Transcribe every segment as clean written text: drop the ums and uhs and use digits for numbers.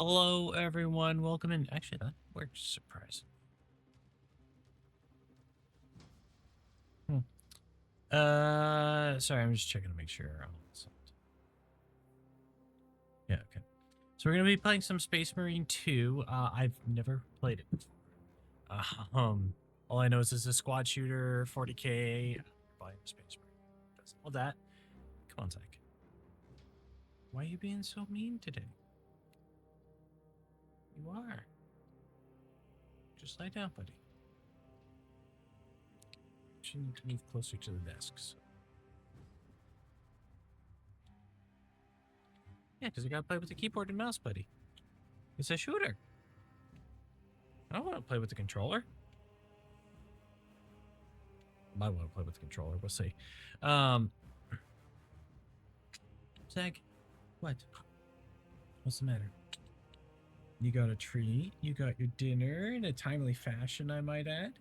Hello, everyone. Welcome in. Actually, that works. Surprise. Sorry, I'm just checking to make sure. Yeah, okay. So we're gonna be playing some Space Marine 2. I've never played it before. All I know is it's a squad shooter, 40k. Buying Space Marine. Does all that. Come on, Zach. Why are you being so mean today? You are. Just lie down, buddy. You need to move closer to the desks. Yeah, because you gotta play with the keyboard and mouse, buddy. It's a shooter. I don't want to play with the controller. Might want to play with the controller. We'll see. Zach, what? What's the matter? You got a treat. You got your dinner in a timely fashion, I might add.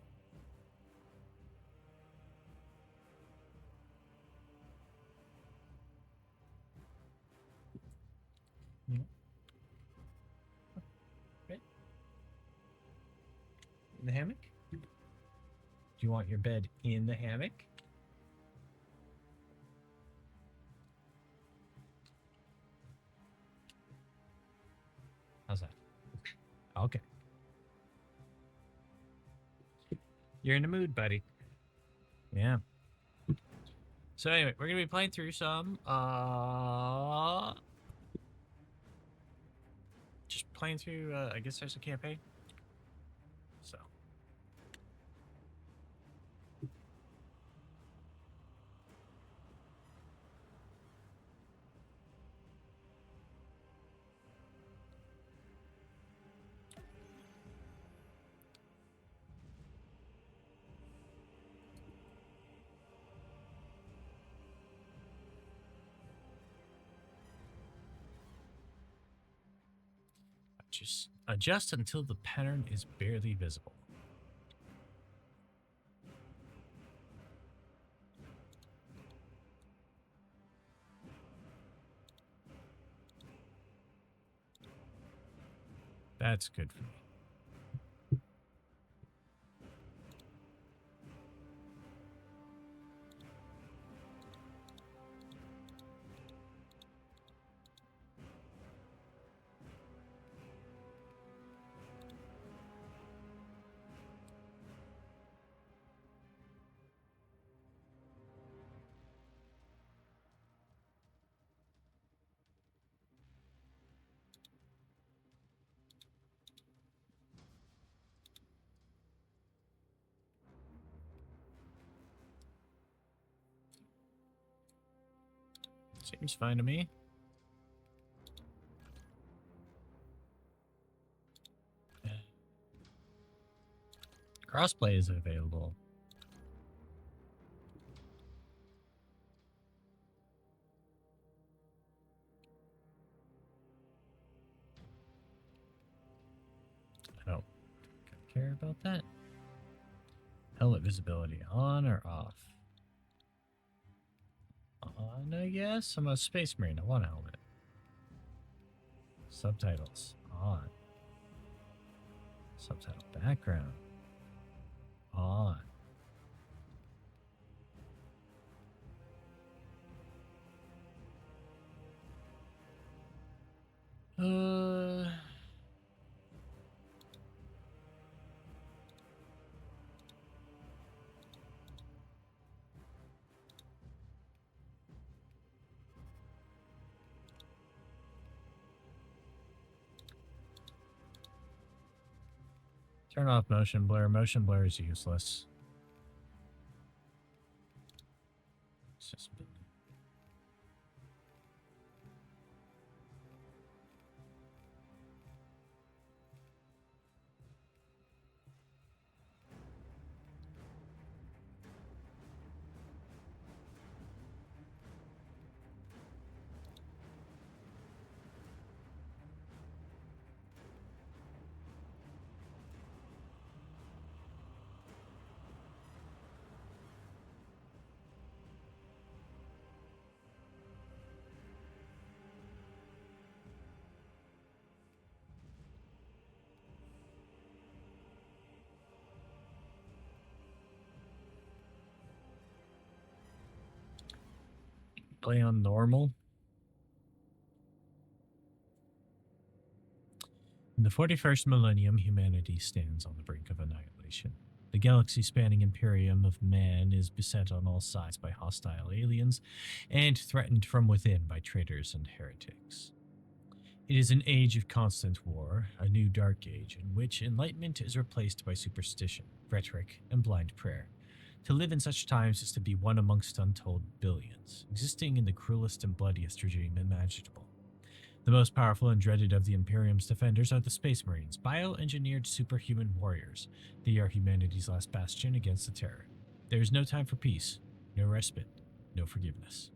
Yeah. Right? In the hammock? Do you want your bed in the hammock? How's that? Okay. You're in the mood, buddy. Yeah. So anyway, we're gonna be playing through some just playing through I guess there's a campaign. So just adjust until the pattern is barely visible. That's good for me. Seems fine to me. Crossplay is available. I don't care about that. Helmet visibility on or off? On, I guess. I'm a Space Marine. I want a helmet. Subtitles on. Subtitle background on. Turn off motion blur. Motion blur is useless. It's just Play on normal. In the 41st millennium, humanity stands on the brink of annihilation. The galaxy-spanning imperium of man is beset on all sides by hostile aliens and threatened from within by traitors and heretics. It is an age of constant war, a new dark age in which enlightenment is replaced by superstition, rhetoric, and blind prayer. To live in such times is to be one amongst untold billions, existing in the cruelest and bloodiest regime imaginable. The most powerful and dreaded of the Imperium's defenders are the Space Marines, bioengineered superhuman warriors. They are humanity's last bastion against the terror. There is no time for peace, no respite, no forgiveness.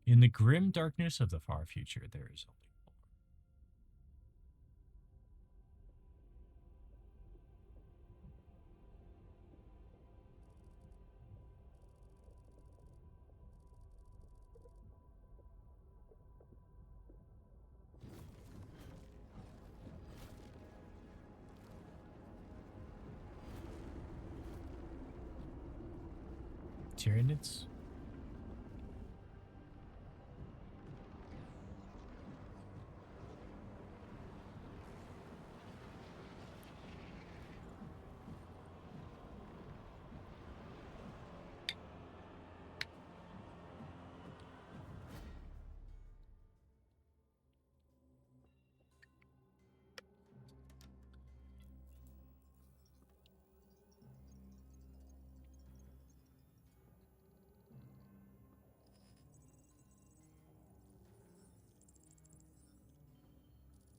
In the grim darkness of the far future, there is only Tyranids?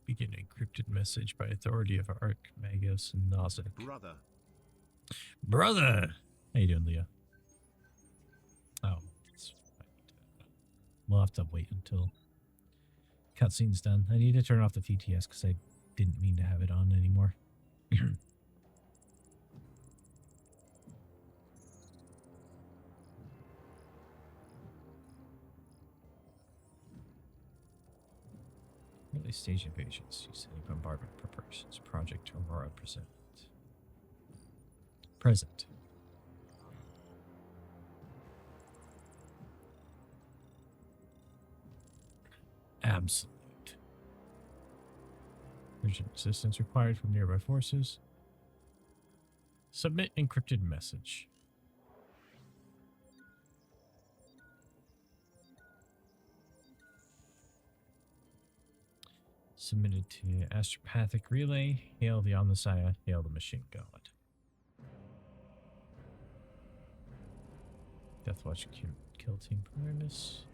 Begin encrypted message by authority of Archmagus Nozick. Brother! How you doing, Leah? Oh, that's fine. We'll have to wait until cutscene's done. I need to turn off the TTS because I didn't mean to have it on anymore. Early stage invasions. Use any bombardment preparations. Project Aurora present. Present. Absolute. Urgent assistance required from nearby forces. Submit encrypted message. Submitted to Astropathic Relay. Hail the Omnissiah. Hail the Machine God. Deathwatch kill team preparedness.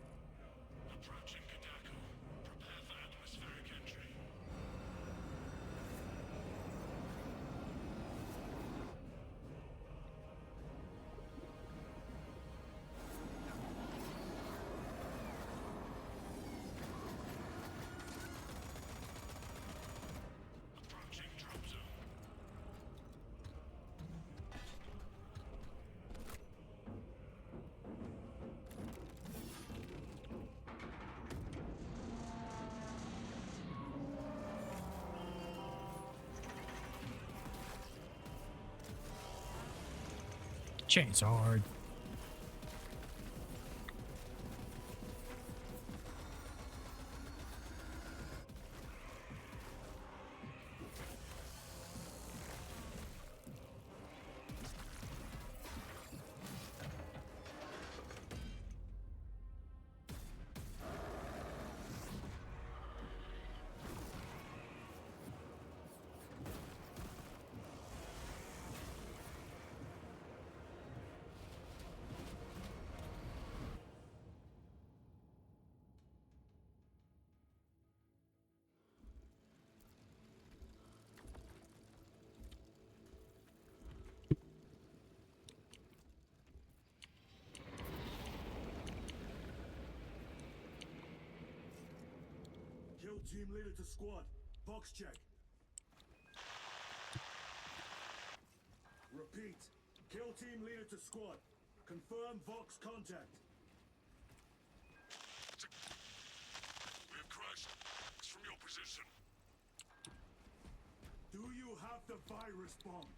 Approaching Kadako. Prepare for atmospheric entry. Approaching drop zone. Chains hard. Kill team leader to squad. Box check. Repeat. Kill team leader to squad. Confirm Vox contact. We have crashed. It's from your position. Do you have the virus bomb?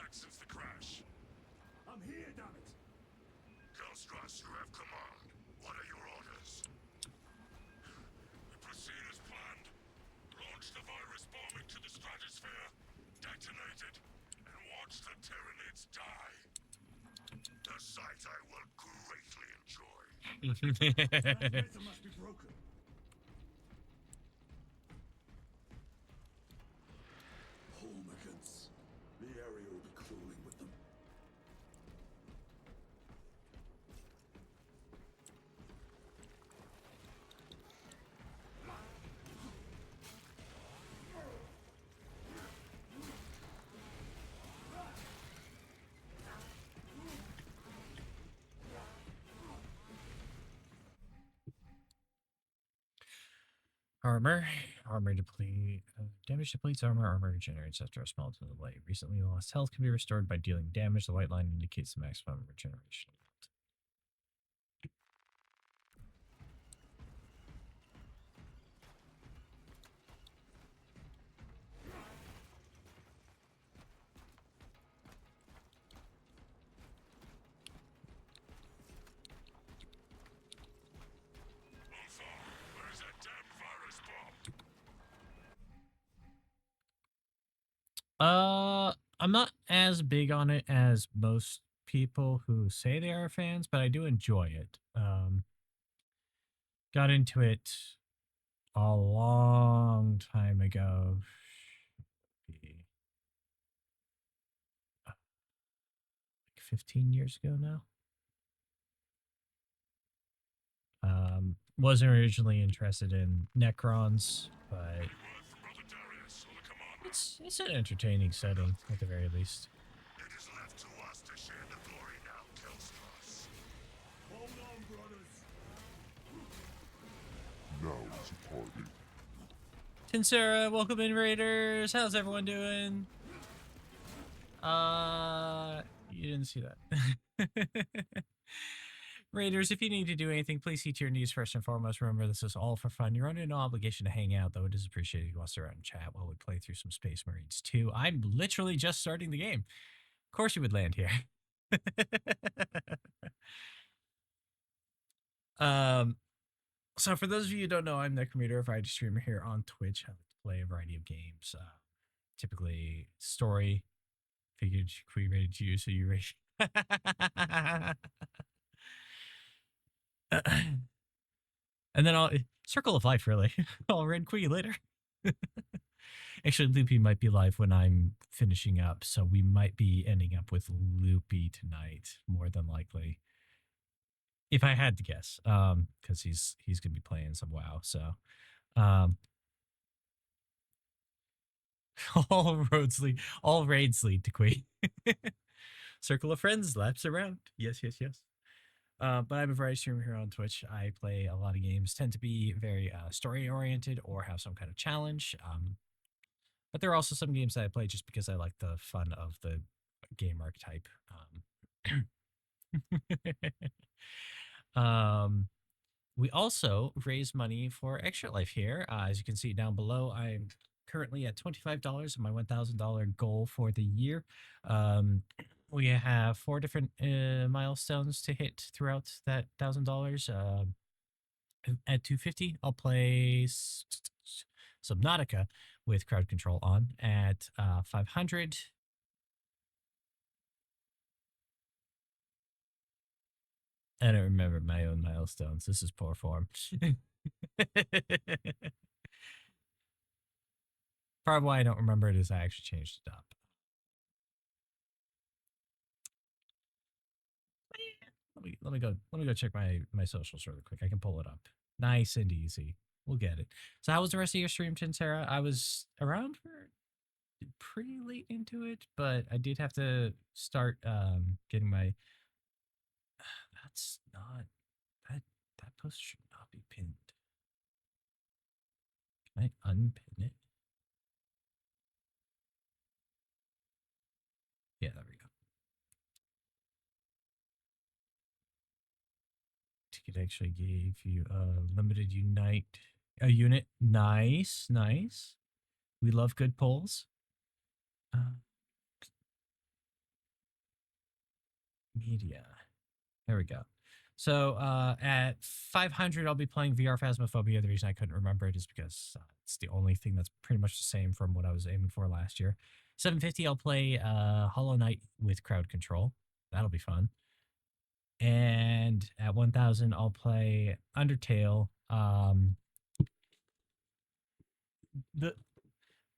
back since the crash. I'm here, damn it! Ghostress, you have command. What are your orders? We proceed as planned. Launch the virus bomb into the stratosphere, detonate it, and watch the Tyranids die. A sight I will greatly enjoy. Transmitter must be broken. Hulmigans. The area will be crawling with them. Armor deplete. Damage depletes armor. Armor regenerates after a small to the light. Recently lost health can be restored by dealing damage. The white line indicates the maximum regeneration. Ulfa, where is that damn virus bomb? I'm not as big on it as most people who say they are fans, but I do enjoy it. Got into it a long time ago. Be, like 15 years ago now. Wasn't originally interested in Necrons, but Worth Brother Darius or the commander. it's an entertaining setting at the very least. It is left to us to share the glory now, Ghostress. Hold on, brothers. Now is a party. Tinsera, welcome in, Raiders. How's everyone doing? You didn't see that. Raiders, if you need to do anything, please see to your needs first and foremost. Remember, this is all for fun. You're under no obligation to hang out, though it is appreciated if you want to sit around and chat while we play through some Space Marines 2. I'm literally just starting the game. Of course you would land here. So for those of you who don't know, I'm Necrometer, a variety streamer here on Twitch. I like to play a variety of games, typically story. Figured we rated you, so you rate. And then I'll Circle of Life, really. I'll raid Quee later. Actually, Loopy might be live when I'm finishing up, so we might be ending up with Loopy tonight, more than likely. If I had to guess, because he's gonna be playing some WoW, so all raids lead to Quee. Circle of Friends laps around. Yes. But I'm a variety streamer here on Twitch. I play a lot of games, tend to be very story oriented or have some kind of challenge. But there are also some games that I play just because I like the fun of the game archetype. We also raise money for Extra Life here. As you can see down below, I'm currently at $25 of my $1,000 goal for the year. We have 4 different milestones to hit throughout that $1,000. At 250, I'll play Subnautica with crowd control on. At 500, I don't remember my own milestones. This is poor form. Part of why I don't remember it is I actually changed it up. Let me go check my socials really quick. I can pull it up. Nice and easy. We'll get it. So how was the rest of your stream, Tinsera? I was around for pretty late into it, but I did have to start getting my that's not that post should not be pinned. Can I unpin it? Yeah, there we go. Ticket actually gave you a limited unit. Nice. We love good polls. Media. There we go. So at 500, I'll be playing VR Phasmophobia. The reason I couldn't remember it is because it's the only thing that's pretty much the same from what I was aiming for last year. 750, I'll play Hollow Knight with crowd control. That'll be fun. And at 1000, I'll play Undertale. The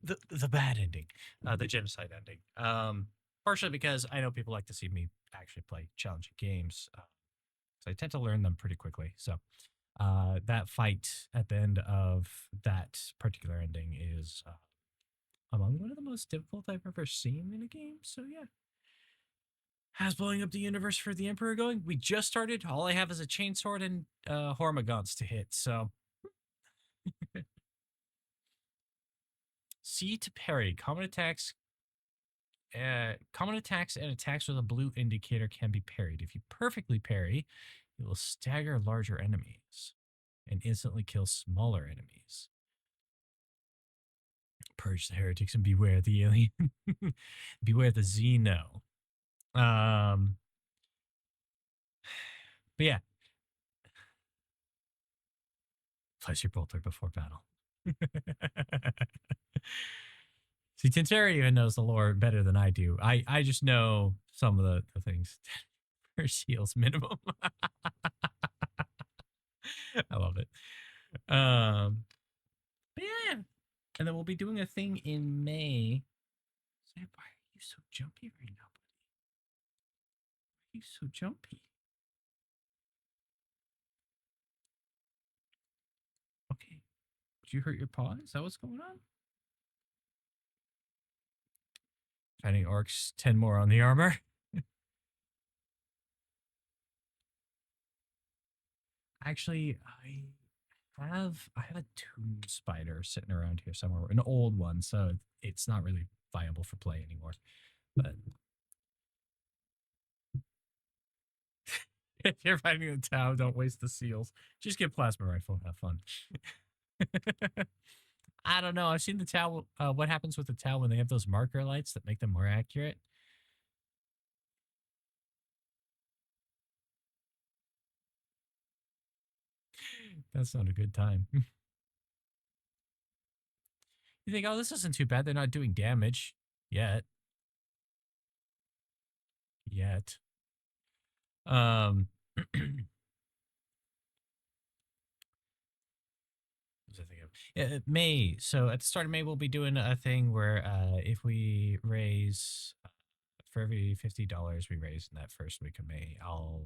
the bad ending, the genocide ending. Partially because I know people like to see me actually play challenging games. So I tend to learn them pretty quickly. So that fight at the end of that particular ending is among one of the most difficult I've ever seen in a game. So yeah. How's blowing up the universe for the Emperor going? We just started. All I have is a chainsword and Hormagaunts to hit. So C to parry. Common attacks and attacks with a blue indicator can be parried. If you perfectly parry, it will stagger larger enemies and instantly kill smaller enemies. Purge the heretics and beware the alien. Beware the Xeno. But yeah. Place your bolter before battle. See, Tintera even knows the lore better than I do. I just know some of the things. Per shields minimum. I love it. But yeah. And then we'll be doing a thing in May. Sam, why are you so jumpy right now, buddy? Why are you so jumpy? Okay. Did you hurt your paw? Is that what's going on? Fighting orcs, 10 more on the armor. Actually, I have a tomb spider sitting around here somewhere, an old one, so it's not really viable for play anymore. But if you're fighting the town, don't waste the seals. Just get plasma rifle, have fun. I don't know. I've seen the Tau. What happens with the Tau when they have those marker lights that make them more accurate? That's not a good time. You think, oh, this isn't too bad. They're not doing damage yet. Yet. Um. What was I thinking of? Yeah, May. So at the start of May, we'll be doing a thing where if we raise for every $50 we raise in that first week of May, I'll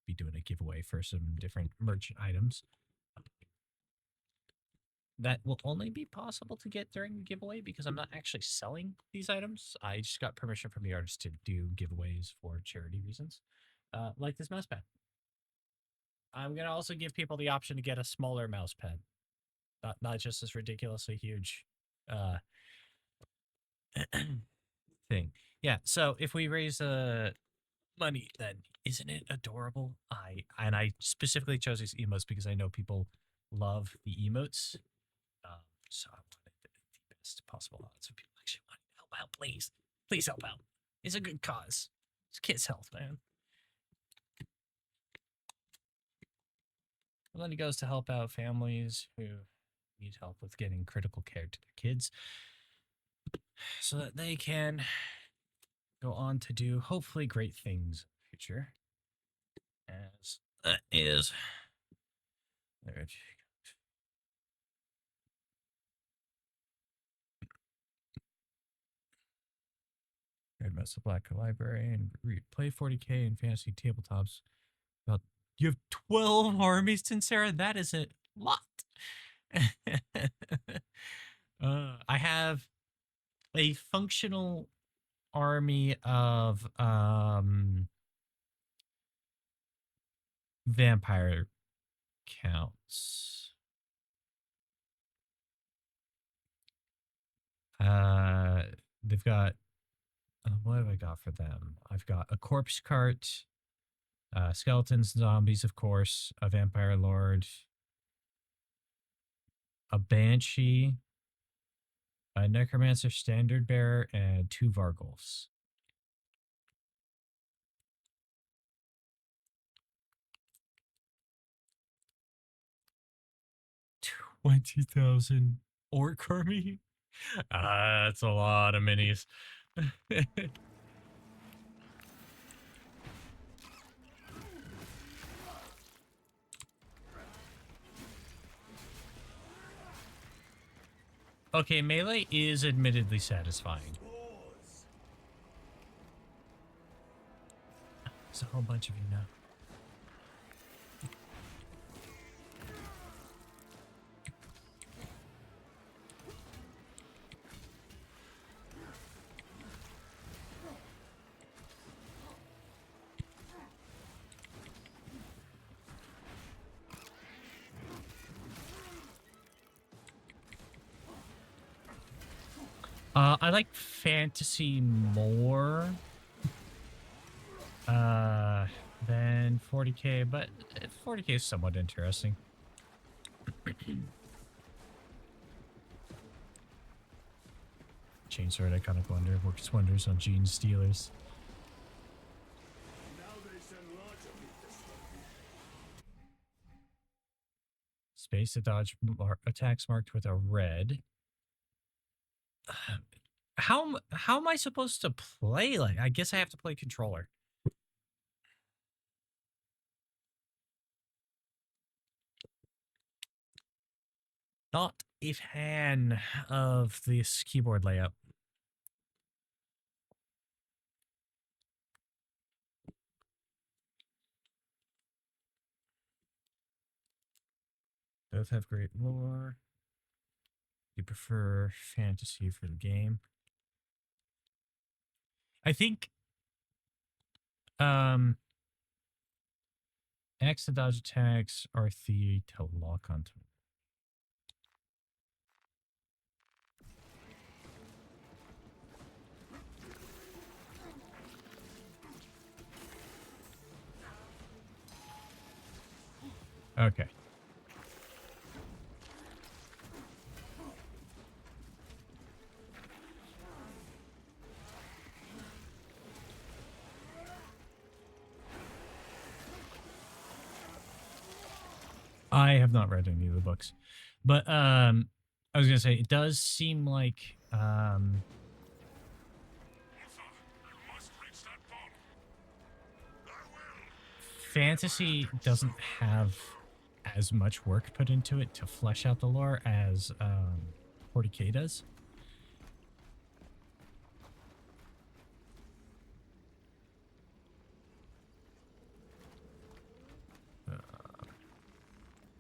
be doing a giveaway for some different merchant items. That will only be possible to get during the giveaway because I'm not actually selling these items. I just got permission from the artist to do giveaways for charity reasons, like this mouse pad. I'm going to also give people the option to get a smaller mouse pad, not just this ridiculously huge thing. Yeah, so if we raise money, then isn't it adorable? I specifically chose these emotes because I know people love the emotes. So I wanted the best possible odds. So people actually want to help out, please. Please help out. It's a good cause. It's kids' health, man. And then it goes to help out families who need help with getting critical care to their kids so that they can go on to do hopefully great things in the future. As that is. There it Read about the Black Library and play 40K in fantasy tabletops. About you have 12 armies, Tinsera? That is a lot. I have a functional army of vampire counts. They've got what have I got for them? I've got a corpse cart, skeletons, zombies, of course, a vampire lord, a banshee, a necromancer standard bearer, and 2 vargulfs. 20,000 orc army? That's a lot of minis. Okay, melee is admittedly satisfying. There's a whole bunch of you now. I like fantasy more than 40k, but 40k is somewhat interesting. Chainsword Iconic Wonder works wonders on Gene Stealers. Now they send larger meat this way. Space to dodge attacks marked with a red. How am I supposed to play? Like, I guess I have to play controller. Not a fan of this keyboard layout. Both have great lore. You prefer fantasy for the game. I think X to dodge attacks, R3 to lock onto. Okay. I have not read any of the books, but I was gonna say it does seem like Arthur, you must reach that bomb. I will. fantasy doesn't have as much work put into it to flesh out the lore as 40k does.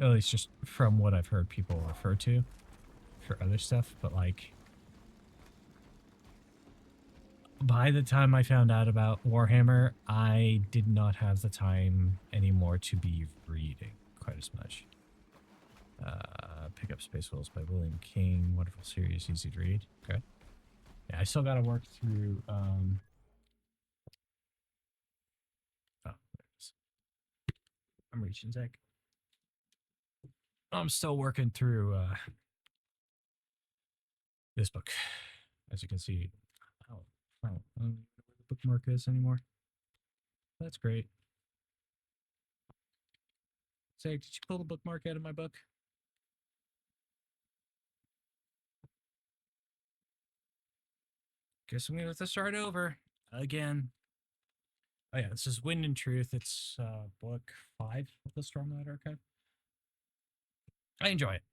At least just from what I've heard people refer to for other stuff, but like by the time I found out about Warhammer, I did not have the time anymore to be reading quite as much. Pick up Space Wolves by William King. Wonderful series, easy to read. Okay. Yeah, I still got to work through. Oh, there it is. I'm reaching, Zach. I'm still working through this book. As you can see, I don't know where the bookmark is anymore. That's great. Zach, did you pull the bookmark out of my book? Guess I'm gonna have to start over again. Oh yeah, this is Wind and Truth. It's book 5 of the Stormlight Archive. I enjoy it.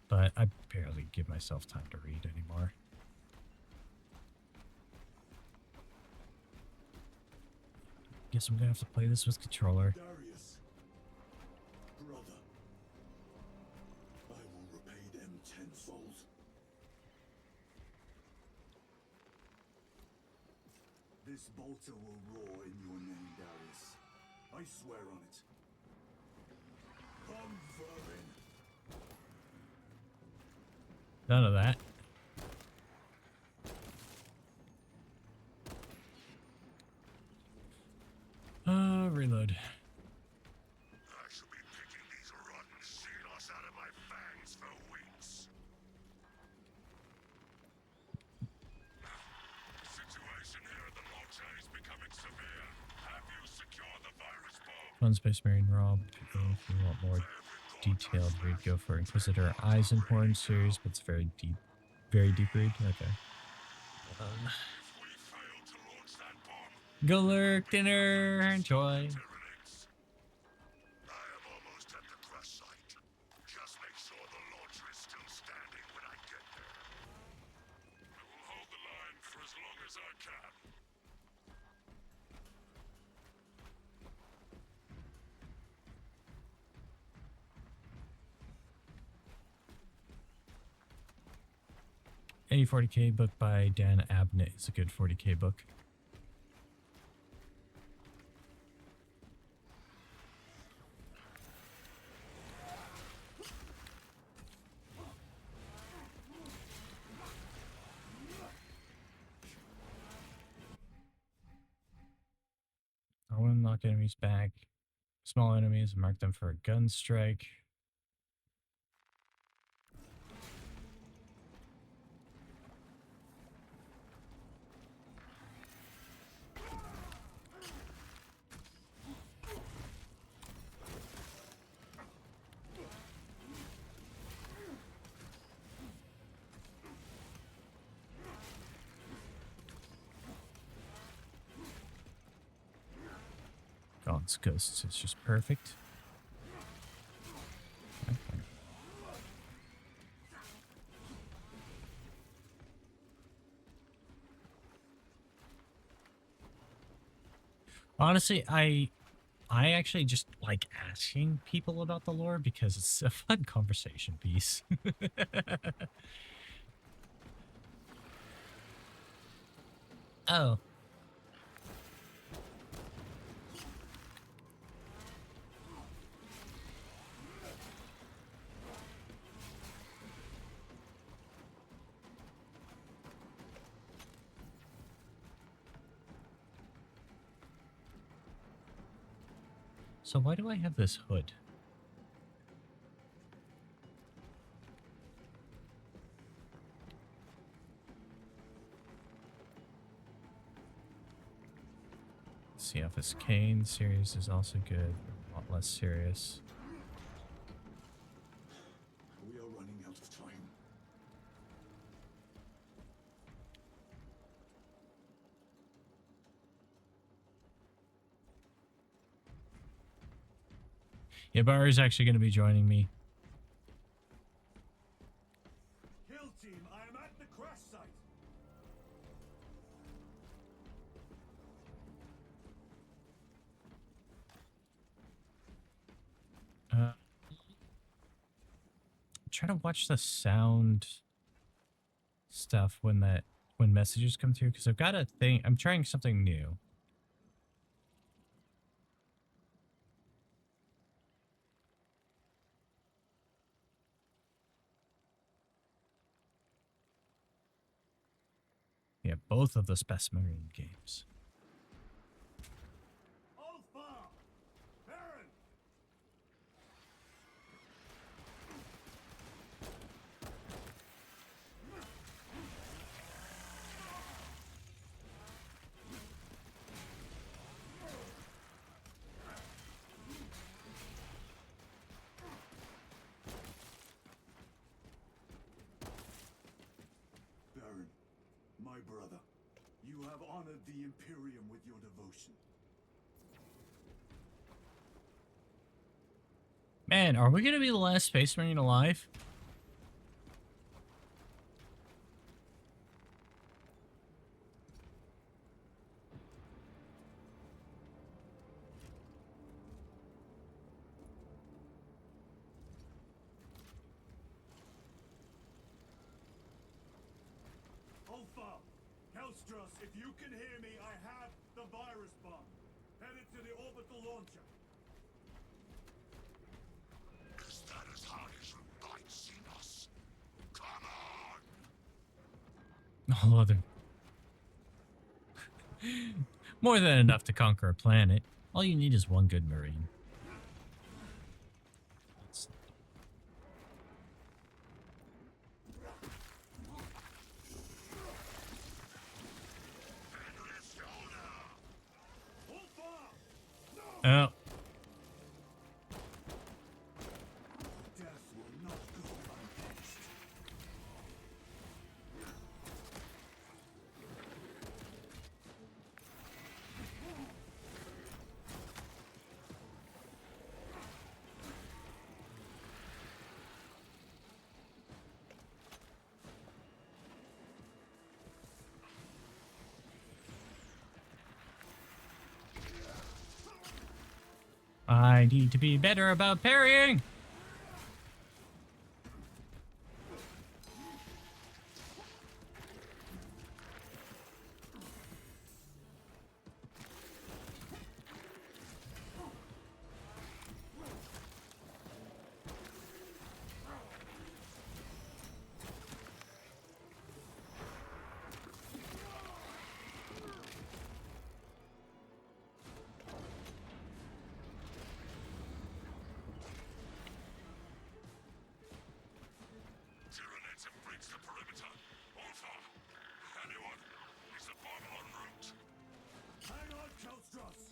But I barely give myself time to read anymore. Guess I'm gonna have to play this with controller. Darius, brother, I will repay them tenfold. This bolter will roar in your name, Darius. I swear on it. Come, vermin. None of that. Reload. I shall be picking these rotten seals out of my fangs for weeks. The situation here at the Motte is becoming severe. One Space Marine Rob. If you want more detailed read, go for Inquisitor Eyes and Horns series, but it's very deep read. Okay. We failed to launch that bomb. Go lurk, dinner, enjoy. Tyranids. I am almost at the crush site. Just make sure the launcher is still standing when I get there. I will hold the line for as long as I can. Any 40k book by Dan Abnett is a good 40k book. I want to knock enemies back. Small enemies, mark them for a gun strike. God's Ghosts is just perfect. Okay. Honestly, I actually just like asking people about the lore because it's a fun conversation piece. Oh. So why do I have this hood? Sea Office Kane series is also good, a lot less serious. We are running out of time. Yeah, Barry's actually going to be joining me. Kill team, I am at the crash site. Try to watch the sound stuff when messages come through, because I've got a thing. I'm trying something new. Yeah, both of the Space Marine games. Alpha! Baron! Baron, my brother, you have honored the Imperium with your devotion. Man, are we going to be the last Space Marine alive? Alpha! Kelstros, if you can hear me, I have the virus bomb. Headed to the orbital launcher. Is that as hard as you bite, Xenos? Come on! All other. More than enough to conquer a planet. All you need is one good Marine. Oh. I need to be better about parrying. Tyranids have breached the perimeter. Alpha! Anyone? Is the bomb en route? Hang on, Kelstros!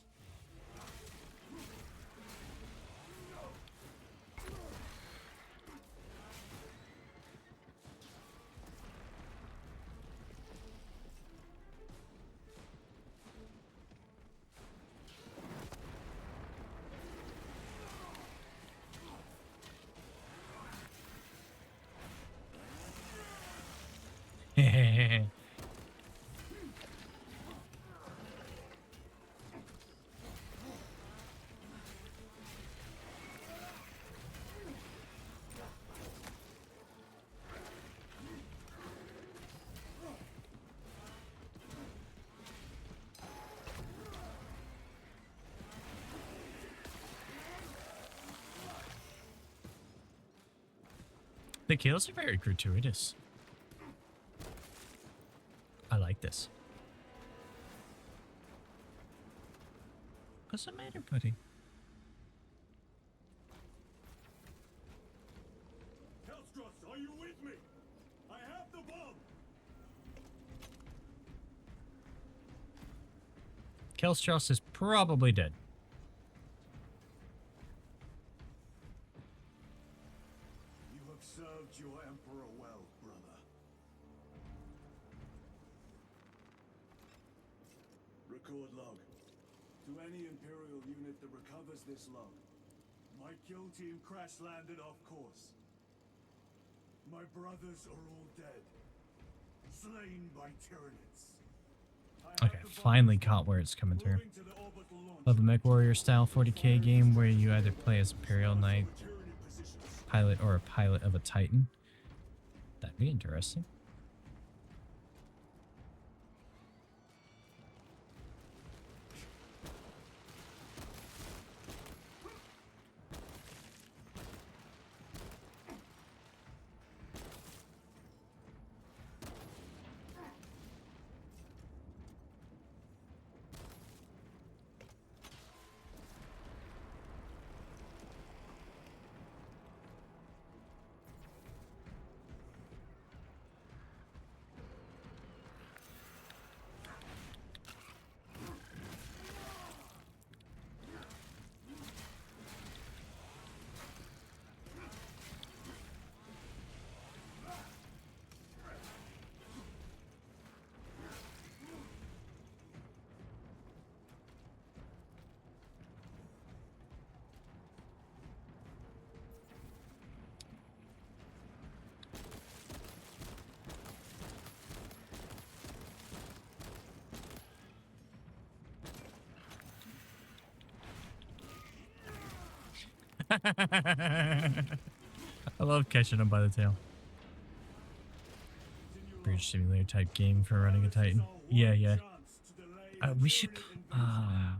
The kills are very gratuitous. I like this. What's the matter, buddy? Kelstros, are you with me? I have the bomb! Kelstros is probably dead. You have served your Emperor well, brother. Record log. To any Imperial unit that recovers this log, my kill team crash-landed off course. My brothers are all dead. Slain by Tyranids. I Okay, have the finally virus caught where it's coming through. moving to the orbital launch. Love a MechWarrior style 40k game where you either play as Imperial Knight, Tyranid positions. pilot, or a pilot of a Titan. That'd be interesting. I love catching him by the tail. Bridge simulator type game for running a Titan. Yeah, yeah.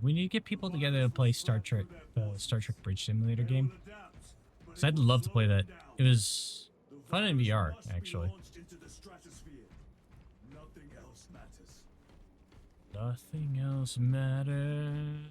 We need to get people together to play Star Trek Bridge Simulator game. Cause I'd love to play that. It was fun in VR, actually. Nothing else matters. Nothing else matters.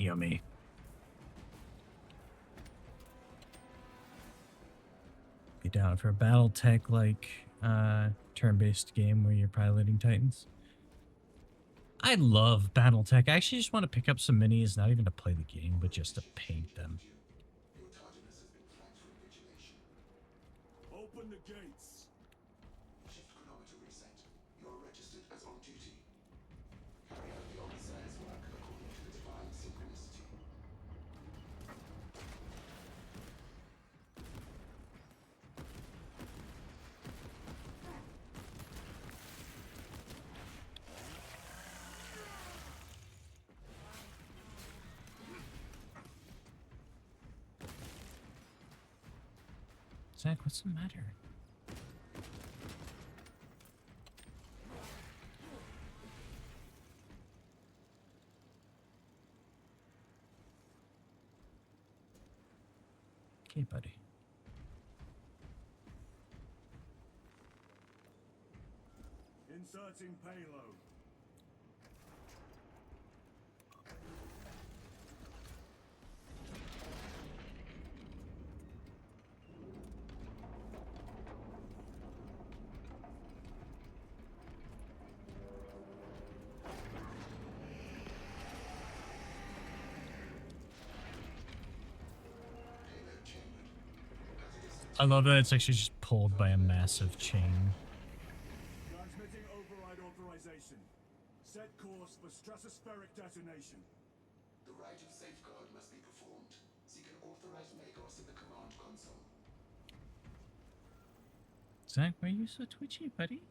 Yummy. Be down for a BattleTech like turn-based game where you're piloting Titans. I love BattleTech. I actually just want to pick up some minis, not even to play the game, but just to paint them. Your tardiness has been flagged for invigilation. Open the gates. Shift chronometer reset. You're registered as on duty. Carry out the Omnissiah's work according to the divine synchronicity. Zach, what's the matter? Okay, buddy. Inserting payload. Payload chambered. I love that it's actually just pulled by a massive chain. Transmitting override authorization. Set course for stratospheric detonation. The rite of safeguard must be performed. Seek an authorized Magos in the command console. Zach, why are you so twitchy, buddy?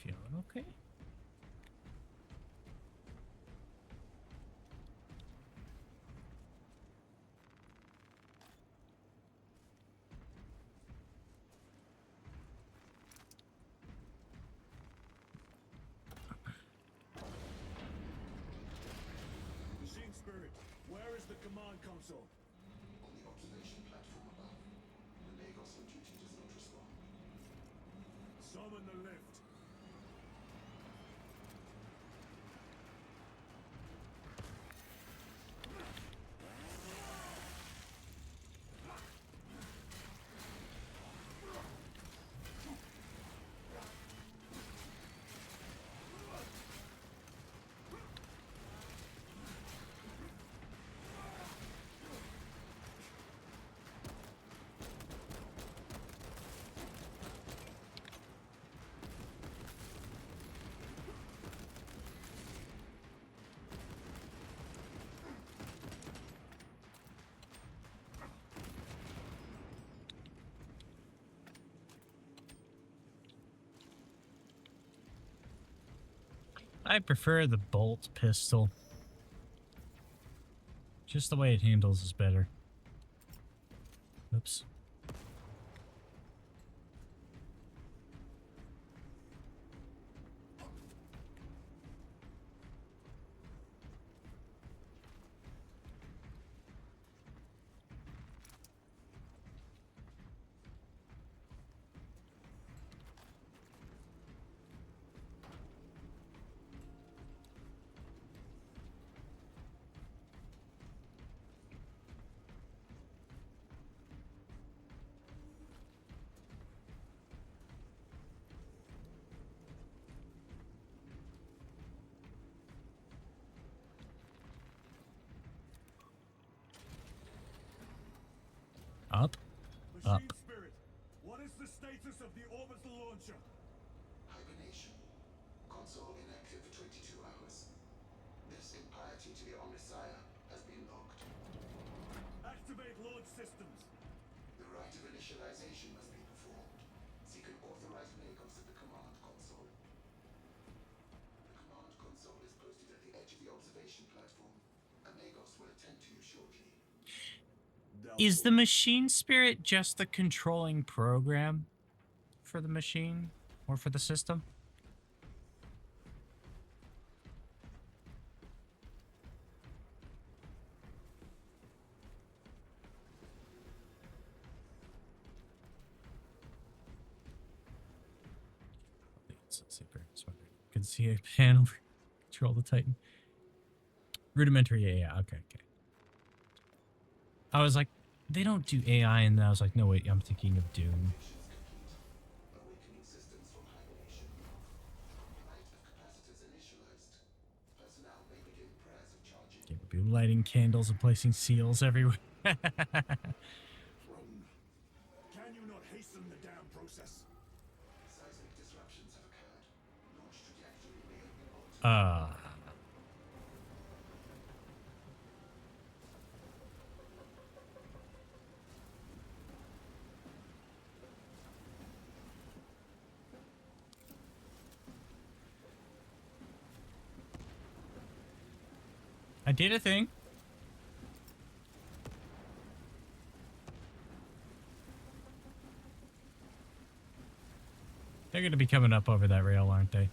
Feeling okay? Machine Spirit, where is the command console? On the observation platform above. The Magos on duty does not respond. Summon the lift. I prefer the bolt pistol. Just the way it handles is better. Oops. Up. Machine Up. Spirit, what is the status of the orbital launcher? Hibernation. Console inactive for 22 hours. This impiety to the Omnissiah has been logged. Activate launch systems. The rite of initialization must be performed. Seek an authorized Magos at the command console. The command console is posted at the edge of the observation platform. A Magos will attend to you shortly. Is the machine spirit just the controlling program for the machine or for the system? sleeper. Can see a panel. Control the Titan. Rudimentary AI. Okay, okay. I was like, they don't do AI, and then I was like, no wait, I'm thinking of Doom. Awakening systems from hibernation. Light of capacitors initialized. Personnel may begin prayers of charging. Yeah, we'll be lighting candles and placing seals everywhere. Can you not hasten the damn process? Seismic disruptions have occurred. Launch trajectory may have been altered. I did a thing. They're going to be coming up over that rail, aren't they?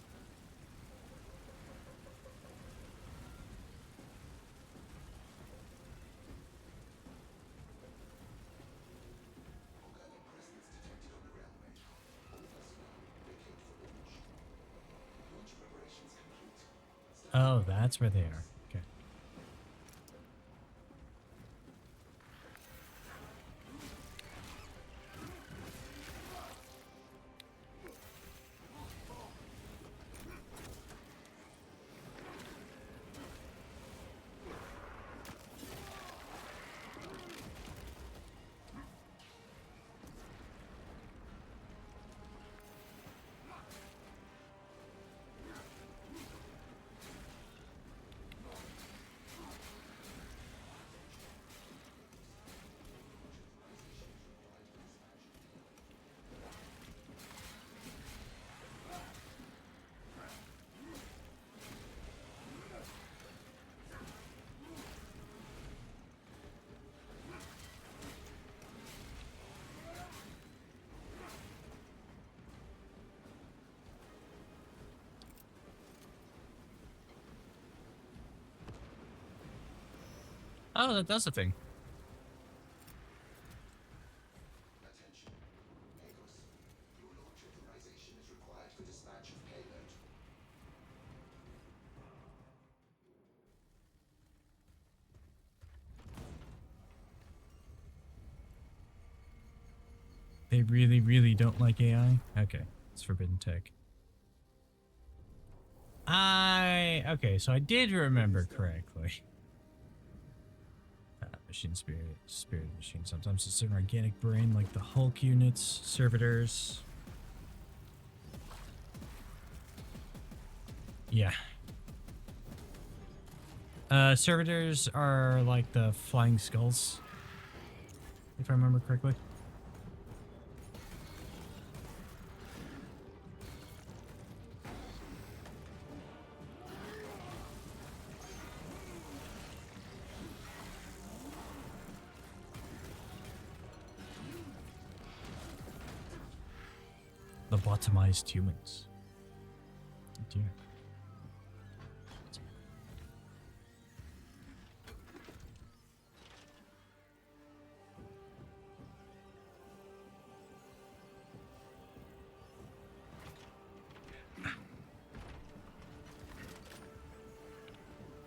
Organic presence detected on the railway. All personnel vacate for launch. Launch preparations complete. Oh, that's where they are. Okay. Oh, that does a thing. Attention. Magos. New launch authorization is required for dispatch of payload. They really, really don't like AI? Okay, it's forbidden tech. Okay, so I did remember correctly. Machine spirit machine. Sometimes it's an organic brain like the Hulk units, servitors. Yeah. Servitors are like the flying skulls, if I remember correctly. Lobotomized humans. Oh dear.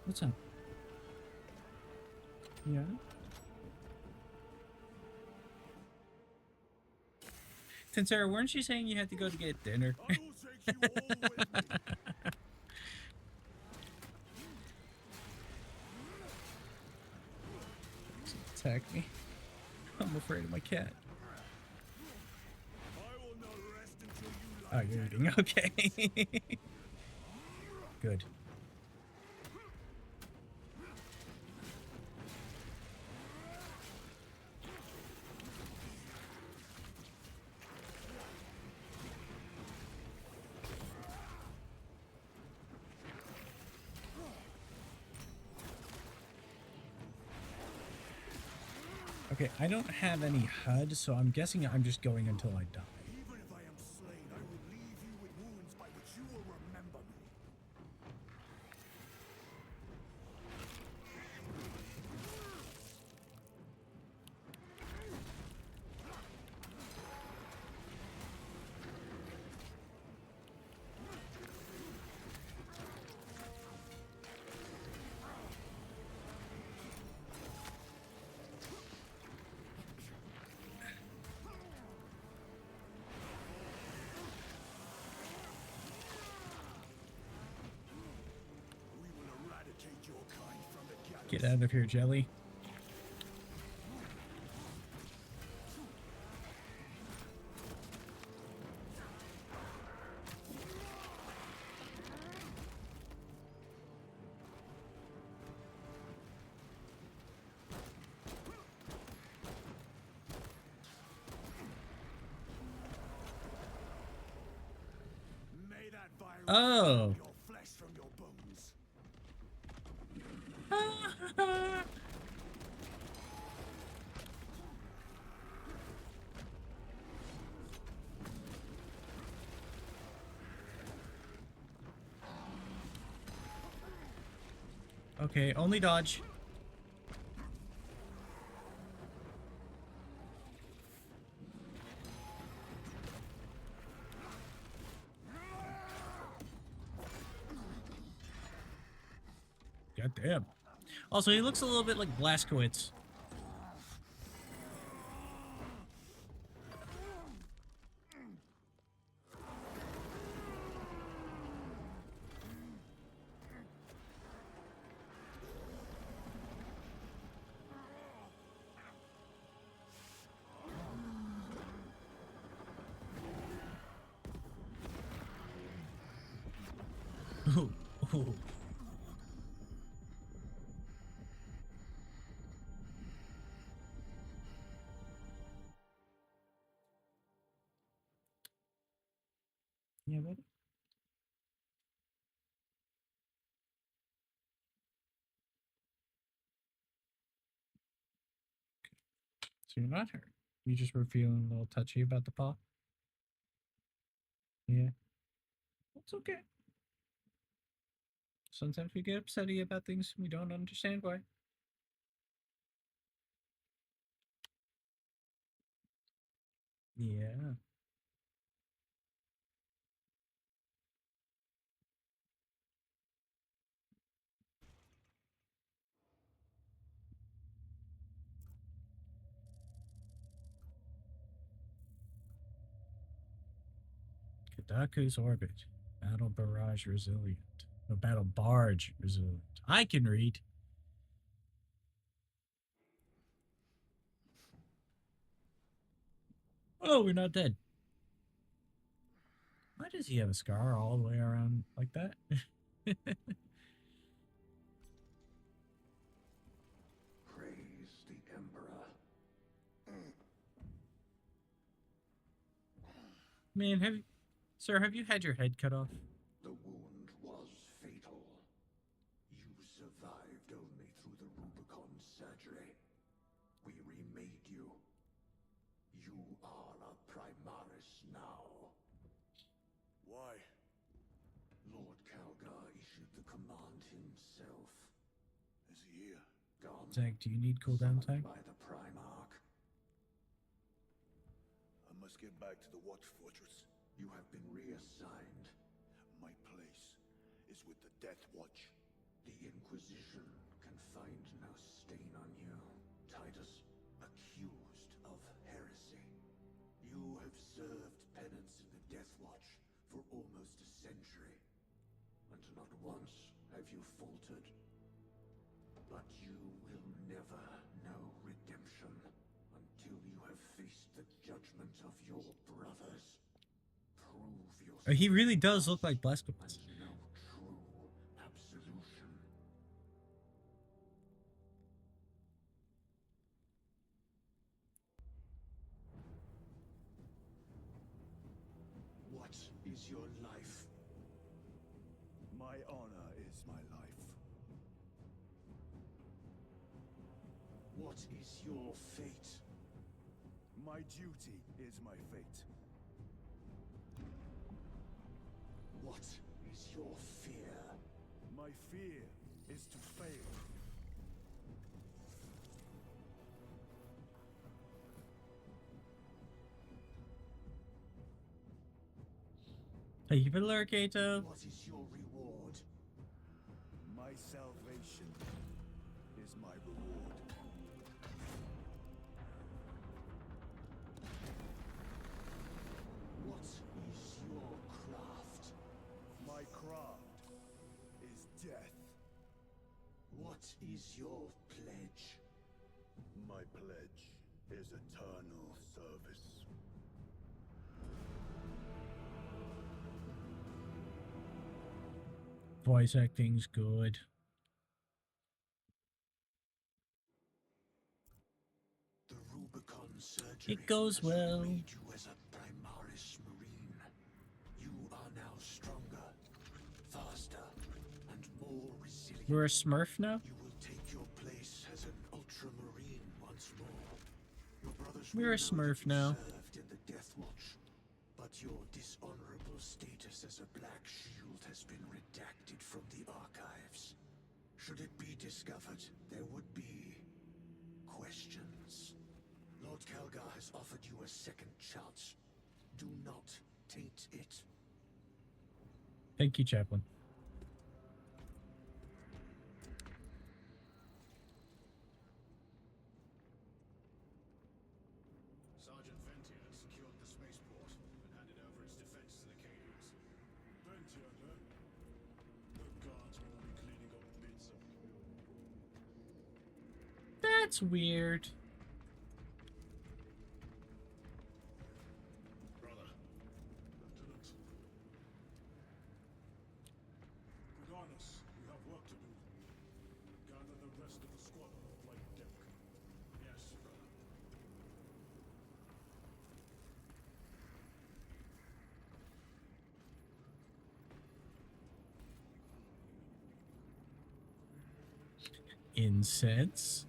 What's up? Yeah? Tensara, weren't you saying you had to go to get dinner? I will take you all with me. Attack me. I'm afraid of my cat. I will not rest until you Oh, lie you're down. eating. Okay. Good. Okay, I don't have any HUD, so I'm guessing I'm just going until I die. Even if I am slain, I will leave you with wounds by which you will remember me. Get out of here, Jelly. May that virus Oh. your flesh from your bones. Okay, only dodge. God damn. Also, he looks a little bit like Blazkowicz. Ooh, ooh. Yeah, what? So you're not hurt. You just were feeling a little touchy about the paw? Yeah. It's okay. Sometimes we get upsetty about things we don't understand why. Yeah. Kadaku's orbit. Battle barrage resilient. No, battle barge resilient. I can read. Oh, we're not dead. Why does he have a scar all the way around like that? Praise the Emperor. Man, sir, have you had your head cut off? The wound was fatal. You survived only through the Rubicon surgery. We remade you. You are a Primaris now. Why? Lord Calgar issued the command himself. Is he here? Gone. Zach, do you need cooldown Summoned time? by the Primarch. I must get back to the Watch Fortress. You have been reassigned. My place is with the Death Watch. The Inquisition can find no stain on you, Titus, accused of heresy. You have served penance in the Death Watch for almost a century, and not once have you faltered. But you will never know redemption until you have faced the judgment of your brothers. Prove yourself. He really does look like Blazkowicz. And know true absolution. What is your life? My honor is my life. What is your fate? My duty is my fate. What is your fear? My fear is to fail. Thank you for the lure, Kato. What is your reward? My salvation is my reward. What is your craft? My craft is death. What is your pledge? My pledge is eternal service. Voice acting's good. The Rubicon surgery It goes has well. remade you as a Primaris Marine. You are now stronger, faster, and more resilient. We're a Smurf now? You will take your place as an Ultramarine once more. Your brothers We're a will know Smurf that you now. served in the Death Watch, but your dishonorable status as a Black Shield has been redacted from the archives. Should it be discovered, there would be questions. Lord Kalgar has offered you a second chance. Do not taint it. Thank you, Chaplain. Sergeant Ventia has secured the spaceport and handed over its defense to the Cadians. Ventia, huh? The guards will be cleaning up bits of... That's weird. Brother, Lieutenant. Regardless, we have work to do. Gather the rest of the squad on the flight deck. yes, brother. Incense.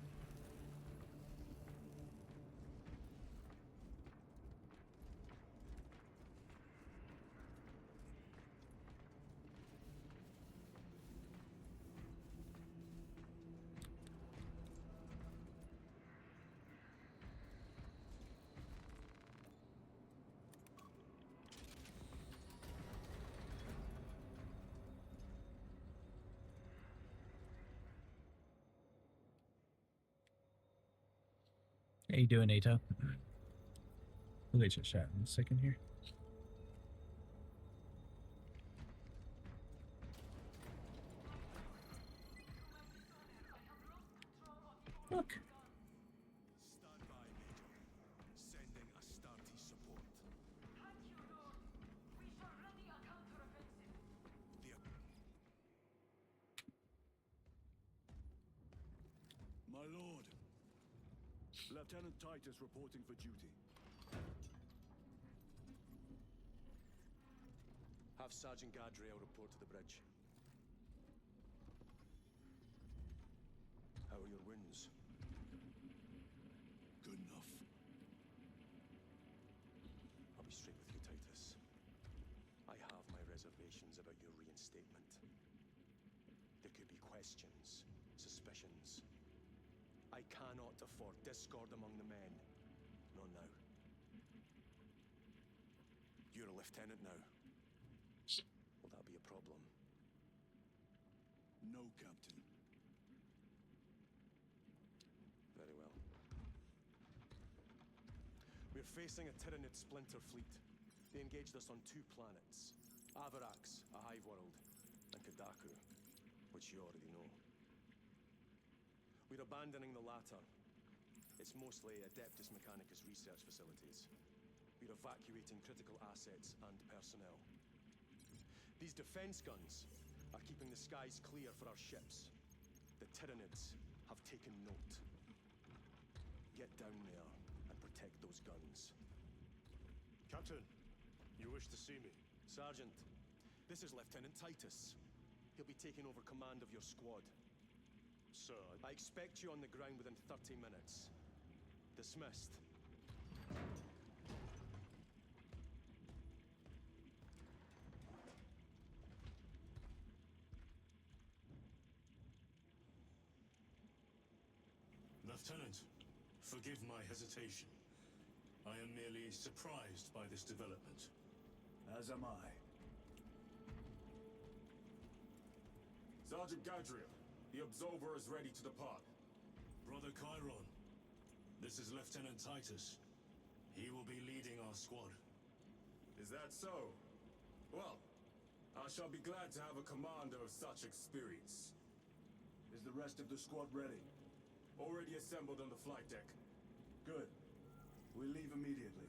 How you doing, Ato? We'll get your shot in a second here. Look. Stand by, Major. Sending Astarte support. My lord. Lieutenant Titus reporting for duty. Have Sergeant Gadriel report to the bridge. How are your wounds? Good enough. I'll be straight with you, Titus. I have my reservations about your reinstatement. There could be questions, suspicions. I cannot afford discord among the men. Not now. You're a lieutenant now. Will that be a problem? No, Captain. Very well. We're facing a Tyranid splinter fleet. They engaged us on 2 planets. Avarax, a hive world, and Kadaku, which you already know. We're abandoning the latter. It's mostly Adeptus Mechanicus research facilities. We're evacuating critical assets and personnel. These defense guns are keeping the skies clear for our ships. The Tyranids have taken note. Get down there and protect those guns. Captain, you wish to see me? Sergeant, this is Lieutenant Titus. He'll be taking over command of your squad. Sir, I expect you on the ground within 30 minutes. Dismissed. Lieutenant, forgive my hesitation. I am merely surprised by this development. As am I. Sergeant Gadriel, the Absolver is ready to depart. Brother Chiron, this is Lieutenant Titus. He will be leading our squad. Is that so? Well, I shall be glad to have a commander of such experience. Is the rest of the squad ready? Already assembled on the flight deck. Good. We leave immediately.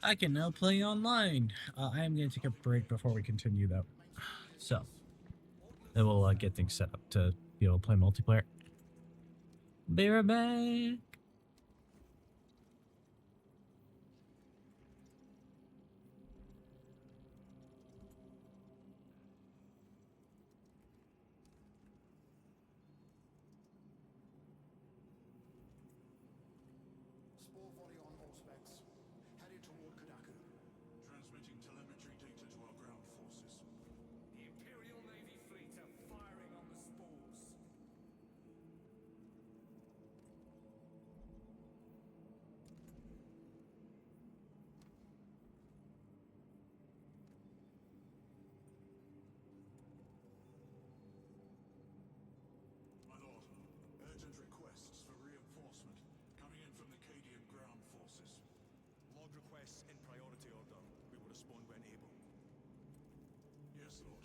I can now play online. I am going to take a break before we continue, though. So, then we'll get things set up to be able to play multiplayer. Be right back. Spore volley on all specs. Heading toward Kadaku. Transmitting telemetry data to our ground forces. The Imperial Navy fleet are firing on the spores. My lord, urgent requests for reinforcement coming in from the Cadian ground forces. Log requests in priority order. We will respond when able. Yes, Lord.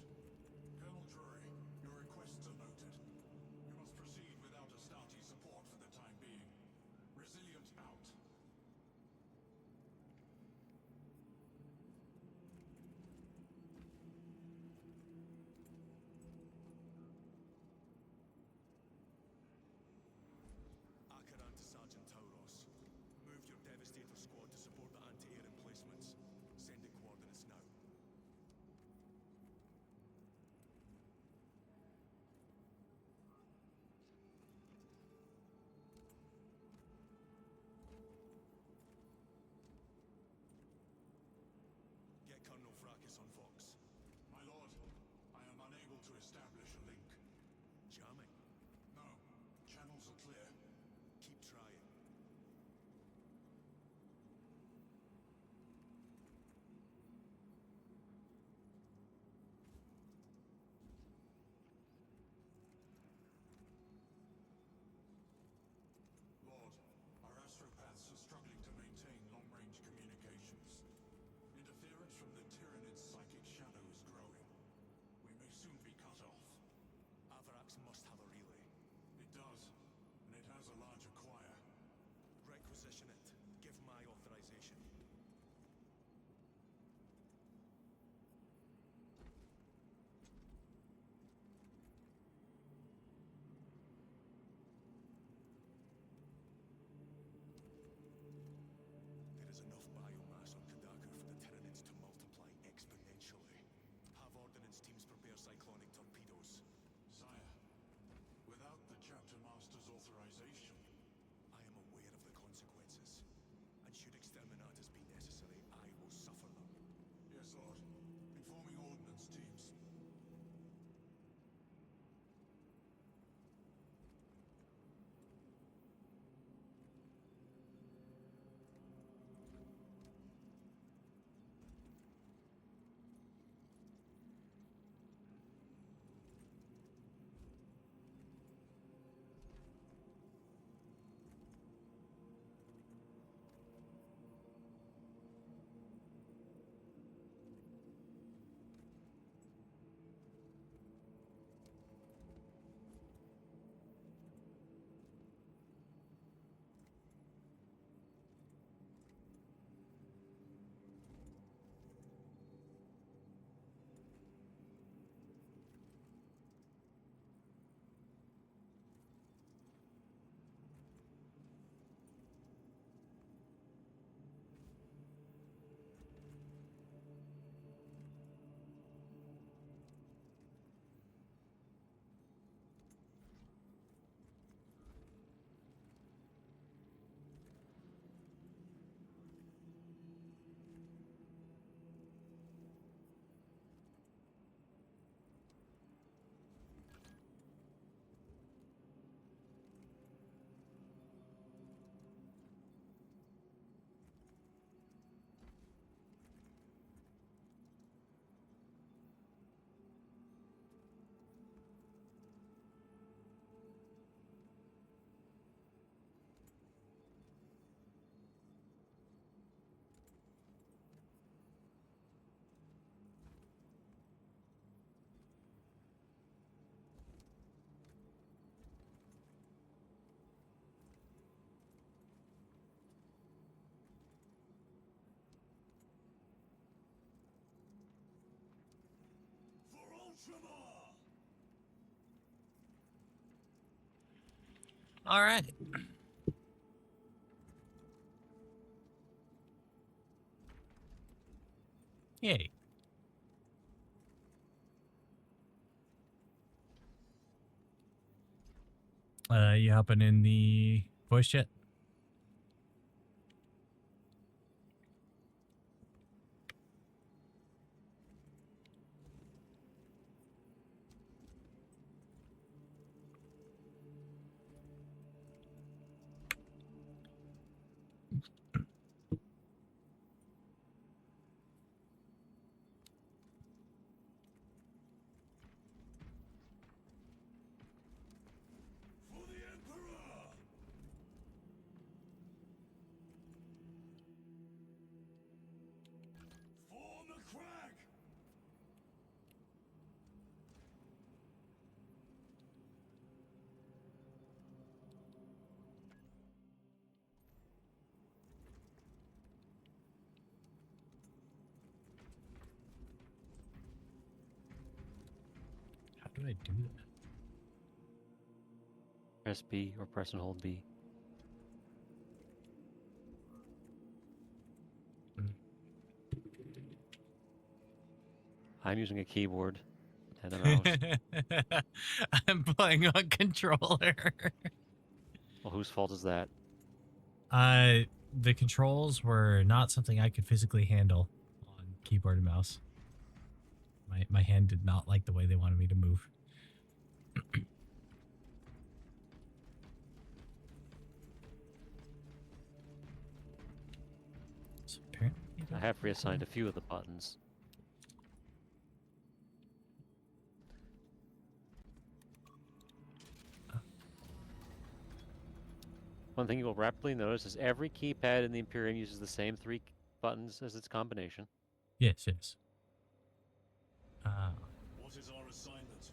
Colonel Drury, your requests are noted. You must proceed without Astarte support for the time being. Resilient out. Akaran to Sergeant Tauros. Move your Devastator squad to support the anti-air emplacements. Sending coordinates now. Get Colonel Fracas on Vox. My lord, I am unable to establish a link. Jamming. No, channels are clear. Keep trying. Lord, our astropaths are struggling to maintain long-range communications. Interference from the Tyranid's psychic shadow is growing. We may soon be cut off. Avarax must have a relay. It does, and it has a larger choir. Requisition it. Give my authorization. There is enough biomass on Kadaku for the Tyranids to multiply exponentially. Have ordnance teams prepare cyclonic torpedoes. Sire, without the Chapter Master's authorization, I am aware of the consequences, and should exterminatus be necessary, I will suffer them. yes, Lord. Informing ordnance teams. All right. Yay. You hopping in the voice chat? For the Emperor! Form a crack! How do I do that? Press B or press and hold B. I'm using a keyboard and a mouse. I'm playing on controller. Well, whose fault is that? The controls were not something I could physically handle on keyboard and mouse. My hand did not like the way they wanted me to move. So apparently I have reassigned a few of the buttons. One thing you will rapidly notice is every keypad in the Imperium uses the same 3 buttons as its combination. Yes, yes. What is our assignment?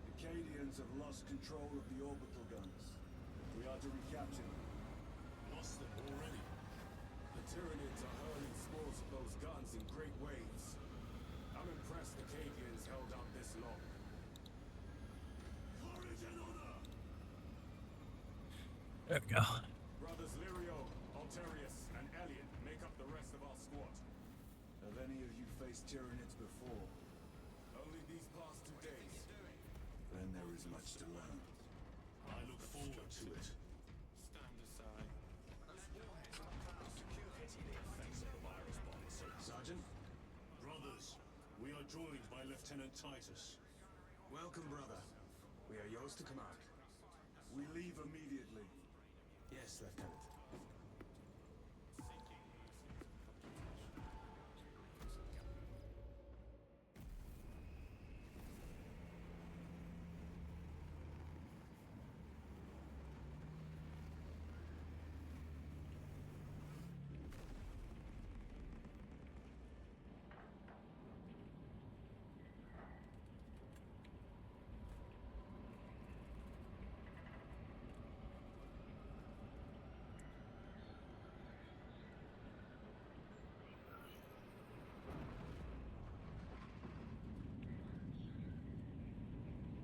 The Cadians have lost control of the orbital guns. We are to recapture them. Lost them already. The Tyranids are hurling spores of those guns in great waves. I'm impressed the Cadians held out this long. Courage and honor! There we go. Brothers Lirio, Alterius, and Elliot make up the rest of our squad. Have any of you faced Tyranids before? Only these past 2 days. Then there is much to learn. I look forward to it. Stand aside. Sergeant? Brothers, we are joined by Lieutenant Titus. Welcome, brother. We are yours to command. We leave immediately. Yes, Lieutenant.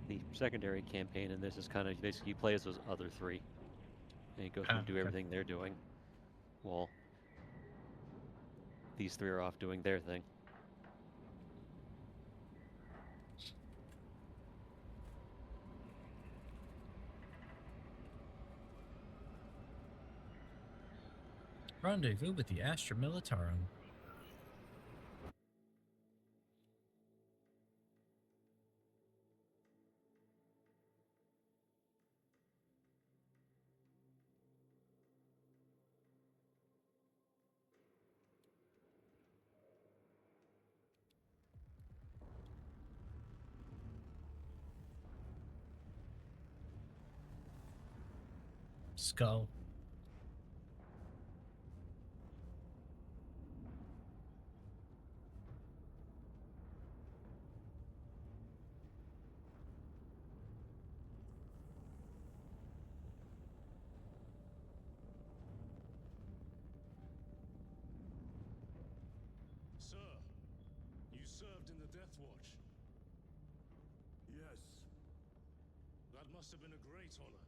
The secondary campaign in this is kind of basically you play as those other 3. And you go through and do okay. everything they're doing. Well, these 3 are off doing their thing. Rendezvous with the Astra Militarum. Skull. Sir, you served in the Death Watch. That must have been a great honor.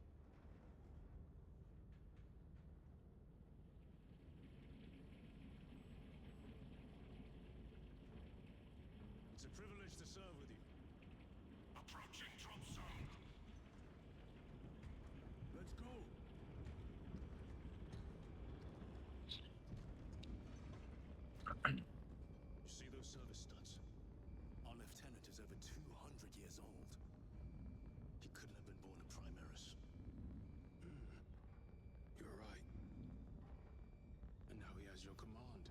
It's a privilege to serve with you. Approaching drop zone. Let's go. You see those service studs? Our lieutenant is over 200 years old. He couldn't have been born a Primaris. You're right. And now he has your command.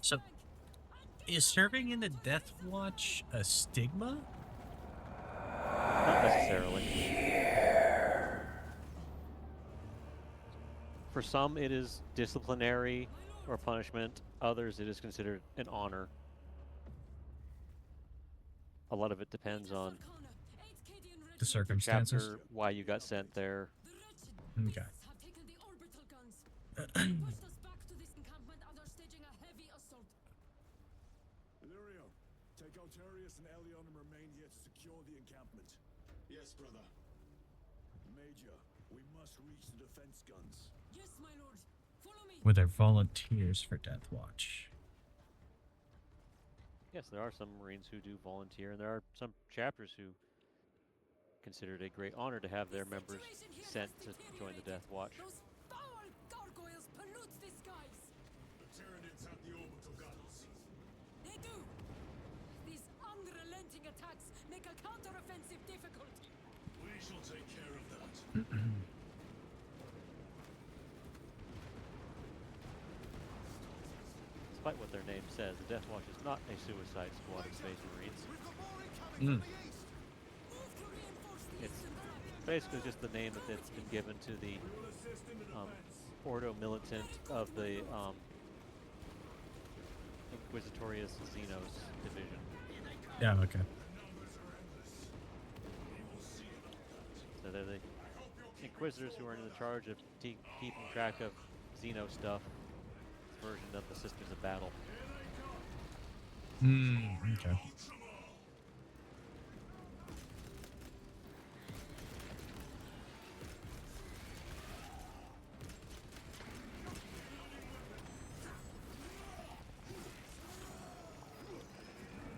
So, is serving in the Death Watch a stigma? Not necessarily. For some, it is disciplinary or punishment. Others, it is considered an honor. A lot of it depends on The circumstances. chapter, why you got sent there. Okay. Illyrio, take Altarius and Elion and remain here to secure the encampment. Yes, brother. Major, we must reach the defense guns. Yes, my lord. Follow me. Were there volunteers for Death Watch? Yes, there are some Marines who do volunteer, and there are some chapters who consider it a great honor to have their members sent to join the Death Watch. Those foul gargoyles pollute the skies. The Tyranids have the orbital guns. They do. These unrelenting attacks make a counteroffensive difficult. We shall take care of that. Despite what their name says, the Death Watch is not a suicide squad of Space Marines. Move to reinforce the It's eastern flank. basically just the name that's been given to the Ordo Militant of the Inquisitorius Xenos division. Yeah, okay. So they're the Inquisitors who are in the charge of keeping track of Xeno stuff. Version of the Sisters of Battle. Okay.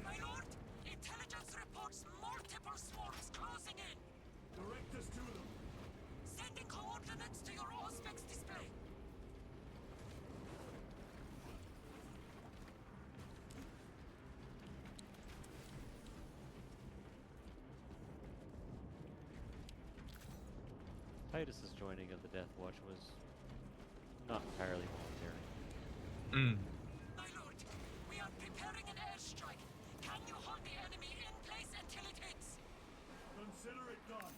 My lord, intelligence reports multiple swarms closing in. Direct us to them. Sending coordinates to your Auspex display. Titus's joining of the Death Watch was not entirely voluntary. My lord, we are preparing an airstrike. Can you hold the enemy in place until it hits? Consider it done.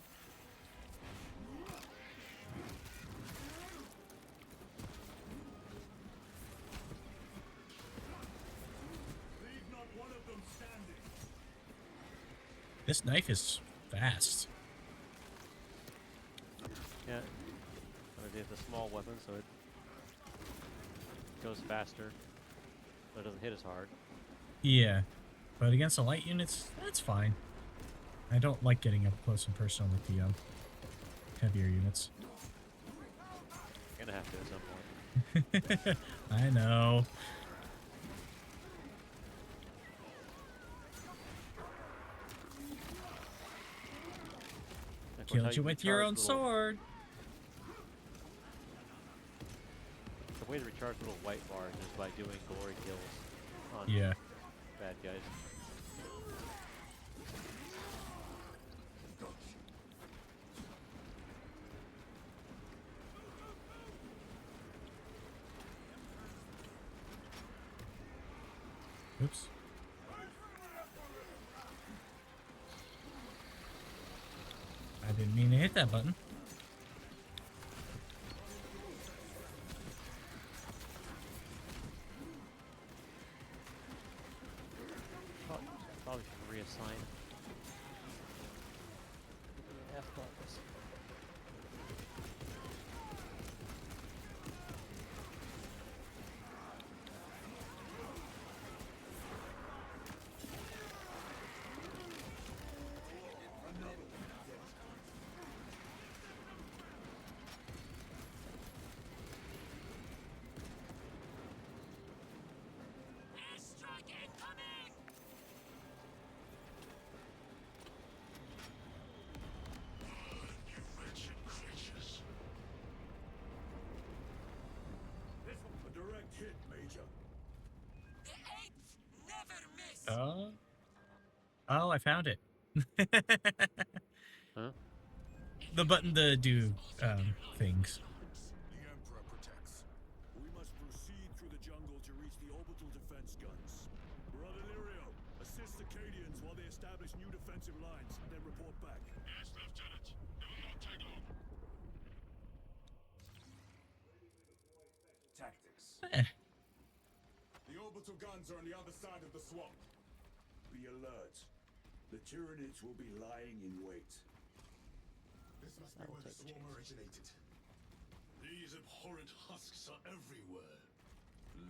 Leave not one of them standing. This knife is fast. Yeah, it's a small weapon, so it goes faster, but it doesn't hit as hard. Yeah, but against the light units, that's fine. I don't like getting up close and personal with the heavier units. You're gonna have to at some point. I know. Of course, how Killed you with your recharge own little- sword. The way to recharge little white bars is by doing glory kills on Yeah. bad guys. Oops. I didn't mean to hit that button. Probably should reassign. F buttons. Airstrike incoming! You wretched creatures. This one, a direct hit, Major. The eighth never miss! Oh, I found it. Huh? The button to do things. The Emperor protects. We must proceed through the jungle to reach the orbital defense guns. Brother Lirio, assist the Cadians while they establish new defensive lines, then report back. Yes, Lieutenant. It will not take long. Tactics. The orbital guns are on the other side of the swamp. Be alert. The Tyranids will be lying in wait. This must be where the swarm originated. These abhorrent husks are everywhere.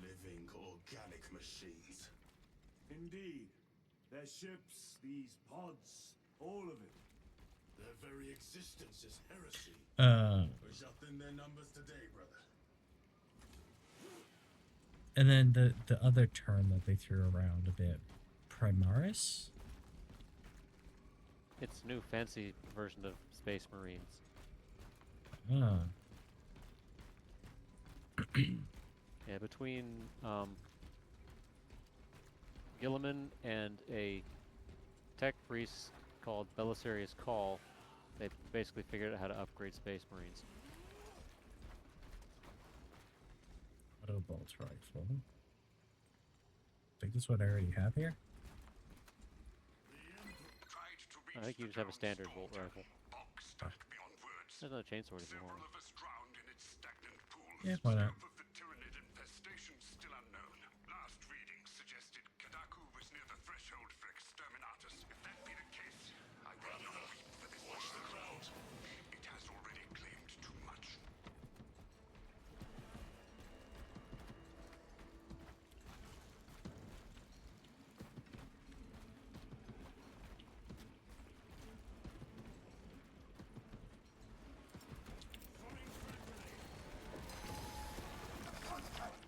Living organic machines. Indeed. Their ships, these pods, all of it. Their very existence is heresy. We shall thin their numbers today, brother. And then the other term that they threw around a bit, Primaris? It's a new fancy version of Space Marines. Ah. Yeah, between Gilliman and a tech priest called Belisarius Call, they basically figured out how to upgrade Space Marines. Auto bolt rifle. I think this is what I already have here. Tried to I think reach you the just have a town's standard fort. bolt rifle. Bog stuck beyond words. There's no chainsword if you Several want. of us drowned in its stagnant pools. Yeah, why not? Scope of the Tyranid infestation still unknown. Last readings suggested Kadaku was near the threshold for exterminatus. If that be the case, I will not weep for this. Watch the crowd. It has already claimed too much.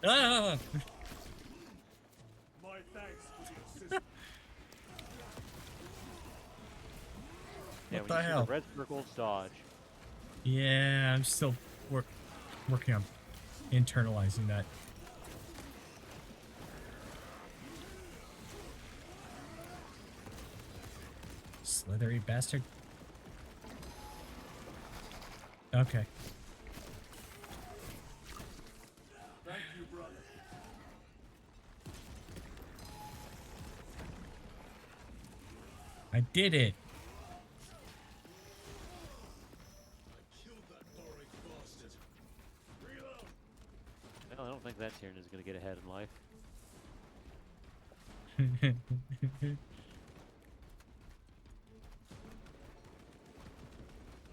Ah! My thanks for the assistance. Yeah, What when the you hell? see the red circles, dodge. Yeah, I'm still working on internalizing that. Slithery bastard. Okay. Thank you, brother. I did it. Killed that boring bastard. Reload! Well, I don't think that Tyranid is going to get ahead in life.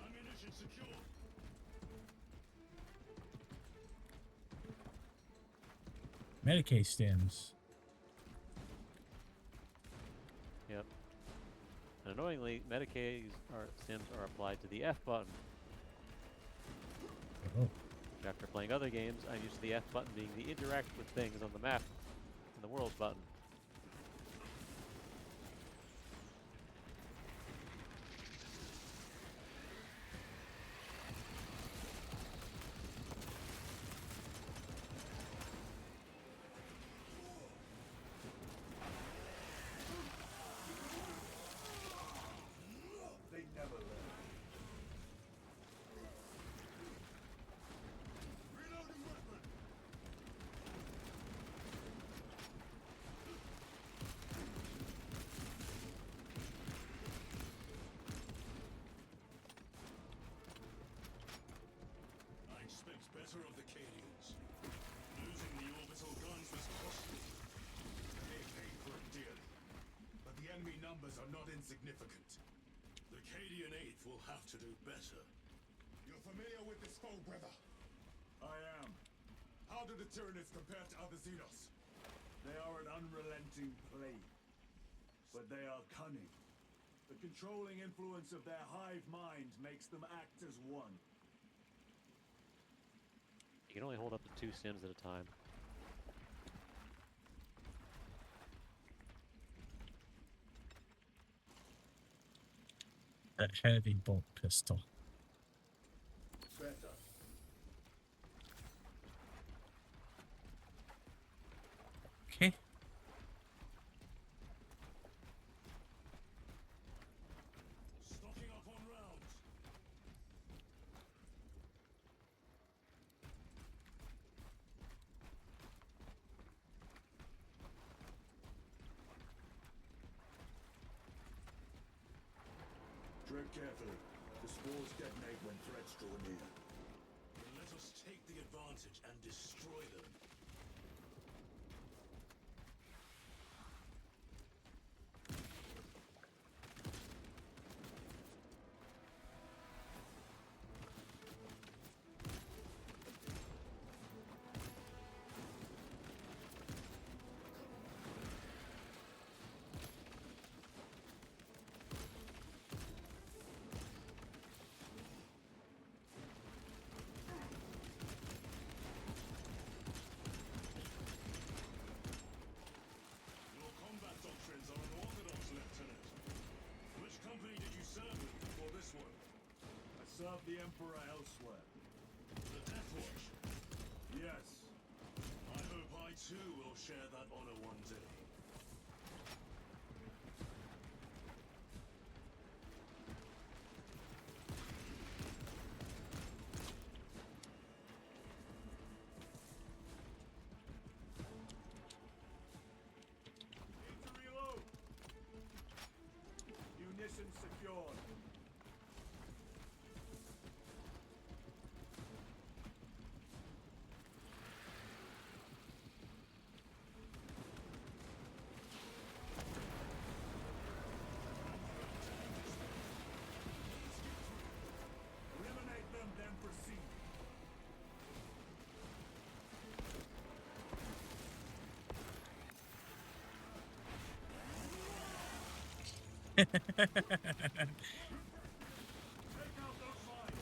Ammunition secure. Medicaid stims. Yep. And annoyingly, Medicaid stims are applied to the F button. Oh. After playing other games, I'm used to the F button being the interact with things on the map and the world button. They never learn. Reloading weapon. I expect better of the Cadians. Losing the orbital guns was costly. They paid for it dearly. But the enemy numbers numbers are not insignificant. The Cadian 8th will have to do better. You're familiar with this foe, brother? I am. How do the Tyranids compare to other Xenos? They are an unrelenting plague, but they are cunning. The controlling influence of their hive mind makes them act as one. You can only hold up to 2 sims at a time. That heavy bolt pistol. Better. Okay. Stocking up on rounds. Tread carefully. The spores detonate when threats draw near. Then let us take the advantage and destroy them. Your combat doctrines are unorthodox, Lieutenant. Which company did you serve with before this one? I serve the Emperor elsewhere. The Death Watch. Yes. I hope I too will share that honor one day. Need to reload. Munitions secured. Eliminate them, then proceed. Take out those mines.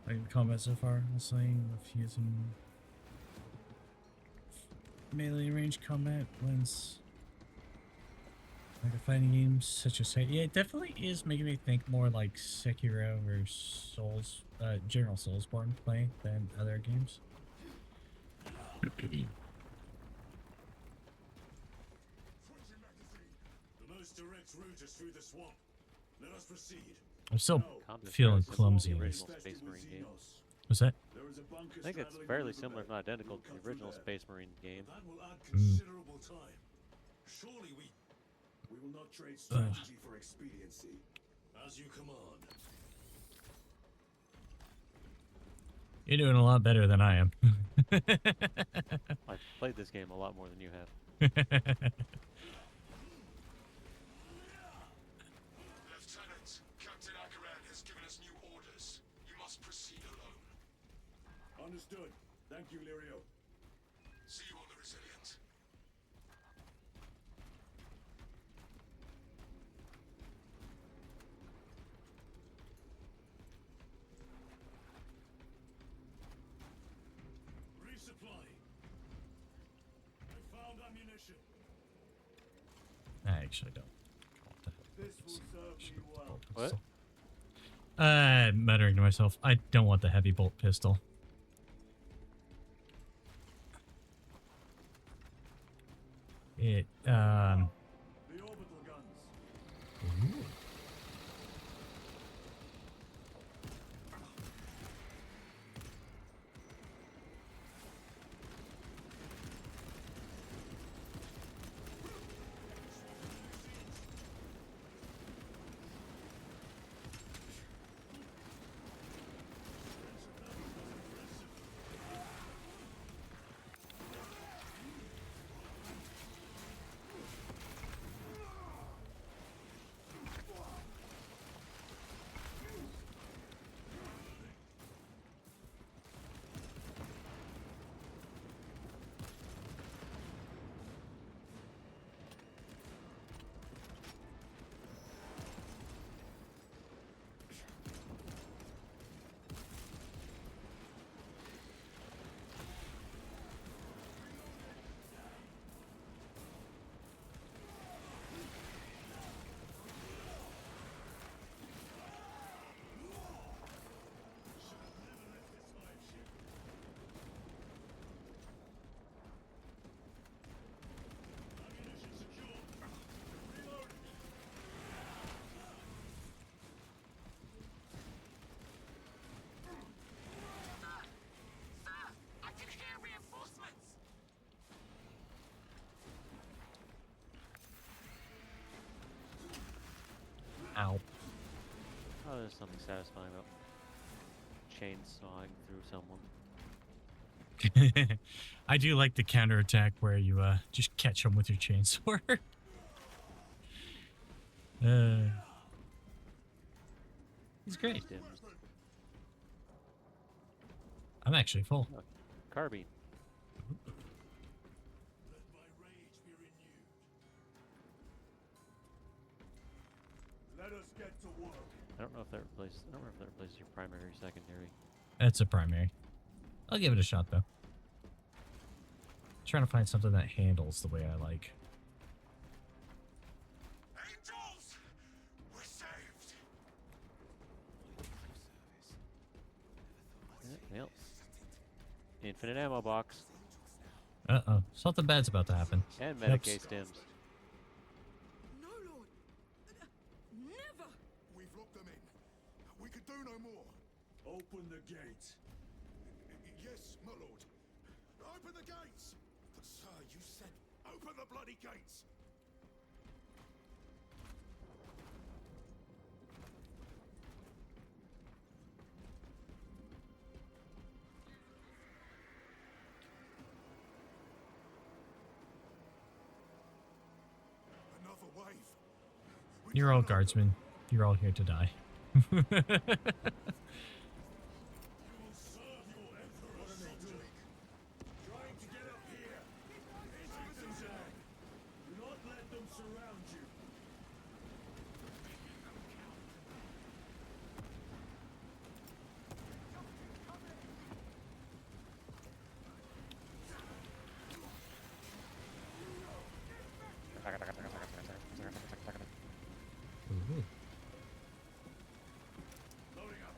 Like combat so far, slaying with using melee range combat blends like a fighting games such as yeah, it definitely is making me think more like Sekiro or Souls, General Soulsborne play than other games. The most direct route is through the swamp. Let us proceed. I'm still Combat's feeling fairly similar to clumsy. the Like, original Space Marine game. was that? There is a bunker I think it's straddling fairly the similar, if riverbed. not identical, to We'll the cut original through there. Space Marine game. That will add considerable time. Surely we... We will not trade strategy for expediency. As you command. You're doing a lot better than I am. I've played this game a lot more than you have. Lieutenant, Captain Akaran has given us new orders. You must proceed alone. Understood. Thank you, Lirio. See you on the Resilient. Resupplying. I found ammunition. I actually don't. This will serve me well. What? Muttering to myself, I don't want the heavy bolt pistol. It The orbital guns. ooh. Sir, I can hear reinforcements. Ow. Oh, there's something satisfying about chainsawing through someone. I do like the counterattack where you just catch them with your chainsaw. He's great. Dims. I'm actually full. Oh, carbine. Let my rage be renewed. Let us get to work. I don't know if that replaces. I don't remember if that replaces your primary or secondary. That's a primary. I'll give it a shot though. Trying to find something that handles the way I like. Angels! We're saved! Well, infinite ammo box Uh-oh. Something bad's about to happen. and Yep. Medicaid stims. No, Lord. Never. We've locked them in. We could do no more. Open the gate. Yes, my lord. Open the gates! But sir, you said open the bloody gates! Another wave. We You're all cannot- guardsmen. You're all here to die. You will serve your emperor. What are they doing? Trying to get up here. Take them down. Do not let them surround you. Ooh. Loading up.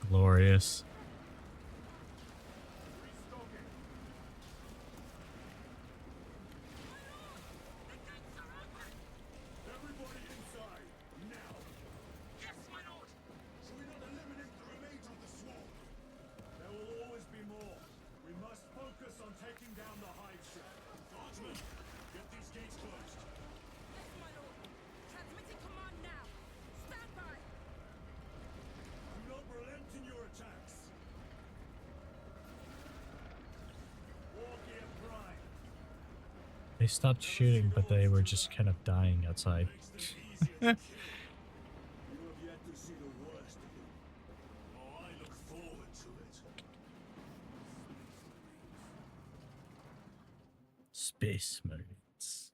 Glorious. Everybody inside, now! Yes, my lord! Should we not eliminate the remains of the swarm? There will always be more. We must focus on taking down the hive ship. Guardsmen, get these gates closed. Yes, my lord! Transmitting command now! Stand by! Do not relent in your attacks. War gear prime. They stopped shooting, but they were just kind of dying outside. Makes them easier to kill. You have yet to see the worst of them. Oh, I look forward to it. Space Marines.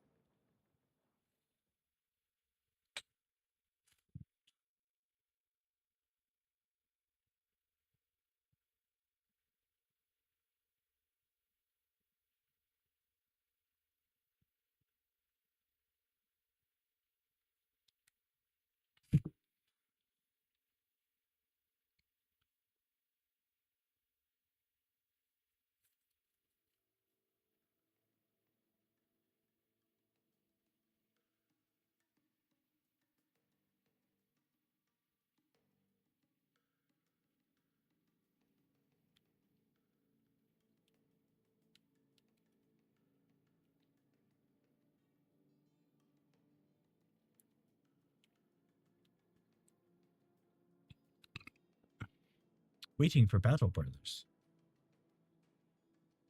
Waiting for Battle Brothers.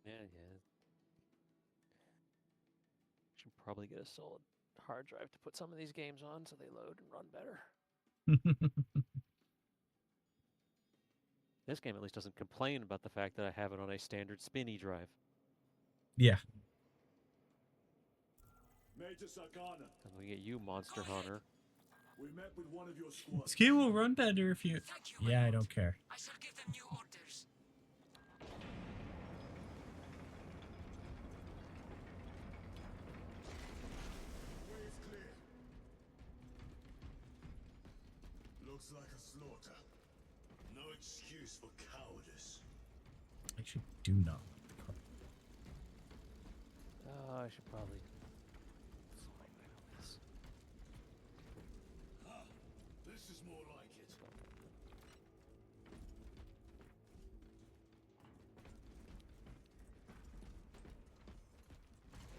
Yeah. Should probably get a solid hard drive to put some of these games on so they load and run better. This game at least doesn't complain about the fact that I have it on a standard spinny drive. Yeah. Major Sakana, And we get you, Monster Hunter. we met with one of your squads. This game will run better if you... Thank you, my Yeah, I lord. don't care. I shall give them new orders. Way is clear. Looks like a slaughter. No excuse for cowardice. I actually do not. Oh, I should probably slide back on this. Ah, this is more like it.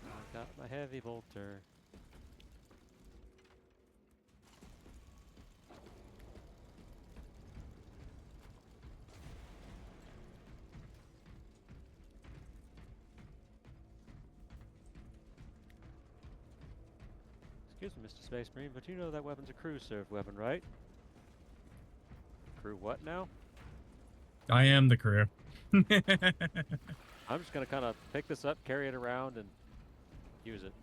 I got my heavy bolter. Excuse me, Mr. Space Marine, but you know that weapon's a crew-served weapon, right? Crew what now? I am the crew. I'm just gonna kind of pick this up, carry it around, and use it.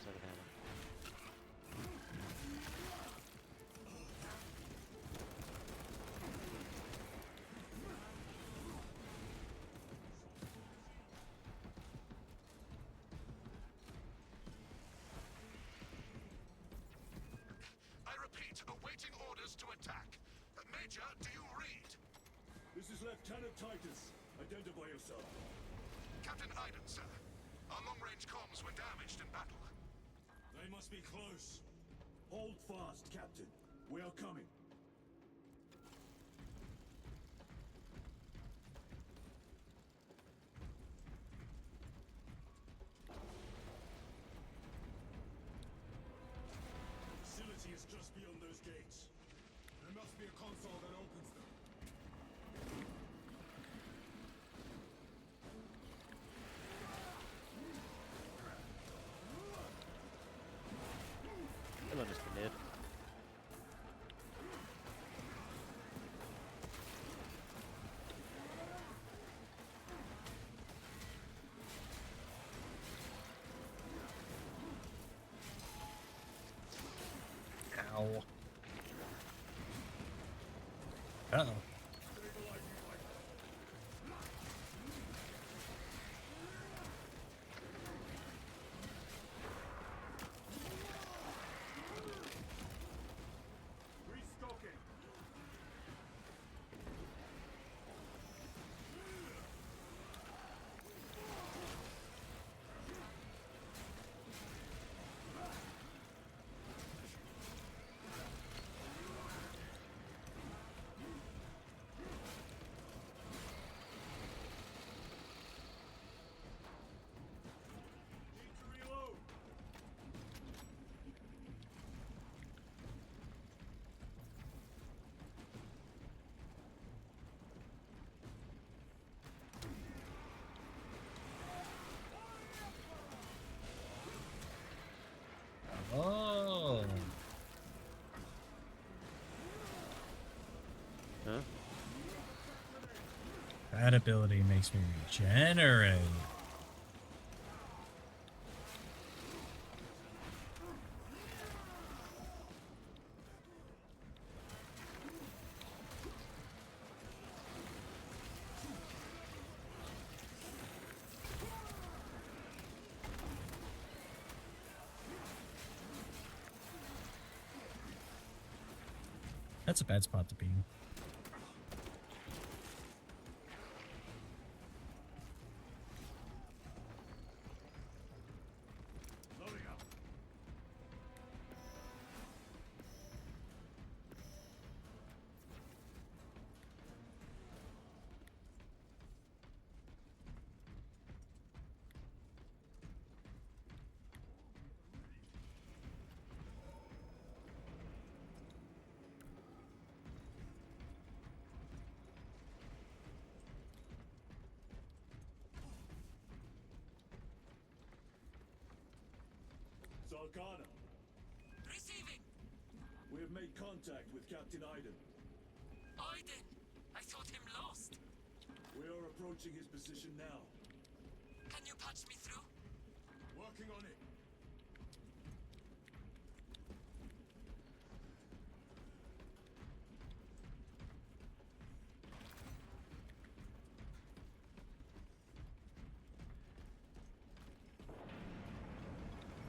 Set of ammo. I repeat, awaiting orders to attack. Major, do you read? This is Lieutenant Titus. Identify yourself. Captain Iden, sir. Our long-range comms were damaged in battle. They must be close. Hold fast, Captain. We are coming. The facility is just beyond those gates. There must be a console that opens them. Hello, Mr. Mid. Uh-oh. Restocking. Need to reload. Oh. Huh? That ability makes me regenerate. That's a bad spot to be in. Loading up. Zargana, Receiving. we have made contact with Captain Iden. Aiden. I thought him lost. We are approaching his position now. Can you patch me through? Working on it.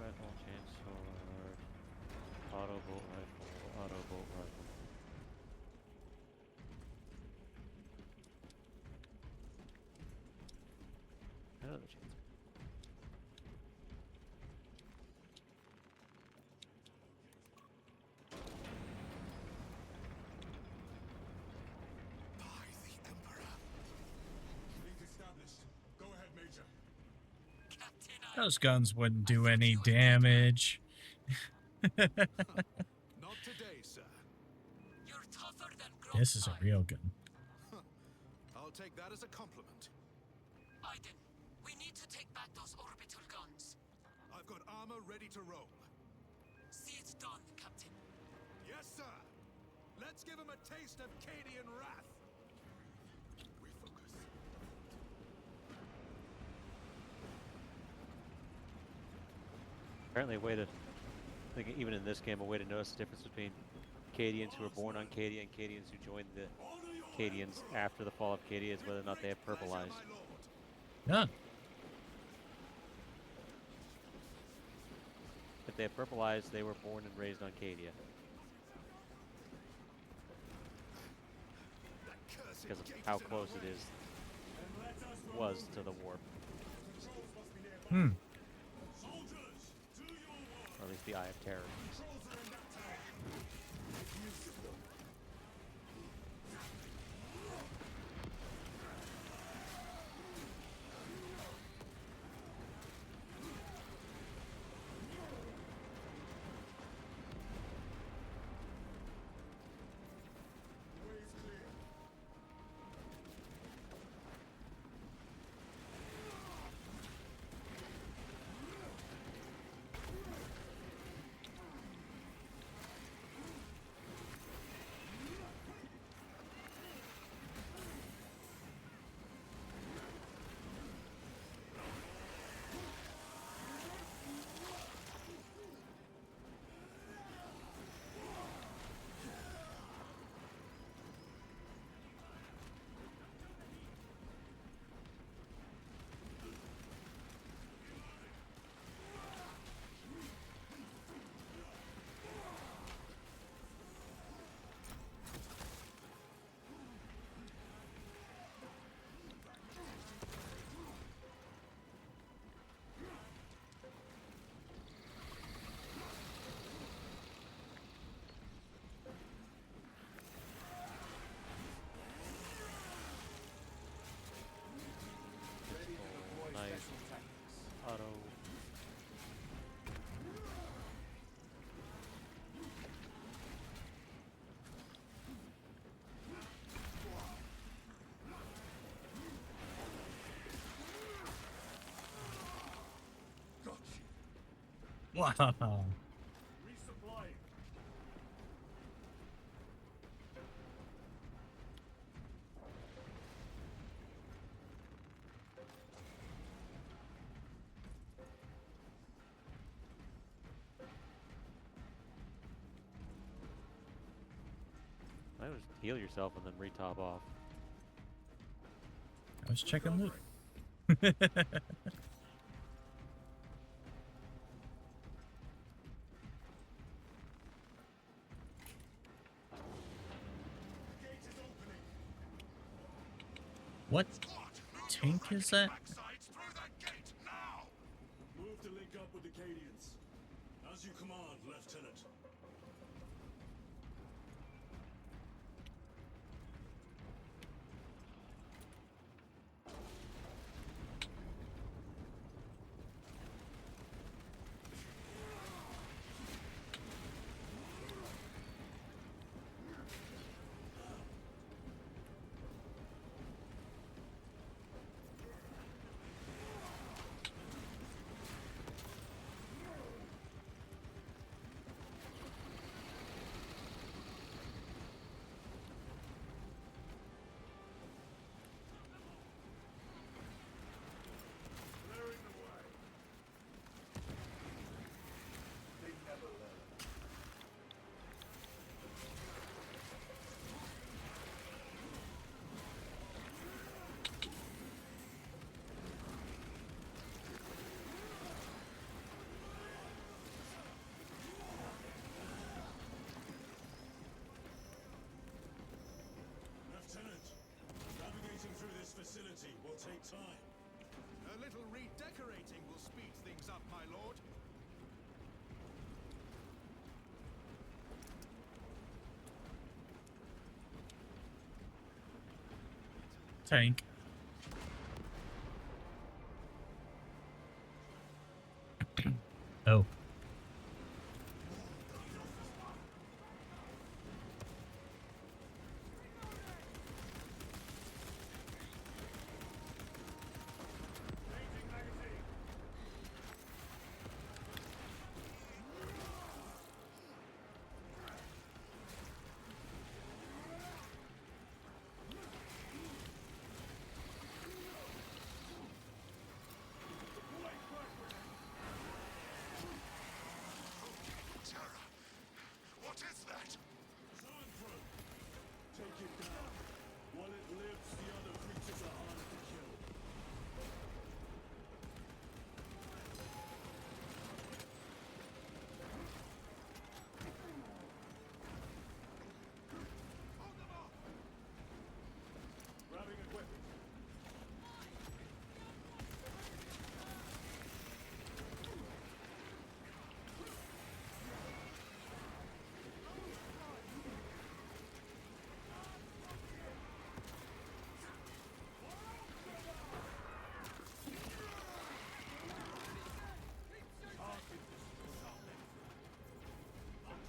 Rifle, chainsword, auto bolt rifle, auto bolt rifle. Another chainsword. By the Emperor. Link established. Go ahead, Major. Captain Those guns wouldn't do any damage. Not today, sir. You're tougher than Grog. This is a real gun. I'll take that as a compliment. Aiden, we need to take back those orbital guns. I've got armor ready to roll. See it done, Captain. Yes, sir. Let's give him a taste of Cadian wrath. Refocus. Apparently, a way to, I think even in this game, a way to notice the difference between Cadians who were born on Cadia and Cadians who joined the Cadians after the fall of Cadia is whether or not they have purple eyes. Yeah. If they have purple eyes, they were born and raised on Cadia. Because of how close it is, was to the warp. Hmm. Or at least the Eye of Terror. Wow. Resupplying. Why don't you just heal yourself and then re-top off? I was checking loot. What tank is that? Backsides through that gate now! Move to link up with the Cadians. As you command, Lieutenant. Clearing the way. They never learn. Lieutenant, navigating through this facility will take time. A little redecorating will speed things up, my lord. Tank. Oh. Changing magazine. Terra! What is that? Sanford! Take it down. While it lives, the other creatures are hard to kill. Grabbing equipment.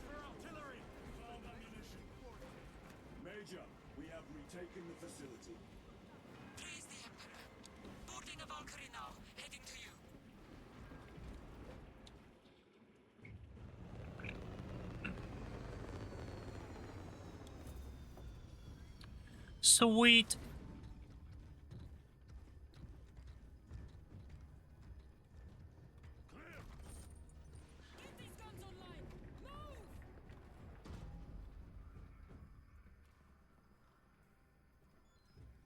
Found ammunition. Major, we have retaken the facility. Praise the Emperor. Boarding a Valkyrie now. Heading to you. Sweet. Get these guns online. Move!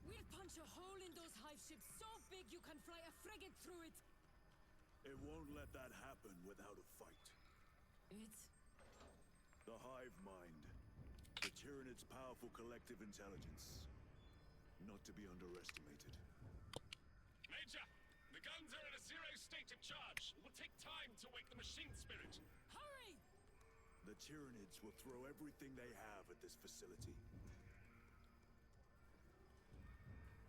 We'll punch a hole in those hive ships so big you can fly a frigate through it. It won't let that happen without a fight. It's The hive mind. The Tyranid's powerful collective intelligence. Not to be underestimated. Major! The guns are in a zero state of charge. It will take time to wake the machine spirit. hurry! The Tyranids will throw everything they have at this facility.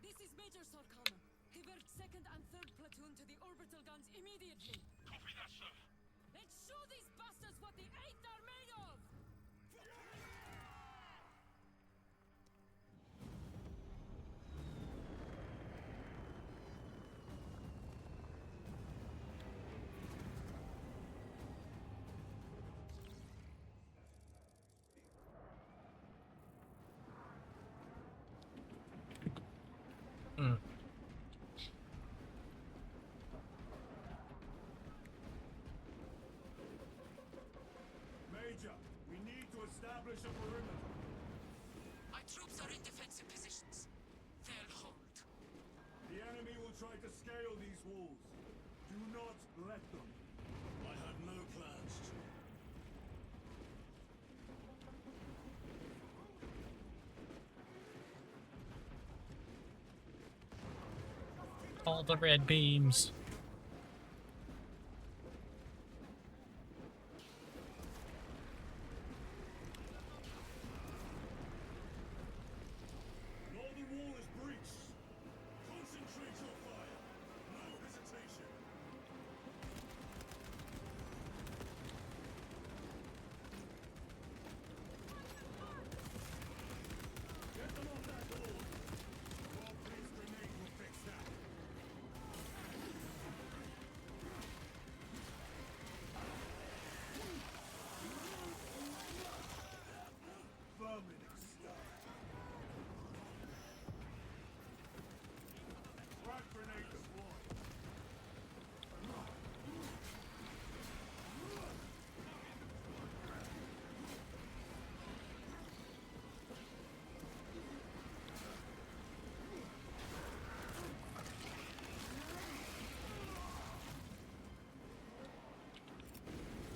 This is Major Sarkana. Divert 2nd and 3rd platoon to the orbital guns immediately. Copy that, sir. Let's show these bastards what the 8th are made of! Major, we need to establish a perimeter. My troops are in defensive positions. They'll hold. The enemy will try to scale these walls. Do not let them. I had no plans to. All the red beams. Northern wall is breached. Concentrate your fire. No hesitation. Get them off that wall. Your police grenade will fix that. Vermin exterminate. Frag grenade deployed.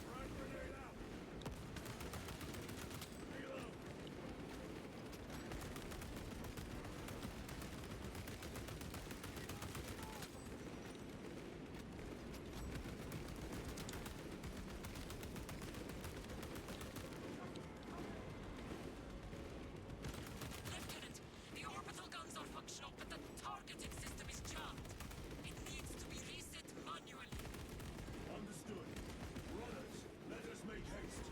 Frag grenade out. Reload. Lieutenant, the orbital guns are functional, but the targeting system is jammed. It needs to be reset manually. Understood. Runners, let us make haste.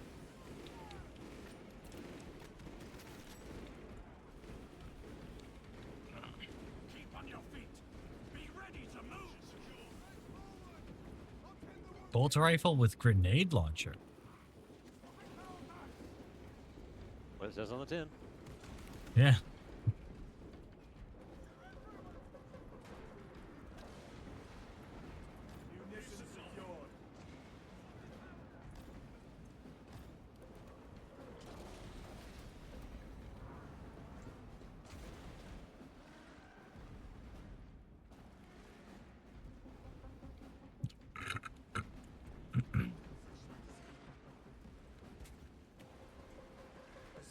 Keep on your feet. Be ready to move. Bolt rifle with grenade launcher. What it says on the tin. Yeah. Munitions secured.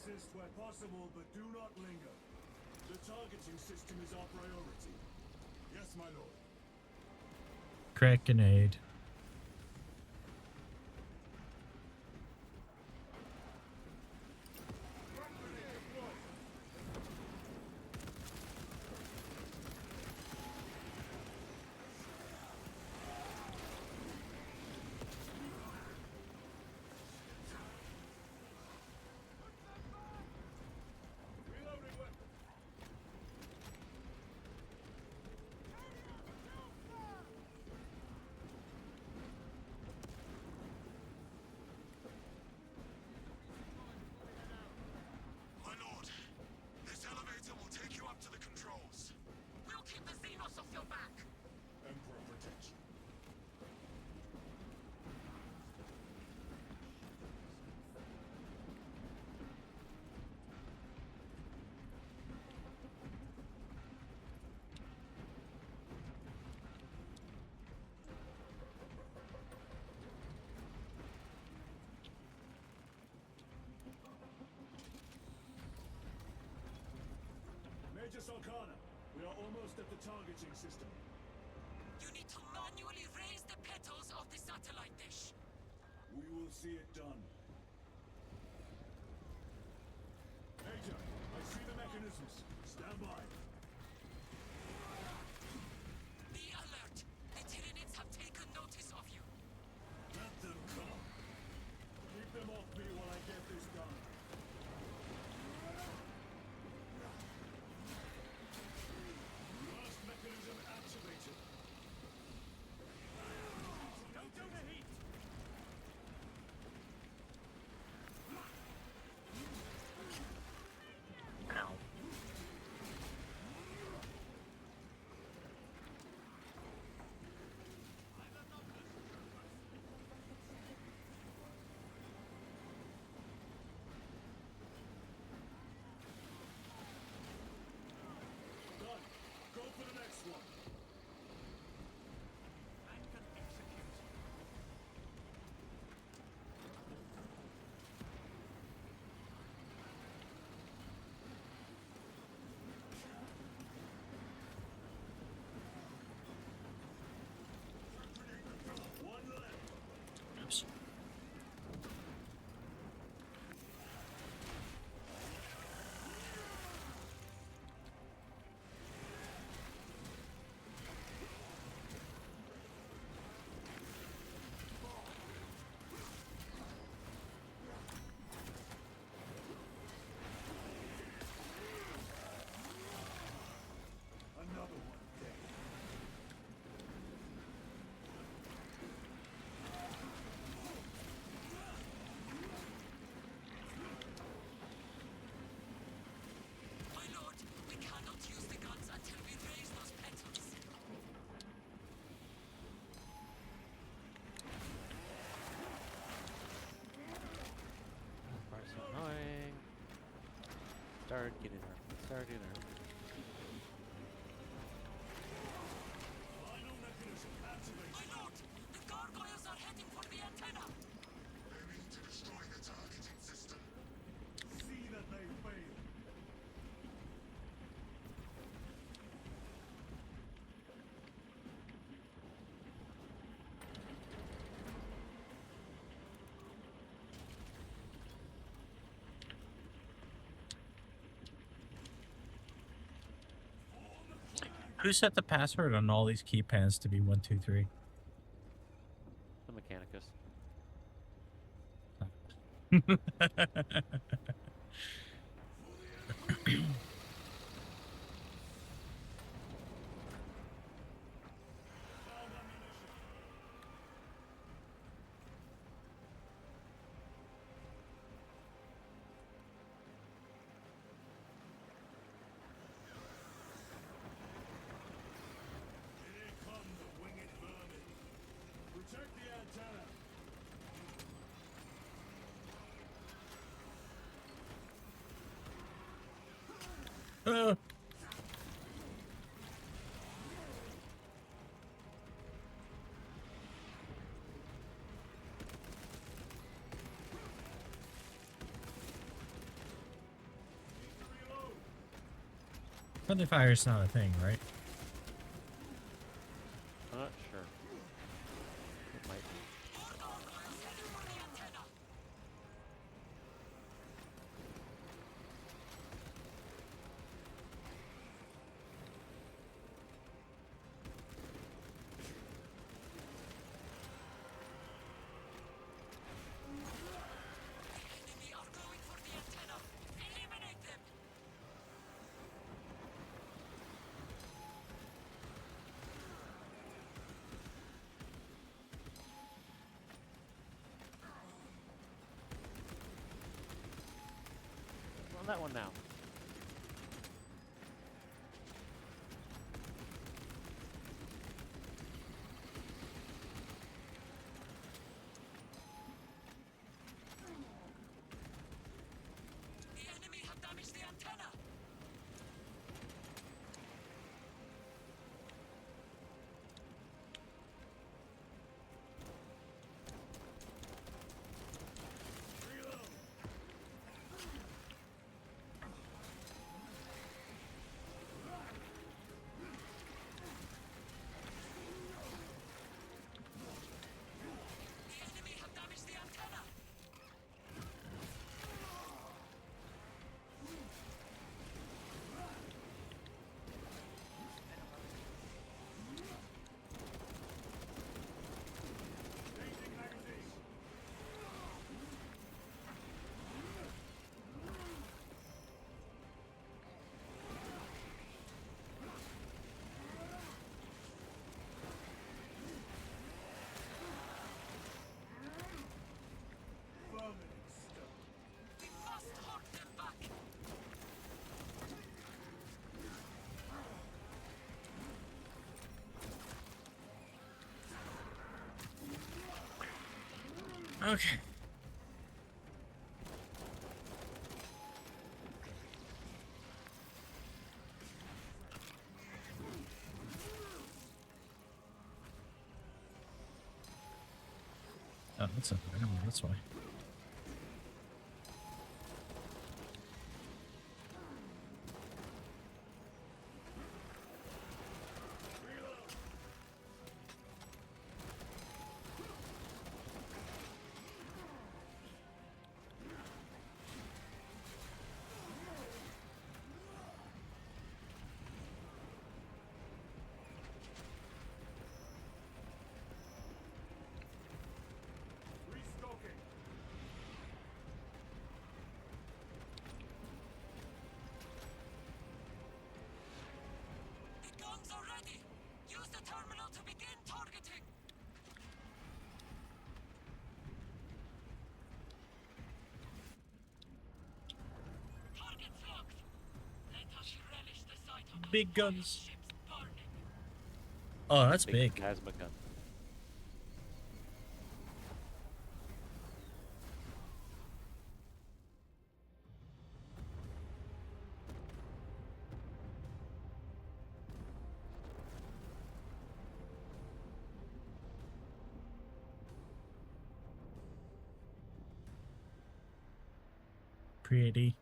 Assist where possible, but do not linger. The targeting system is our priority. Yes, my lord. Crack grenade. Reloading weapon. My lord, this elevator will take you up to the controls. We'll keep the Xenos off your back. Emperor protects you. Major Sarkana, we are almost at the targeting system. You need to manually raise the petals of the satellite dish. We will see it done. Major, I see the mechanisms. Stand by. Be alert. The Tyranids have taken notice of you. Let them come. Keep them off me while I get this done. Last mechanism activated. Start getting her. Start getting her. Final mechanism activated. My lord, the gargoyles are heading for the antenna. Aiming to destroy the targeting system. See that they fail. Who set the password on all these keypads to be 123? The Mechanicus. Here come the winged vermin. Protect the antenna. Friendly fire's not a thing, right? I'm not sure. It might be. More gargoyles heading for the antenna. The enemy are going for the antenna. Eliminate them. On that one now. The enemy have damaged the antenna. The enemy have damaged the antenna. Vermin in stone. We must hold them back. Okay. Oh, that's a that's why. Restocking. The guns are ready. Use the terminal to begin targeting. Targets locked. Let us relish the sight of Big those guns. ships burning. Oh, that's big. Plasma gun. pretty.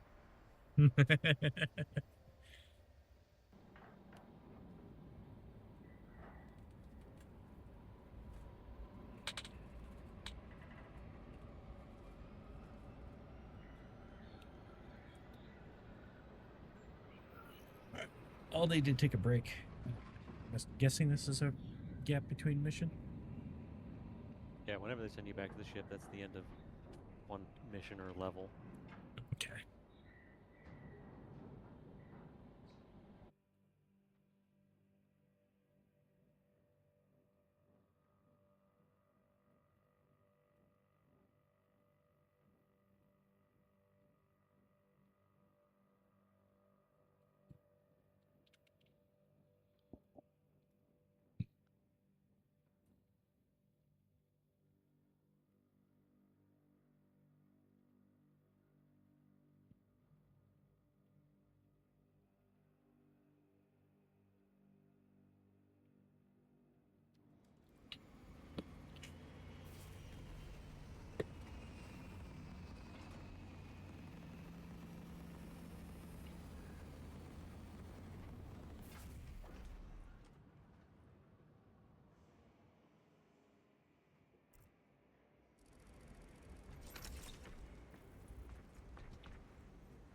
Oh, they did take a break. I'm guessing this is a gap between mission. Yeah, whenever they send you back to the ship, that's the end of one mission or level. Okay.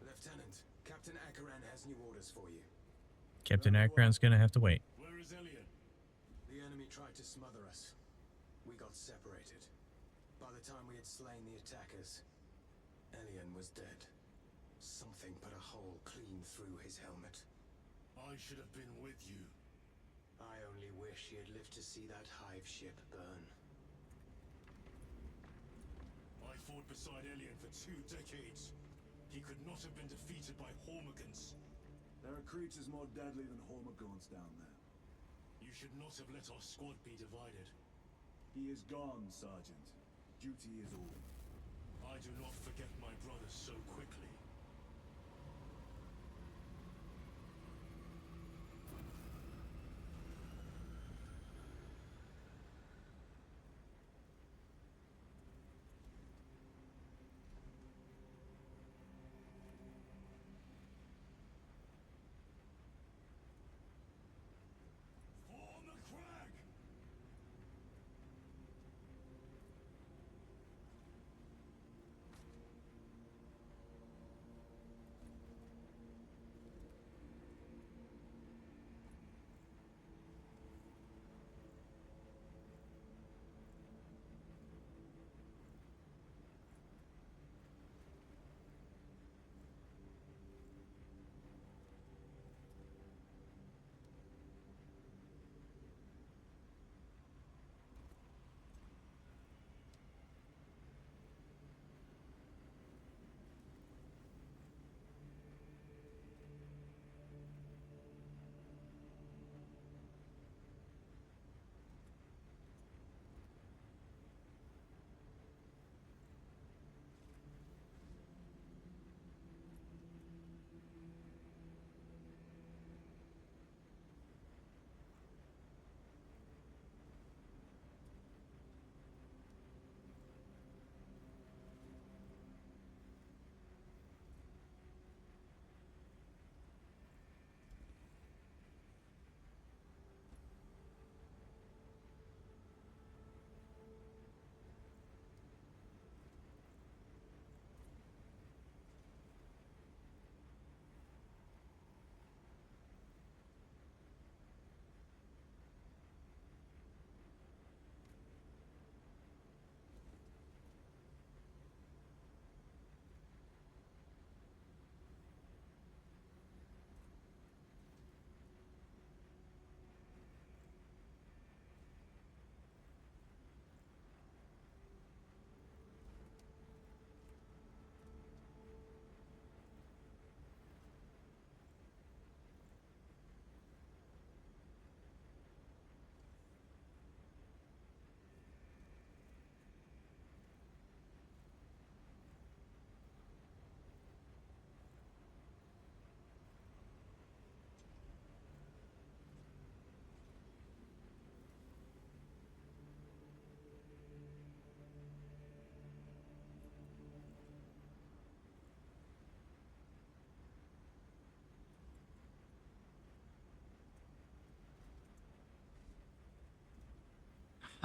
Lieutenant, Captain Akaran has new orders for you. Captain Akron's gonna have to wait. Where is Elian? The enemy tried to smother us. We got separated. By the time we had slain the attackers, Elian was dead. Something put a hole clean through his helmet. I should have been with you. I only wish he had lived to see that hive ship burn. I fought beside Elian for 2 decades. He could not have been defeated by Hormigans. There are creatures more deadly than Hormigons down there. You should not have let our squad be divided. He is gone, Sergeant. Duty is all. I do not forget my brothers so quickly. On the crag!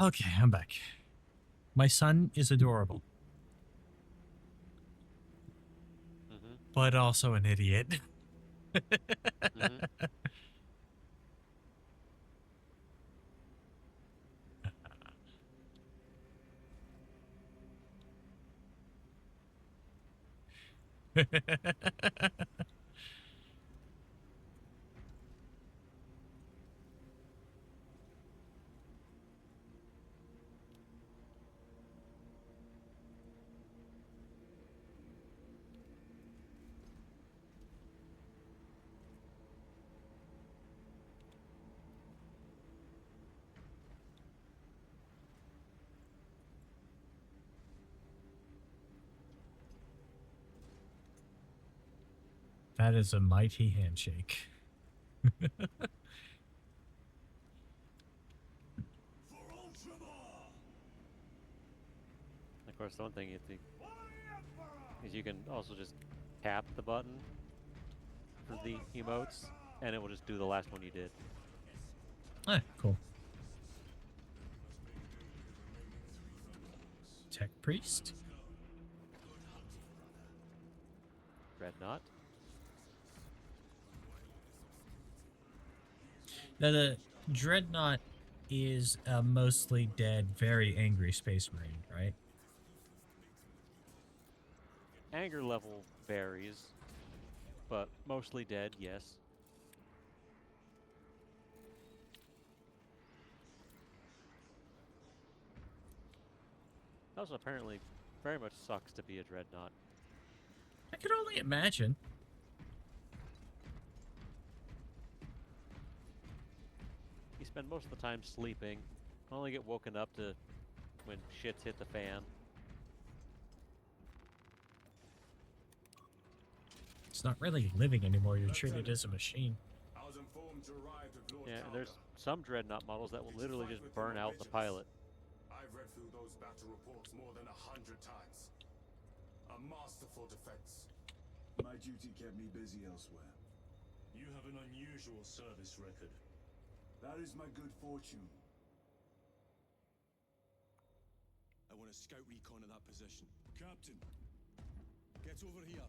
Okay, I'm back. My son is adorable, Mm-hmm. but also an idiot. Mm-hmm. That is a mighty handshake. Of course, the one thing you think is you can also just tap the button for the emotes, and it will just do the last one you did. Ah, cool. Tech priest. Dreadnought. Now the dreadnought is a mostly dead, very angry space marine, right? Anger level varies, but mostly dead, yes. Also, apparently, very much sucks to be a dreadnought. I could only imagine. You spend most of the time sleeping, only get woken up to when shit's hit the fan. It's not really living anymore. You're treated as a machine. I was informed you arrived with Lord Yeah, and Talga. there's some dreadnought models that will Did you literally fight just with burn him out on the Vigilus? pilot. I've read through those battle reports more than 100 times. A masterful defense. My duty kept me busy elsewhere. You have an unusual service record. That is my good fortune. I want a scout recon of that position. Captain, Get over here.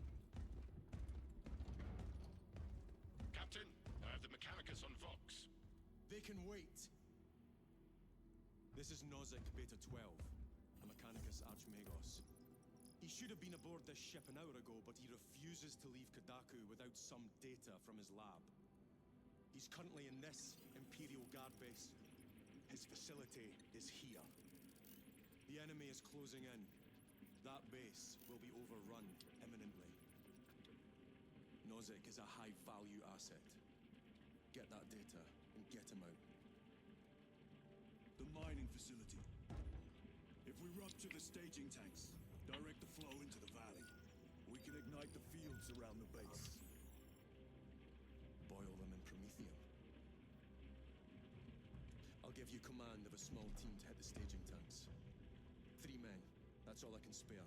Captain, I have the Mechanicus on Vox. They can wait. This is Nozick Beta 12, a Mechanicus Archmagos. He should have been aboard this ship an hour ago, but he refuses to leave Kadaku without some data from his lab. He's currently in this Imperial Guard base. His facility is here. The enemy is closing in. That base will be overrun imminently. Nozick is a high-value asset. Get that data and get him out. The mining facility. If we rupture the staging tanks, direct the flow into the valley, we can ignite the fields around the base. Boil them in promethium. I'll give you command of a small team to hit the staging tanks. 3 men. That's all I can spare.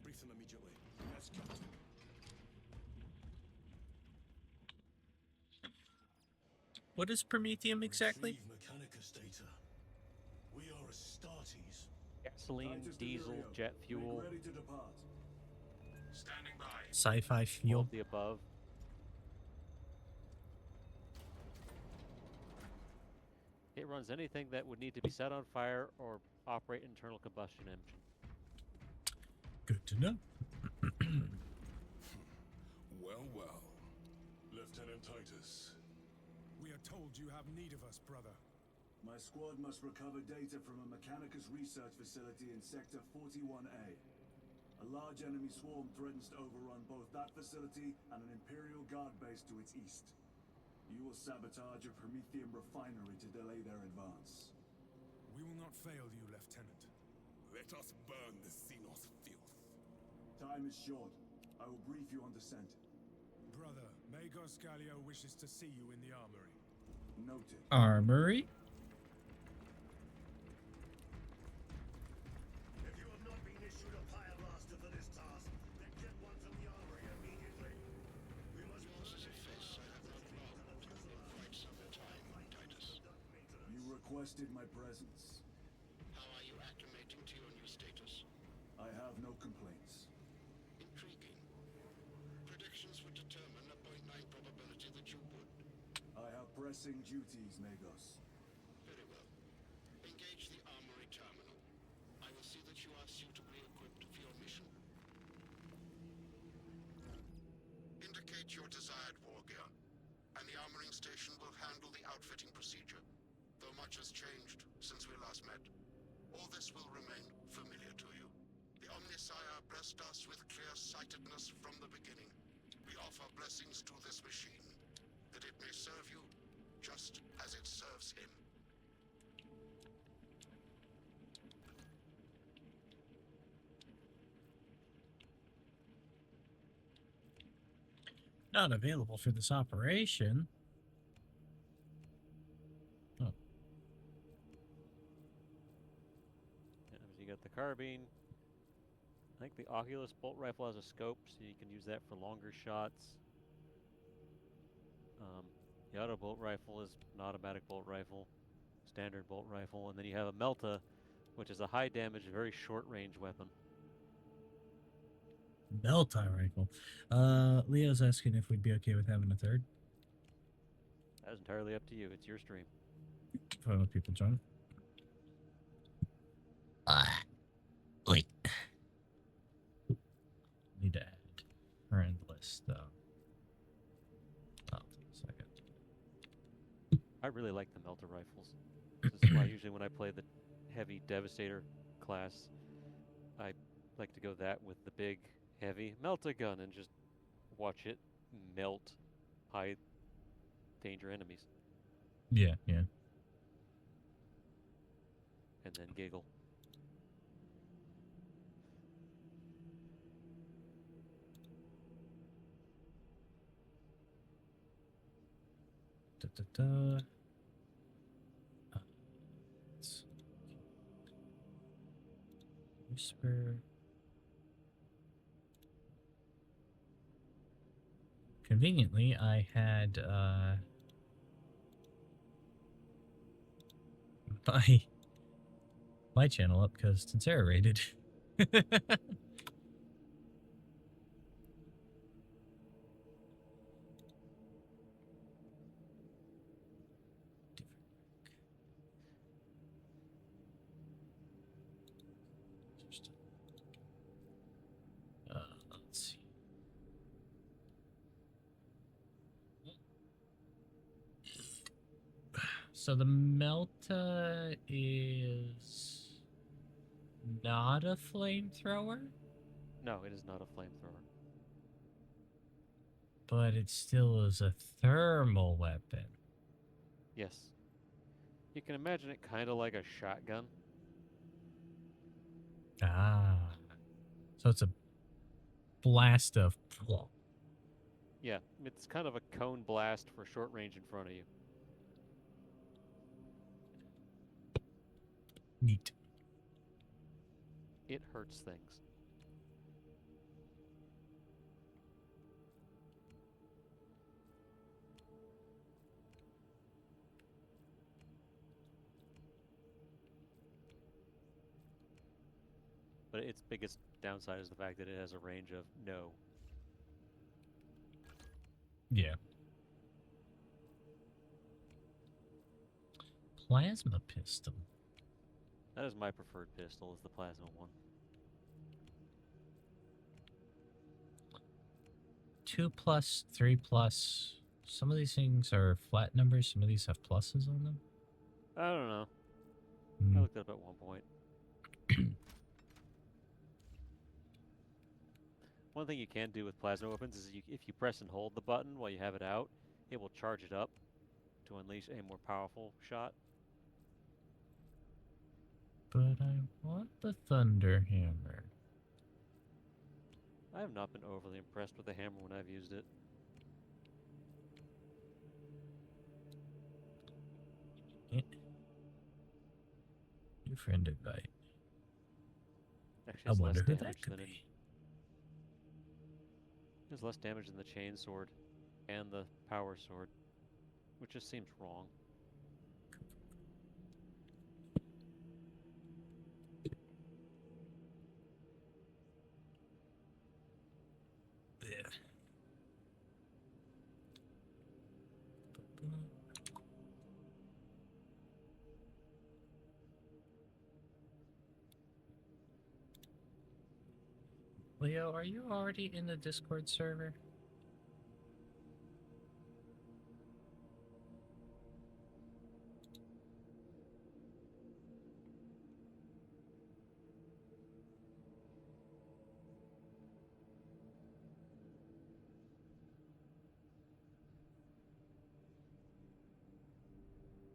Brief them immediately. Yes, Captain. What is Promethium exactly? retrieve Mechanicus data. We are Astartes. Gasoline, Titus diesel, Delirio, jet make fuel, ready to depart. Standing by. Sci-fi all fuel. of the above. It runs anything that would need to be set on fire or operate internal combustion engine. Good to know. Well, well. Lieutenant Titus. We are told you have need of us, brother. My squad must recover data from a Mechanicus research facility in Sector 41A. A large enemy swarm threatens to overrun both that facility and an Imperial Guard base to its east. You will sabotage a Promethium refinery to delay their advance. We will not fail you, Lieutenant. Let us burn the Xenos filth. Time is short. I will brief you on descent. Brother, Magos Gallio wishes to see you in the armory. Noted. Armory? If you have not been issued a fire blaster for this task, then get one from the armory immediately. We must Quite some time, Titus. You requested my presence. status? I have no complaints. Intriguing. Predictions would determine a 0.9 probability that you would. I have pressing duties, Magos. Very well. Engage the armory terminal. I will see that you are suitably equipped for your mission. Indicate your desired war gear, and the armoring station will handle the outfitting procedure. Though much has changed since we last met, all this will remain familiar to you. The Omnisire blessed us with clear-sightedness from the beginning. We offer blessings to this machine, that it may serve you just as it serves him. Not available for this operation. Oh. Yeah, so you got the carbine. I think the Oculus bolt rifle has a scope, so you can use that for longer shots. The auto bolt rifle is an automatic bolt rifle, standard bolt rifle, and then you have a Melta, which is a high damage, very short range weapon. Melta rifle. Leo's asking if we'd be okay with having a third. That is entirely up to you. It's your stream. Fine with people join. Wait. Need to add friend list though. Oh, take a second. I really like the Melta rifles. This is why usually when I play the heavy Devastator class, I like to go that with the big, heavy Melta gun and just watch it melt high danger enemies. Yeah, yeah. And then giggle. Da, da, da. Let's whisper. Conveniently, I had my channel up because Tensera rated. Let's see. So the Melta is not a flamethrower, No, it is not a flamethrower. but it still is a thermal weapon. Yes. You can imagine it kind of like a shotgun. Ah. So it's a blast of... Yeah, it's kind of a cone blast for short range in front of you. Neat. It hurts things. But its biggest downside is the fact that it has a range of no. Yeah. Plasma pistol. That is my preferred pistol, is the plasma one. 2+, 3+. Some of these things are flat numbers. Some of these have pluses on them. I don't know. I Hmm. looked it up at one point. One thing you can do with plasma weapons is if you press and hold the button while you have it out, it will charge it up to unleash a more powerful shot. But I want the Thunder Hammer. I have not been overly impressed with the hammer when I've used it. New friend invite. Actually, I it's wonder less who damage that could than be. There's less damage than the chain sword and the power sword, which just seems wrong. Leo, are you already in the Discord server?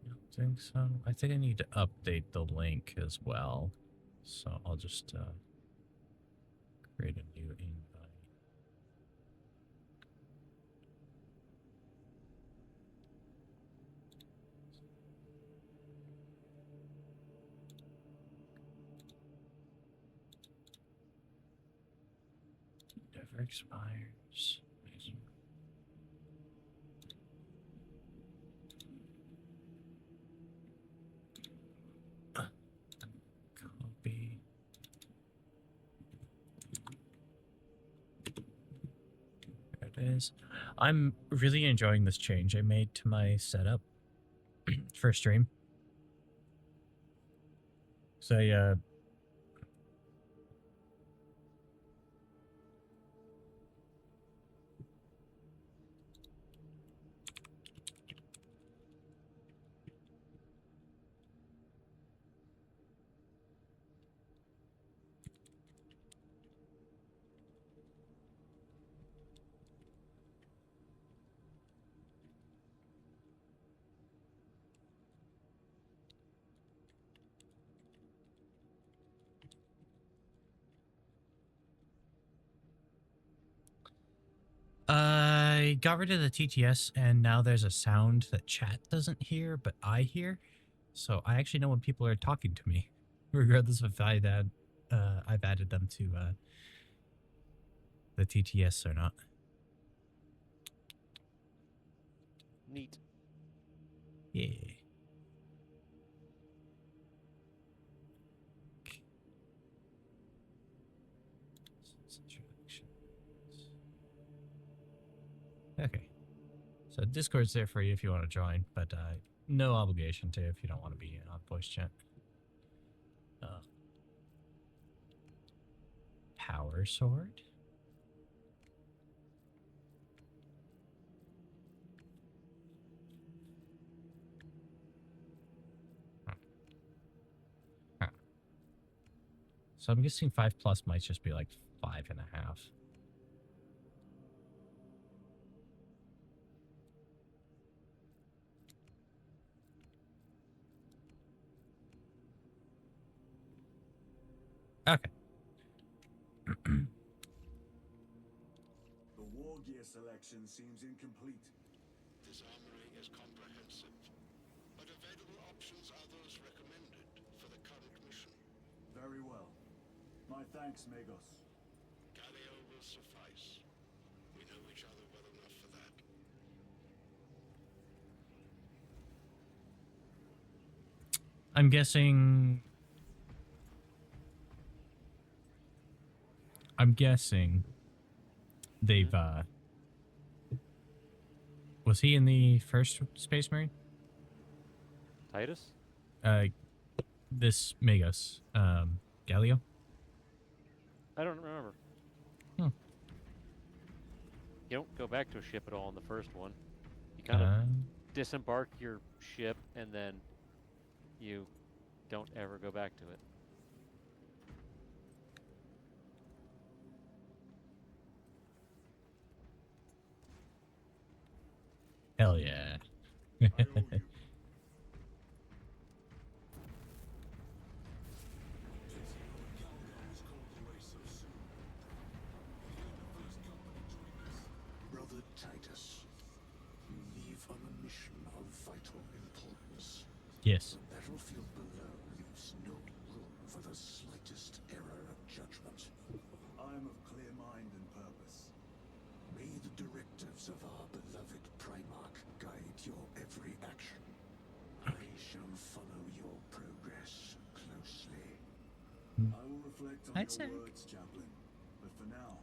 I don't think so. I think I need to update the link as well. So I'll just create a new invite. Never expires. Amazing. Copy. There it is. I'm really enjoying this change I made to my setup for stream. So yeah. I got rid of the TTS and now there's a sound that chat doesn't hear, but I hear. So I actually know when people are talking to me, regardless if I've added them to the TTS or not. Neat. Yeah. Okay. So Discord's there for you if you want to join, but no obligation to if you don't want to be on voice chat. Power sword? Huh. So I'm guessing 5+ might just be like 5.5. Okay. The war gear selection seems incomplete. This armory is comprehensive, but available options are those recommended for the current mission. Very well. My thanks, Magos. Galio will suffice. We know each other well enough for that. I'm guessing they've was he in the first Space Marine? Titus? This Magos, Galio? I don't remember. Hmm. You don't go back to a ship at all in the first one. You kind of disembark your ship and then you don't ever go back to it. Hell yeah. I owe you. Brother Titus, you leave on a mission of vital importance. Yes. The battlefield below leaves no room for the slightest error of judgment. I am of clear mind and purpose. May the directives of our beloved Primarch guide your every action. I shall follow your progress closely. I will reflect on I'd your say- words, Chaplain. But for now,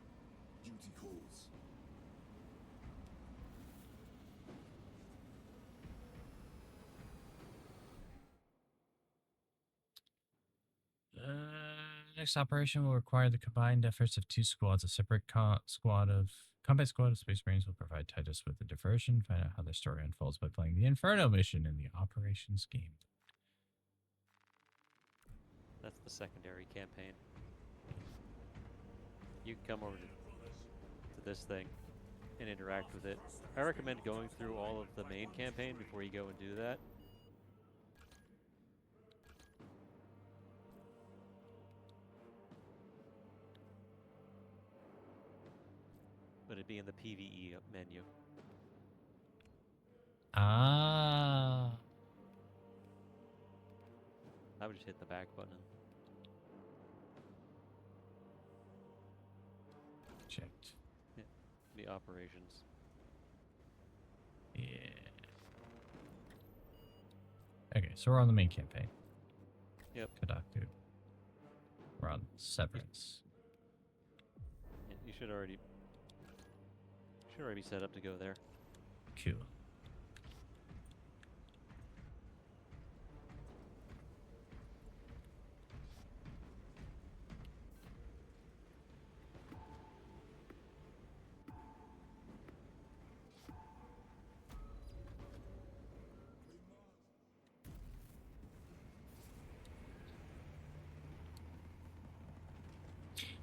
duty calls. Next operation will require the combined efforts of 2 squads. A separate combat squad of Space Marines will provide Titus with a diversion. Find out how the story unfolds by playing the Inferno mission in the Operations game. That's the secondary campaign. You can come over to this thing and interact with it. I recommend going through all of the main campaign before you go and do that. But it'd be in the PvE menu. Ah. I would just hit the back button. Checked. Yeah, the operations. Yeah. Okay, so we're on the main campaign. Yep. Kodaku. We're on Severance. Yeah, you should already be set up to go there. Cool.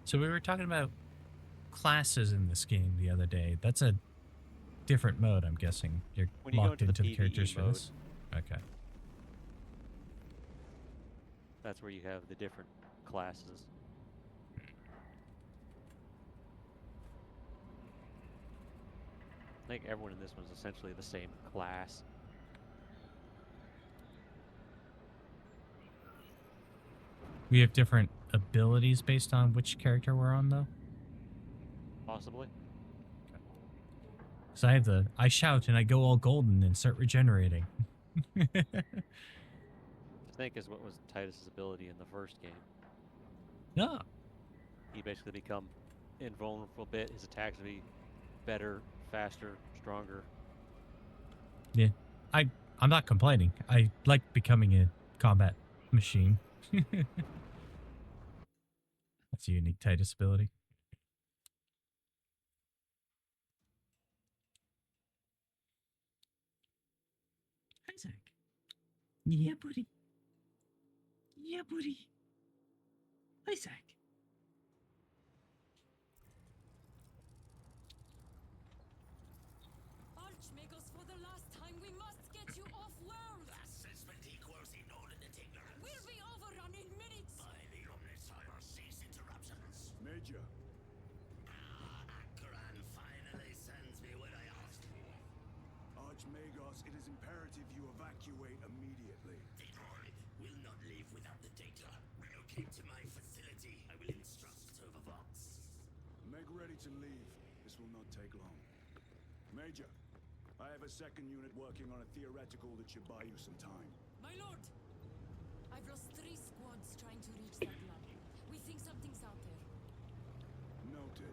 So we were talking about classes in this game the other day. That's a different mode, I'm guessing. You're When you go locked into into the the characters PvE for this? Okay. That's where you have the different classes. I think everyone in this one is essentially the same class. We have different abilities based on which character we're on, though? Possibly. Because I shout and I go all golden and start regenerating. Snake is what was Titus's ability in the first game. No. He basically become invulnerable a bit. His attacks would be better, faster, stronger. Yeah. I'm not complaining. I like becoming a combat machine. That's a unique Titus ability. Hi, Zach. Yeah, buddy. Yeah, buddy. Hi, Zach. Archmagos, for the last time, we must get you off-world! Assessment equals inordinate ignorance. We'll be overrun in minutes! By the Omnissiah, cease interruptions. Major, Akran finally sends me what I asked for. Archmagos, it is imperative you evacuate immediately. Leroy will not leave without the data. Relocate to my facility. I will instruct Servervox. Make ready to leave. This will not take long. Major, I have a second unit working on a theoretical that should buy you some time. My lord! I've lost 3 squads trying to reach that lab. We think something's out there. Noted.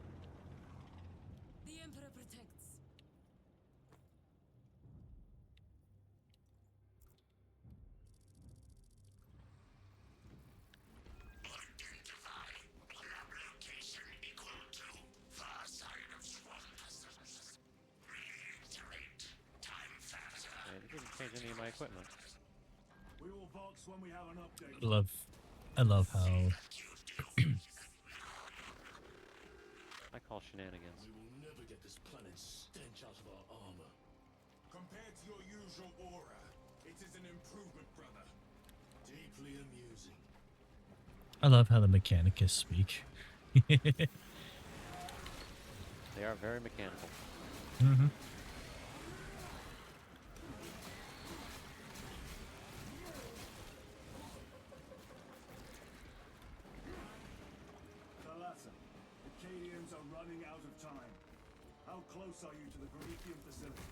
The Emperor protects. Identify. Lab location equal to far side of Swampus. Reiterate. Time factor. And it didn't change any of my equipment. We will Vox when we have an update. I love how I call shenanigans. We will never get this planet's stench out of our armor. Compared to your usual aura, it is an improvement, brother. Deeply amusing. I love how the Mechanicus speak. They are very mechanical. Mm-hmm. Thalassa, the Cadians are running out of time. How close are you to the Promethean facility?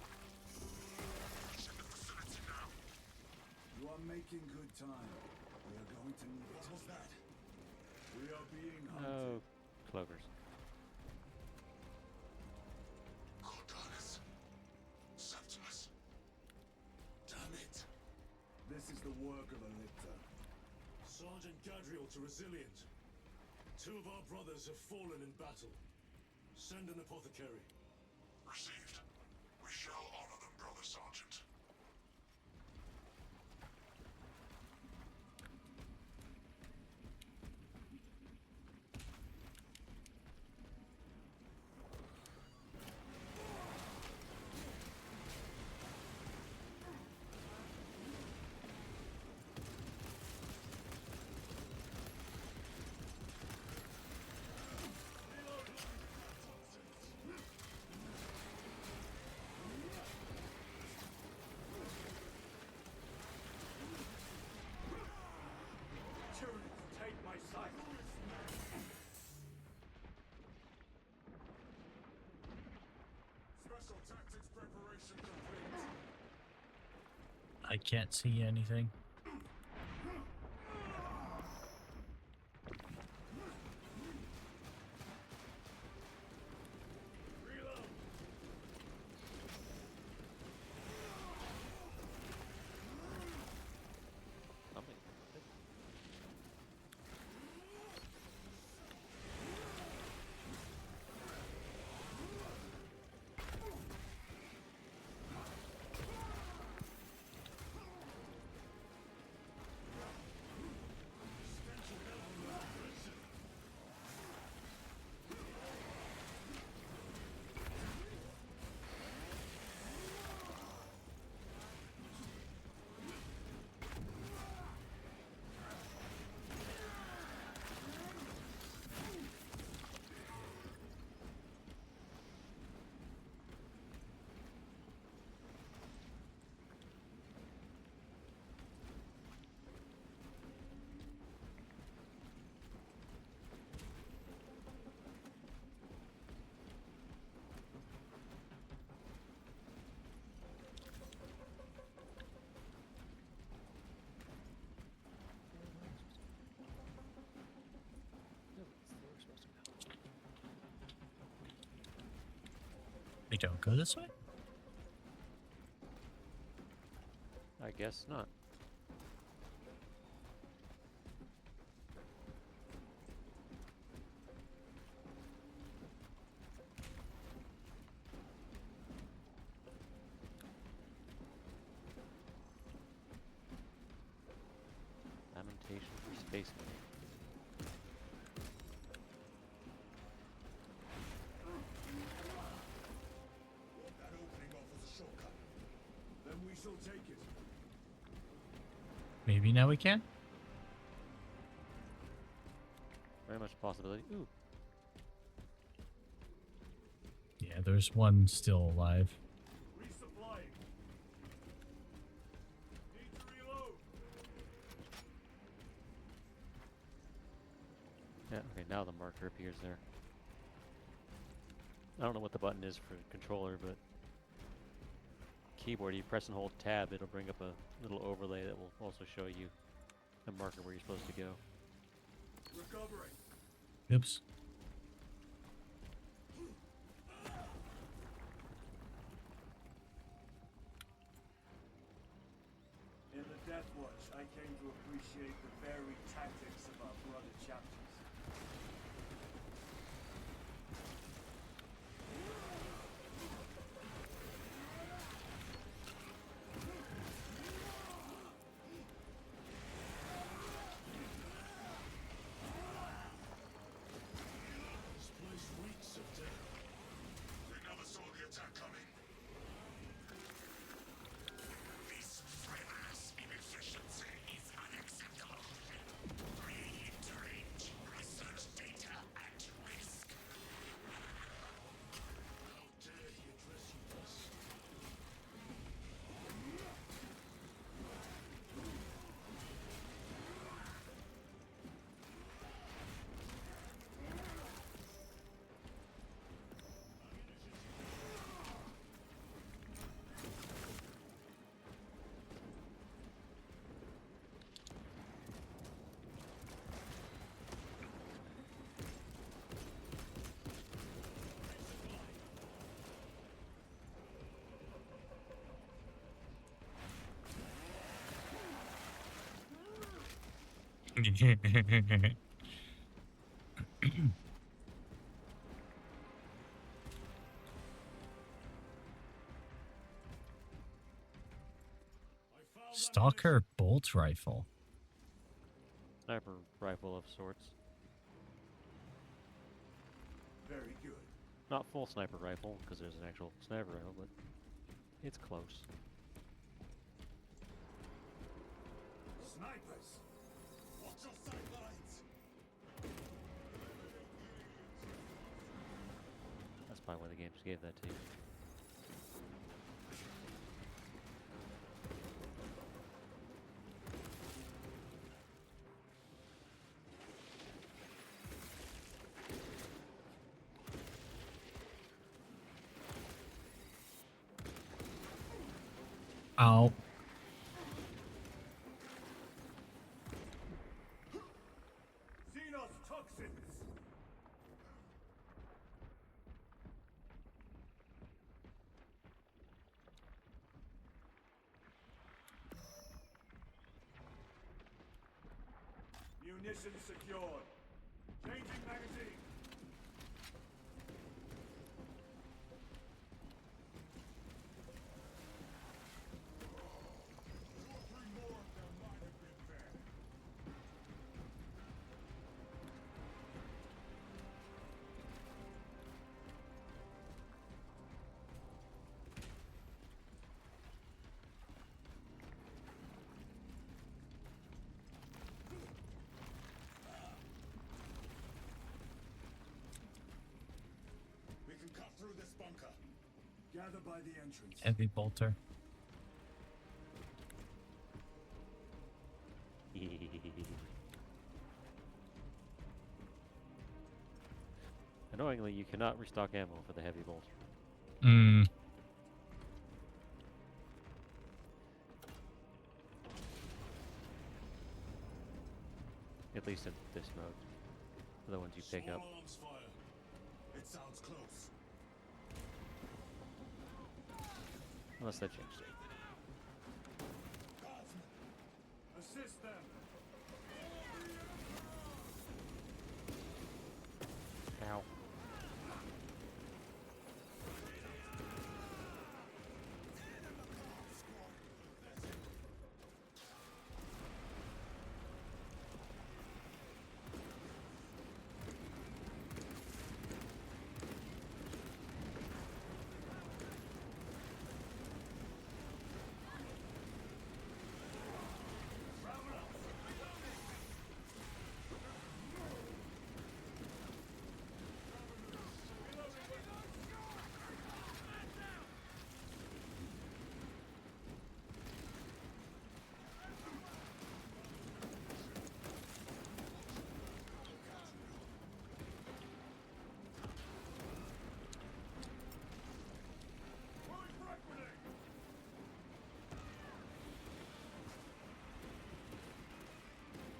Reaching the facility now. You are making good time. We are going to need it. What was that? We are being hunted. Oh, clovers. Cordalis. Septimus. Damn it. This is the work of a lictor. Sergeant Gadriel to Resilient. Two of our brothers have fallen in battle. Send an apothecary. Received. We shall honor them, Brother Sergeant. Tyranids, take my sight. Special tactics preparation complete. I can't see anything. Something. They don't go this way? I guess not. Lamentation for spacemen. That opening offers a shortcut. Then we shall take it. Maybe now we can? Very much a possibility. Ooh, Yeah, there's one still alive. Resupplying. Need to reload. yeah, okay, now the marker appears there. I don't know what the button is for controller, but keyboard, you press and hold tab, it'll bring up a little overlay that will also show you the marker where you're supposed to go. Recovering. Oops. In the Death Watch, I came to appreciate the varied tactics of our brother chapters. This place reeks of death. We never saw the attack coming. This frivolous inefficiency is unacceptable. Reiterate research data at risk. How dare he address you thus? Stalker bolt rifle. Sniper rifle of sorts. Very good. Not full sniper rifle, because there's an actual sniper rifle, but it's close. Snipers! Watch your sidelines! That's probably why the game just gave that to you. Ow. Xenos toxins! Munitions secured. Changing magazine. Two or three more of them might have been there. We can cut through this bunker. Gather by the entrance. Heavy bolter. Annoyingly, you cannot restock ammo for the heavy bolter. Mm. At least in this mode. For the ones you pick up. Small arms fire. It sounds close. Unless they changed it. Guardsmen, assist them. Ow.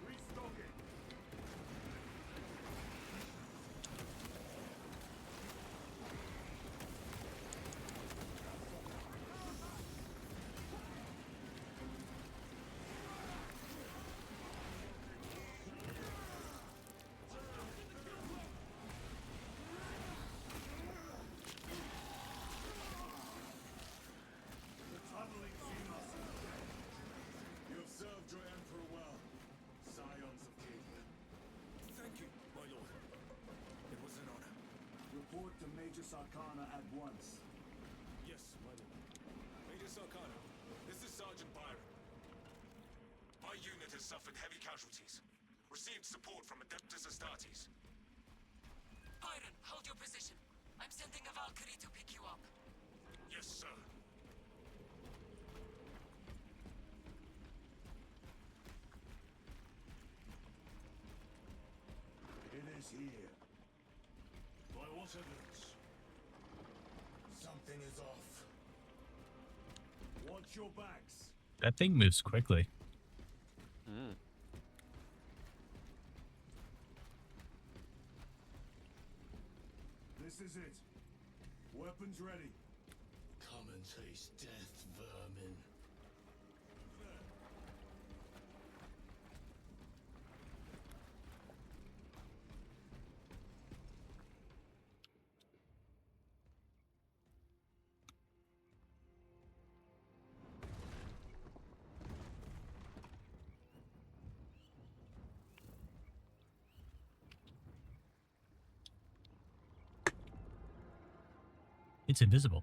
Restocking. The tunneling Xenos is dead. You have served your Emperor well, scions of Cadia. Thank you, my lord. It was an honor. Report to Major Sarkana at once. Yes, my lord. Major Sarkana, this is Sergeant Byron. My unit has suffered heavy casualties. Received support from Adeptus Astartes. Byron, hold your position. I'm sending a Valkyrie to pick you up. Yes, sir. It is here. By what evidence? Something is off. Watch your backs. That thing moves quickly. Mm. This is it. Weapons ready. Come and taste death, vermin. It's invisible.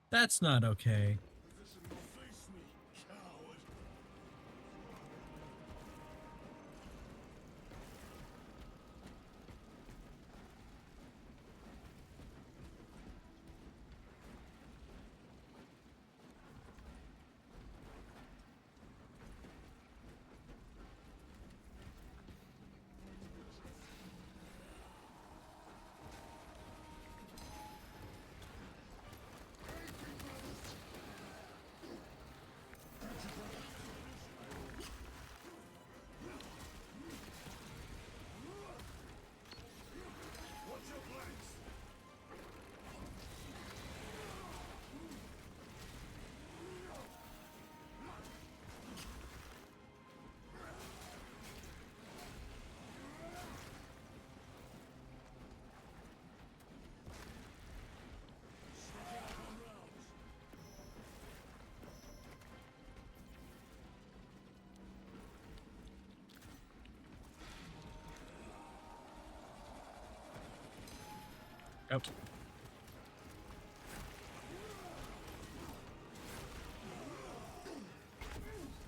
That's not okay. Face me, coward. Watch your flanks. Oh.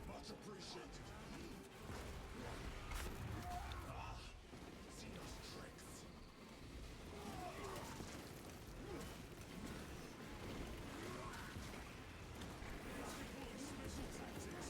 Much appreciated. See those tricks. Special tactics.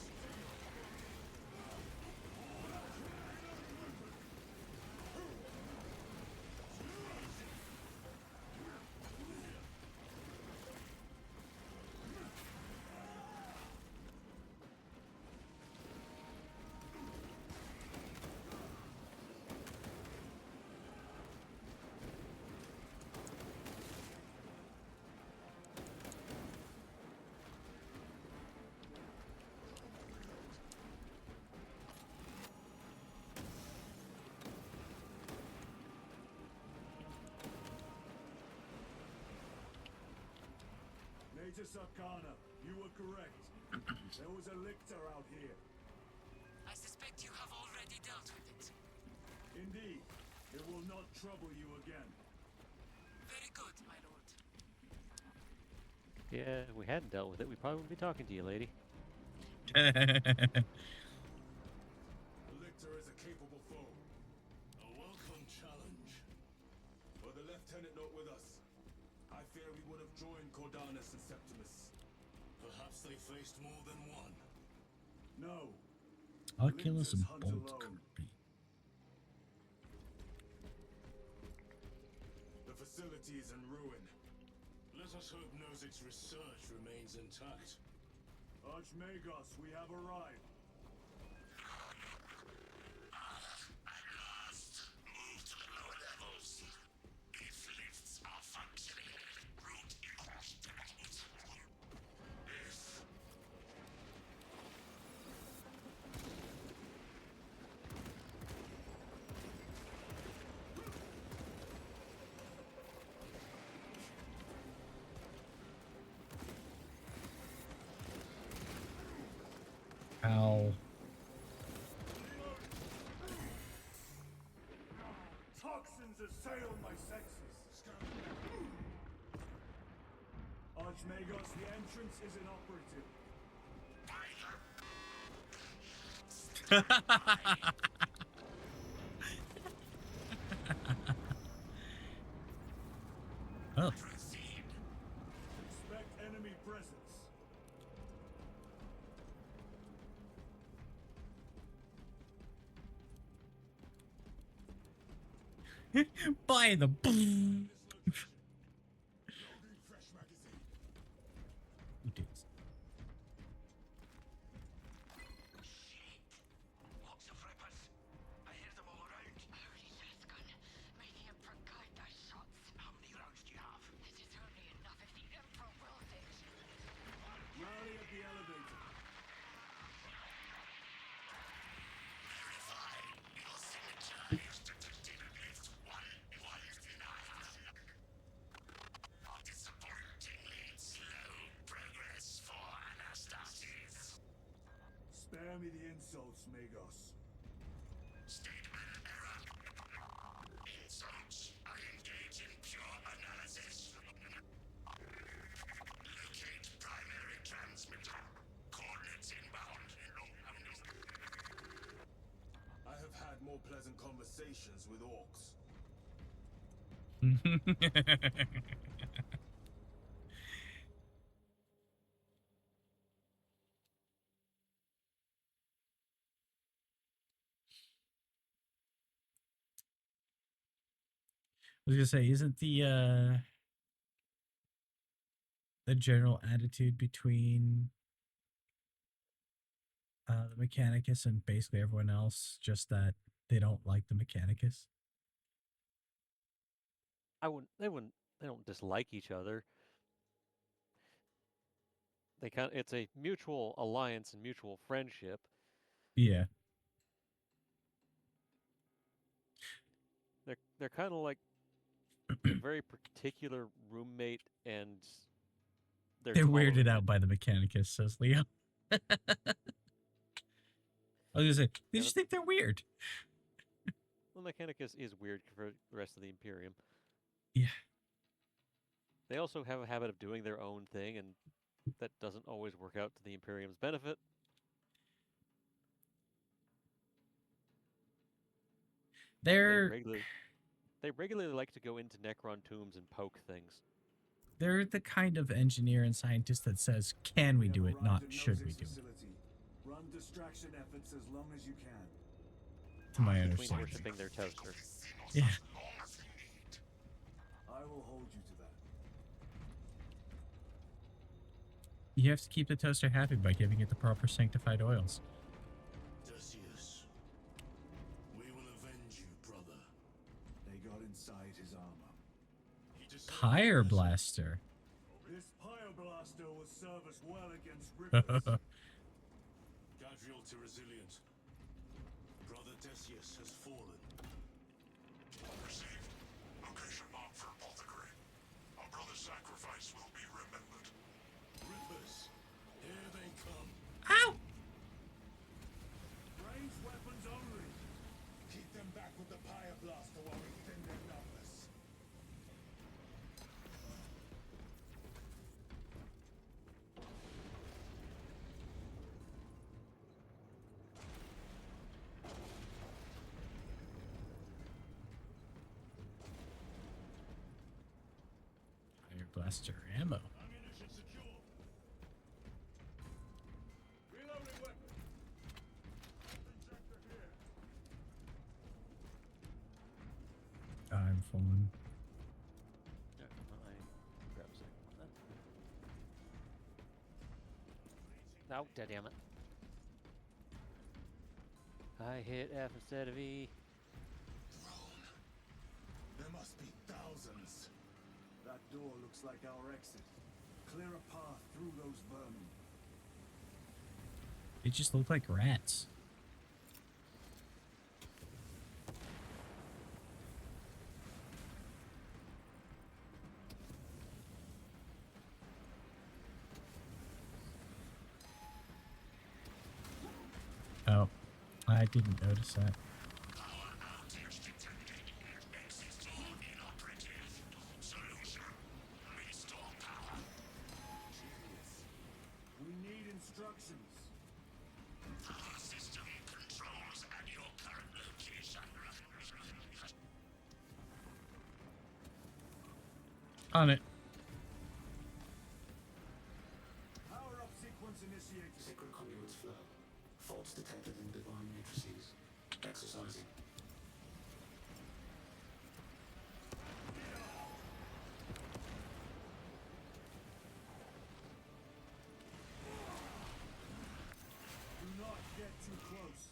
Natus Arcana, you were correct. There was a lictor out here. I suspect you have already dealt with it. Indeed, it will not trouble you again. Very good, my lord. Yeah, if we hadn't dealt with it, we probably wouldn't be talking to you, lady. The lictor is a capable foe. A welcome challenge. Were the lieutenant not with us, I fear we would have joined Cordanus and Septimus. Perhaps they faced more than one. No. Oculus Lictors hunt Bolt alone. Kirby. The facility is in ruin. Let us hope Nozic's research remains intact. Archmagos, we have arrived. At last, move to the lower levels. If lifts are functioning, route across the vault. If Ow. Toxins assail my senses. Archmagos, the entrance is inoperative. Oh. proceed, Expect enemy presence. By the Loading fresh magazine. Who did this? shit. Lots of rippers. I hear them all around. Holy Sasgun, may the Emperor guide thy shots. How many rounds do you have? This is only enough if the Emperor wills it. Rally at the elevator. Spare me the insults, Magos. Statement error. Insults. I engage in pure analysis. Locate primary transmitter. Coordinates inbound. I have had more pleasant conversations with orcs. I was gonna say, isn't the general attitude between the Mechanicus and basically everyone else just that they don't like the Mechanicus? They don't dislike each other. It's a mutual alliance and mutual friendship. Yeah. They're kind of like a very particular roommate and they're They're weirded tolerated. out by the Mechanicus, says Leo. I was gonna say, they Yeah, just think they're weird. the Mechanicus is weird for the rest of the Imperium. Yeah. They also have a habit of doing their own thing, and that doesn't always work out to the Imperium's benefit. They're They regularly like to go into Necron tombs and poke things. they're the kind of engineer and scientist that says, "Can we do it? Not should we do it?" Run distraction efforts as long as you can. To my Between understanding. worshipping their toaster. Yeah. I will hold you to that. You have to keep the toaster happy by giving it the proper sanctified oils. Decius, we will avenge you, brother. They got inside his armor. Pyre blaster. This Pyreblaster will serve us well against Rippers. Gadriel to resilient. Brother Decius has fallen. Received. Location marked for apothecary. Our brother's sacrifice will be remembered. Rippers, here they come. Ow! Ranged weapons only. Keep them back with the Pyreblaster while we thin their numbers. Pyre blaster ammo. Ammunition secure. Reloading weapon. Injector here. I'm falling. Yeah, grab a second one then. Oh, daddammit. I hit F instead of E. Drone. There must be thousands. That door looks like our exit. Clear a path through those vermin. They just look like rats. Oh, I didn't notice that. Power outage detected. Exit door inoperative. Solution. Restore power. We need instructions. Power system controls at your current location. On it. Power up sequence initiated. Sacred conduits flow. Faults detected in divine matrices. Exercising. Do not get too close.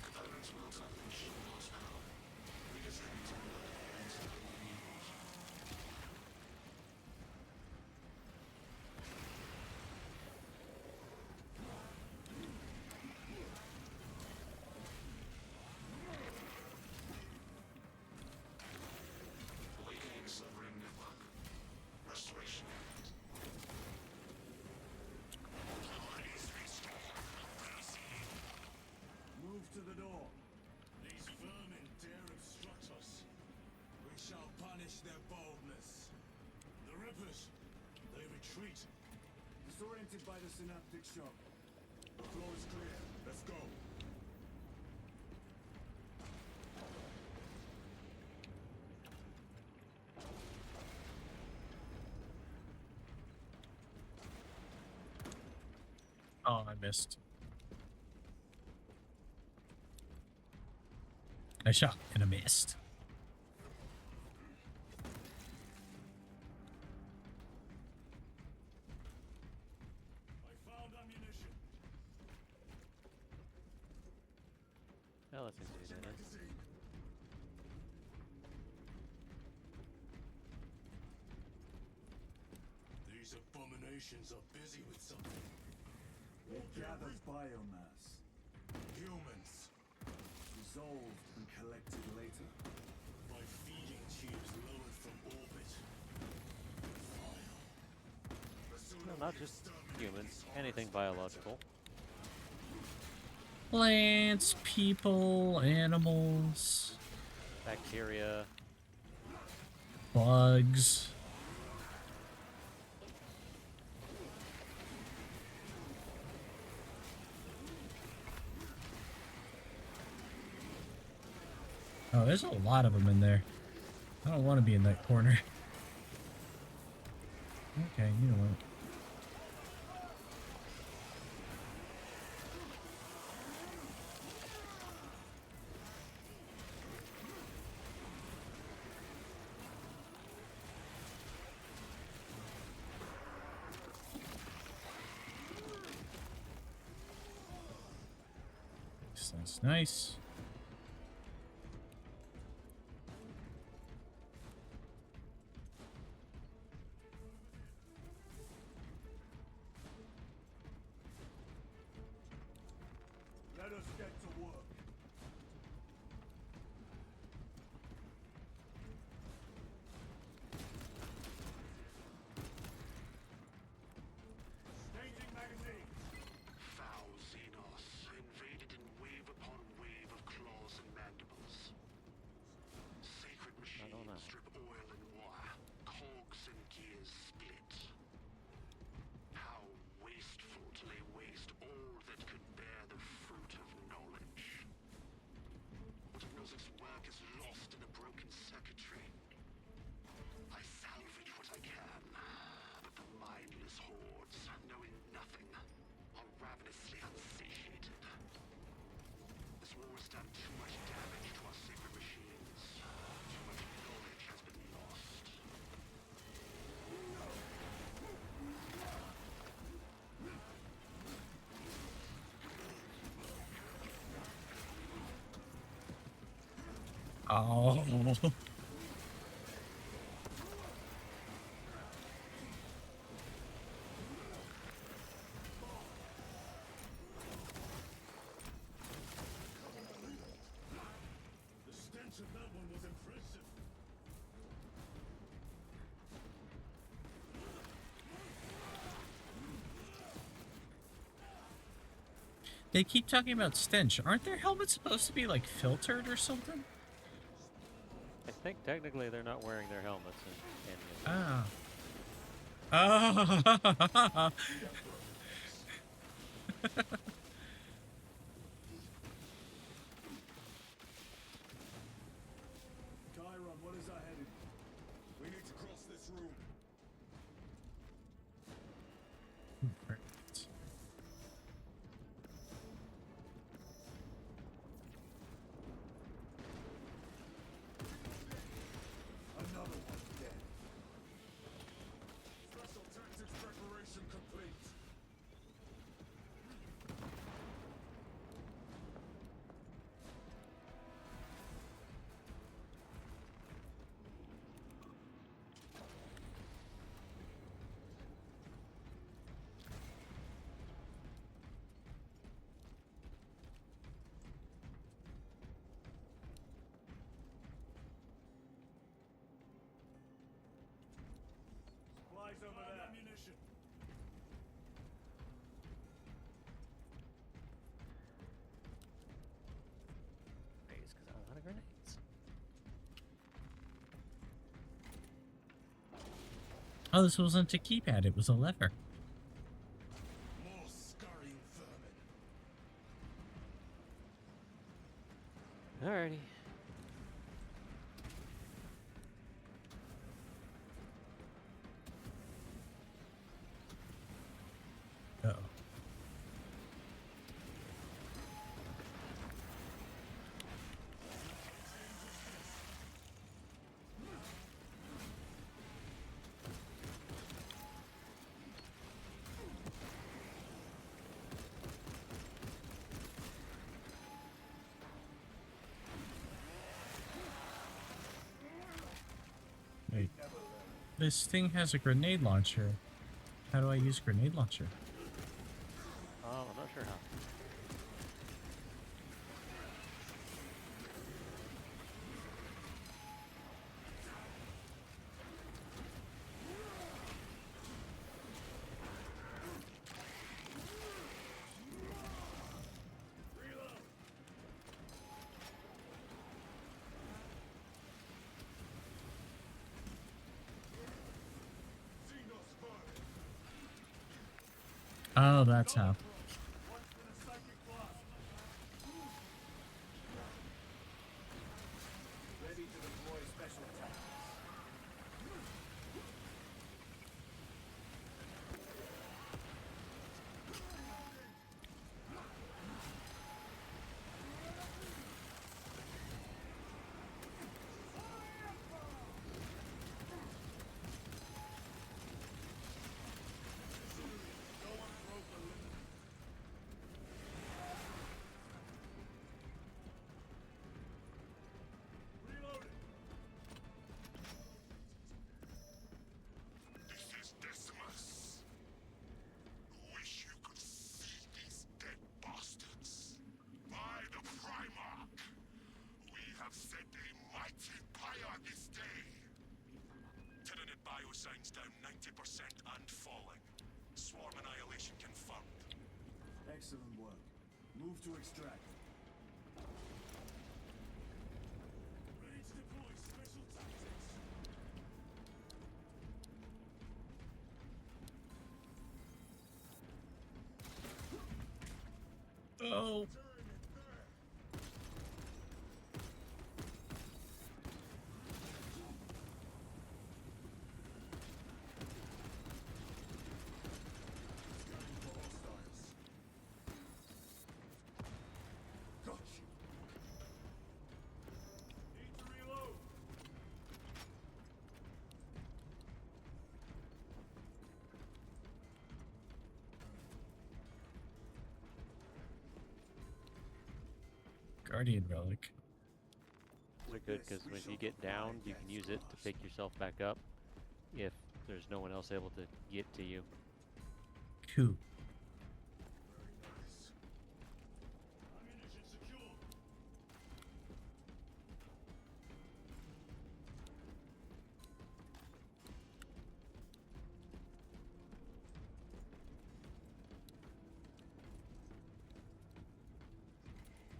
Components will unleash lost power. Redistributing load into the enablers. retreat. Disoriented by the synaptic shock. The floor is clear. Let's go. Oh, I missed. I shot and I missed. I found ammunition. Oh, that seems to be doing it. Magazine. These abominations are busy with something. It gathers biomass. Humans. Dissolved and collected later. By feeding tubes lowered from orbit. No, not just humans. Anything biological. Plants, people, animals, Bacteria. bugs. Oh, there's a lot of them in there. I don't want to be in that corner. Okay, you know what? That's nice. Let us get to work. Staging magazine. Foul Xenos, invaded in wave upon wave of claws and mandibles. Sacred know. machines strip oil and wire, cogs and gears split. How wasteful to lay waste all that could bear the fruit of knowledge. What of Nozik's work is lost in the broken circuitry. I salvage what I can, but the mindless hordes, knowing nothing, are ravenously unsatiated. This war has done too much damage to our sacred machines. Too much knowledge has been lost. Oh. The stench of that one was impressive. They keep talking about stench. Aren't their helmets supposed to be like filtered or something? I think technically they're not wearing their helmets in Ah. Oh. Chiron, what is our heading? We need to cross this room. Perfect. Another one dead. Special tactics preparation complete. Oh, this wasn't a keypad, it was a lever. More scurrying vermin. Alrighty. Uh-oh. Wait. This thing has a grenade launcher. How do I use grenade launcher? I'm not sure how. Oh, that's how. Ready to deploy special tactics. This is Decimus. Wish you could see these dead bastards. By the Primarch, we have set a mighty pyre this day. Tyranid biosigns down 90% and falling. Swarm annihilation confirmed. Excellent work. Move to extract. Ready to deploy special tactics. Oh. Got you. Need to reload. Guardian relic. They're good because when you get down, you can use it to pick yourself back up if there's no one else able to get to you. Cool. Ammunition secure.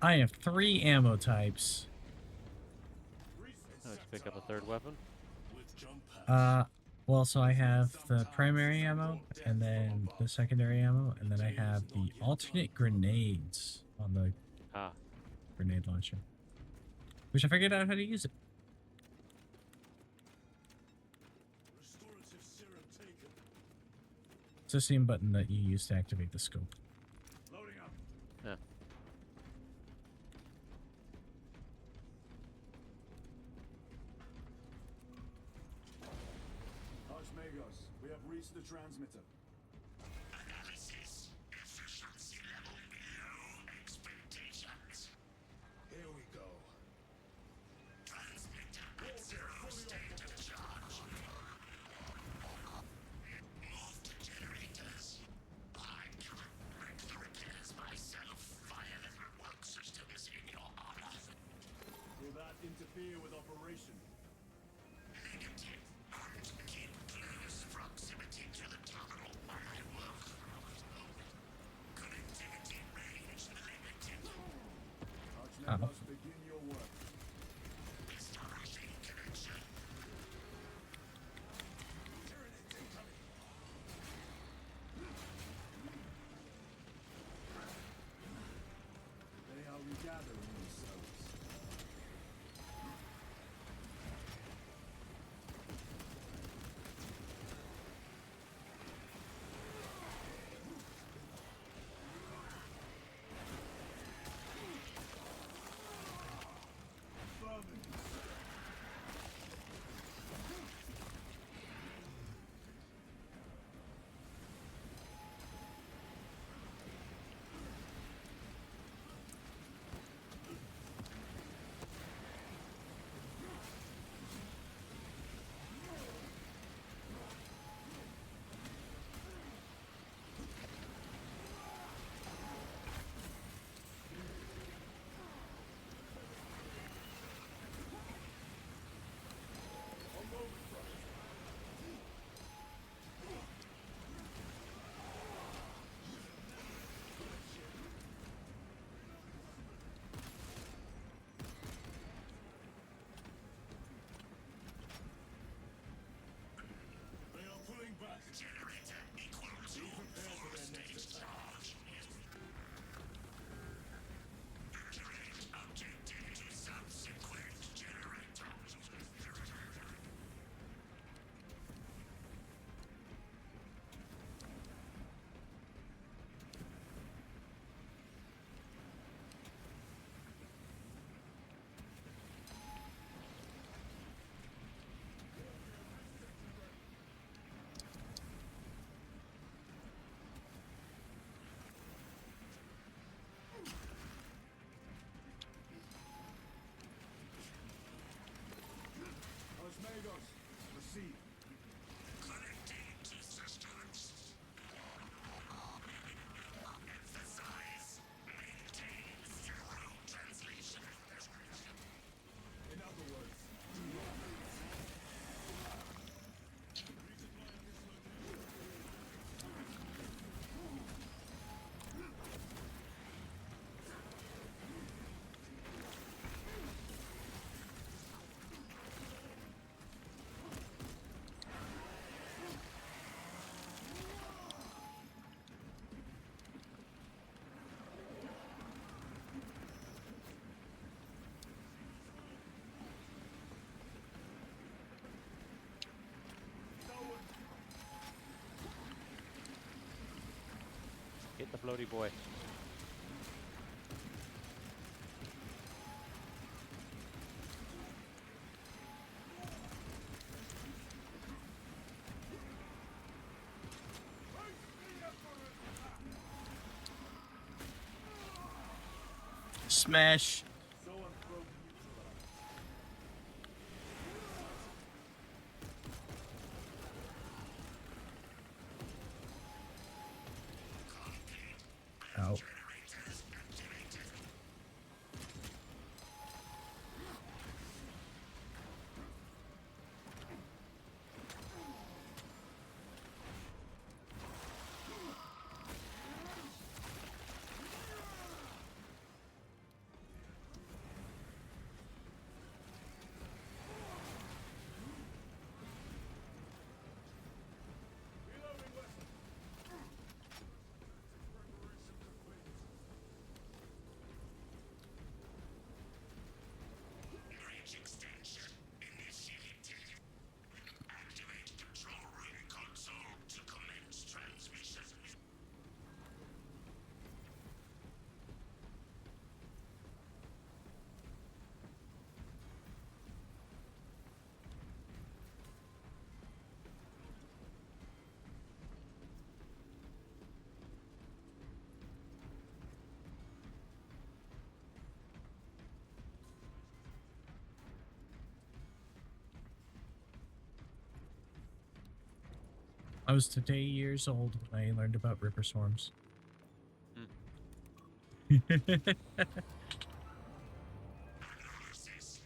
I have 3 ammo types. Oh, did you pick up a third weapon? With jump pads. Well, so I have the primary ammo, and then the secondary ammo, and then I have the alternate grenades on the Ah, grenade launcher. Which I figured out how to use it. Restorative serum taken. It's the same button that you use to activate the scope. Loading up. yeah. Archmagos, we have reached the transmitter. Analysis. Efficiency level below expectations. Here we go. Transmitter at 0 state of charge. Move to generators. I cannot break the repairs myself via the work systems in your honor. Will that interfere with operation? Negative. And keep close proximity to the terminal where I work. Connectivity range limited. Archmagos, begin your work. Establishing connection. floaty boy. Smash. Ow. Range extension initiated. Activate control room console to commence transmission. I was today years old when I learned about river storms. Analysis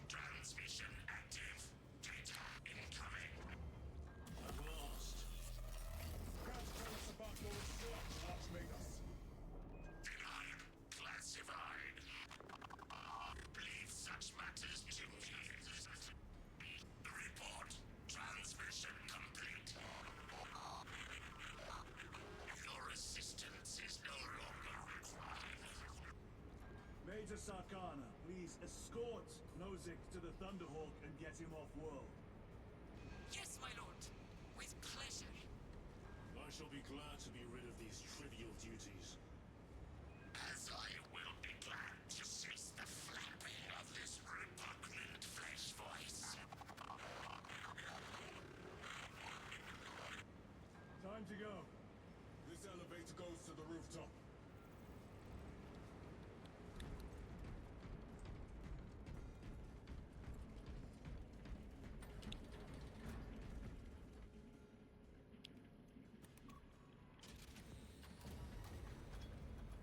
transmission active. Data incoming. At last. Perhaps tell us about your research, Archmagus. Denied. Classified. Leave such matters to me. Report. Transmission complete. Your assistance is no longer required. Major Sarkana, please escort Nozick to the Thunderhawk and get him off world. Yes, my lord. With pleasure. I shall be glad to be rid of these trivial duties. As I will be glad to cease the flapping of this repugnant flesh voice. Time to go. This elevator goes to the rooftop.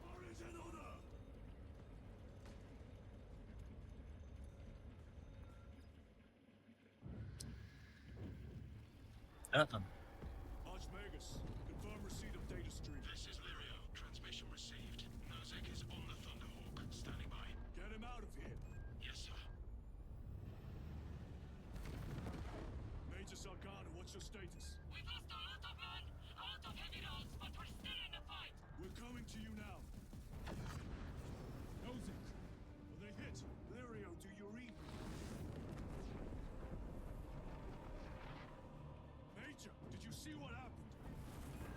Origin order! Archmagus, confirm receipt of data stream. This is Lirio. Transmission received. Nozick is on the Thunderhawk. Standing by. Get him out of here. Yes, sir. Major Sarkana, what's your status? We've lost a lot of men, out of heavy rounds, but we're still in the fight. We're coming to you now. Nozick, are they hit? Lirio, do you read me? Major, did you see what happened?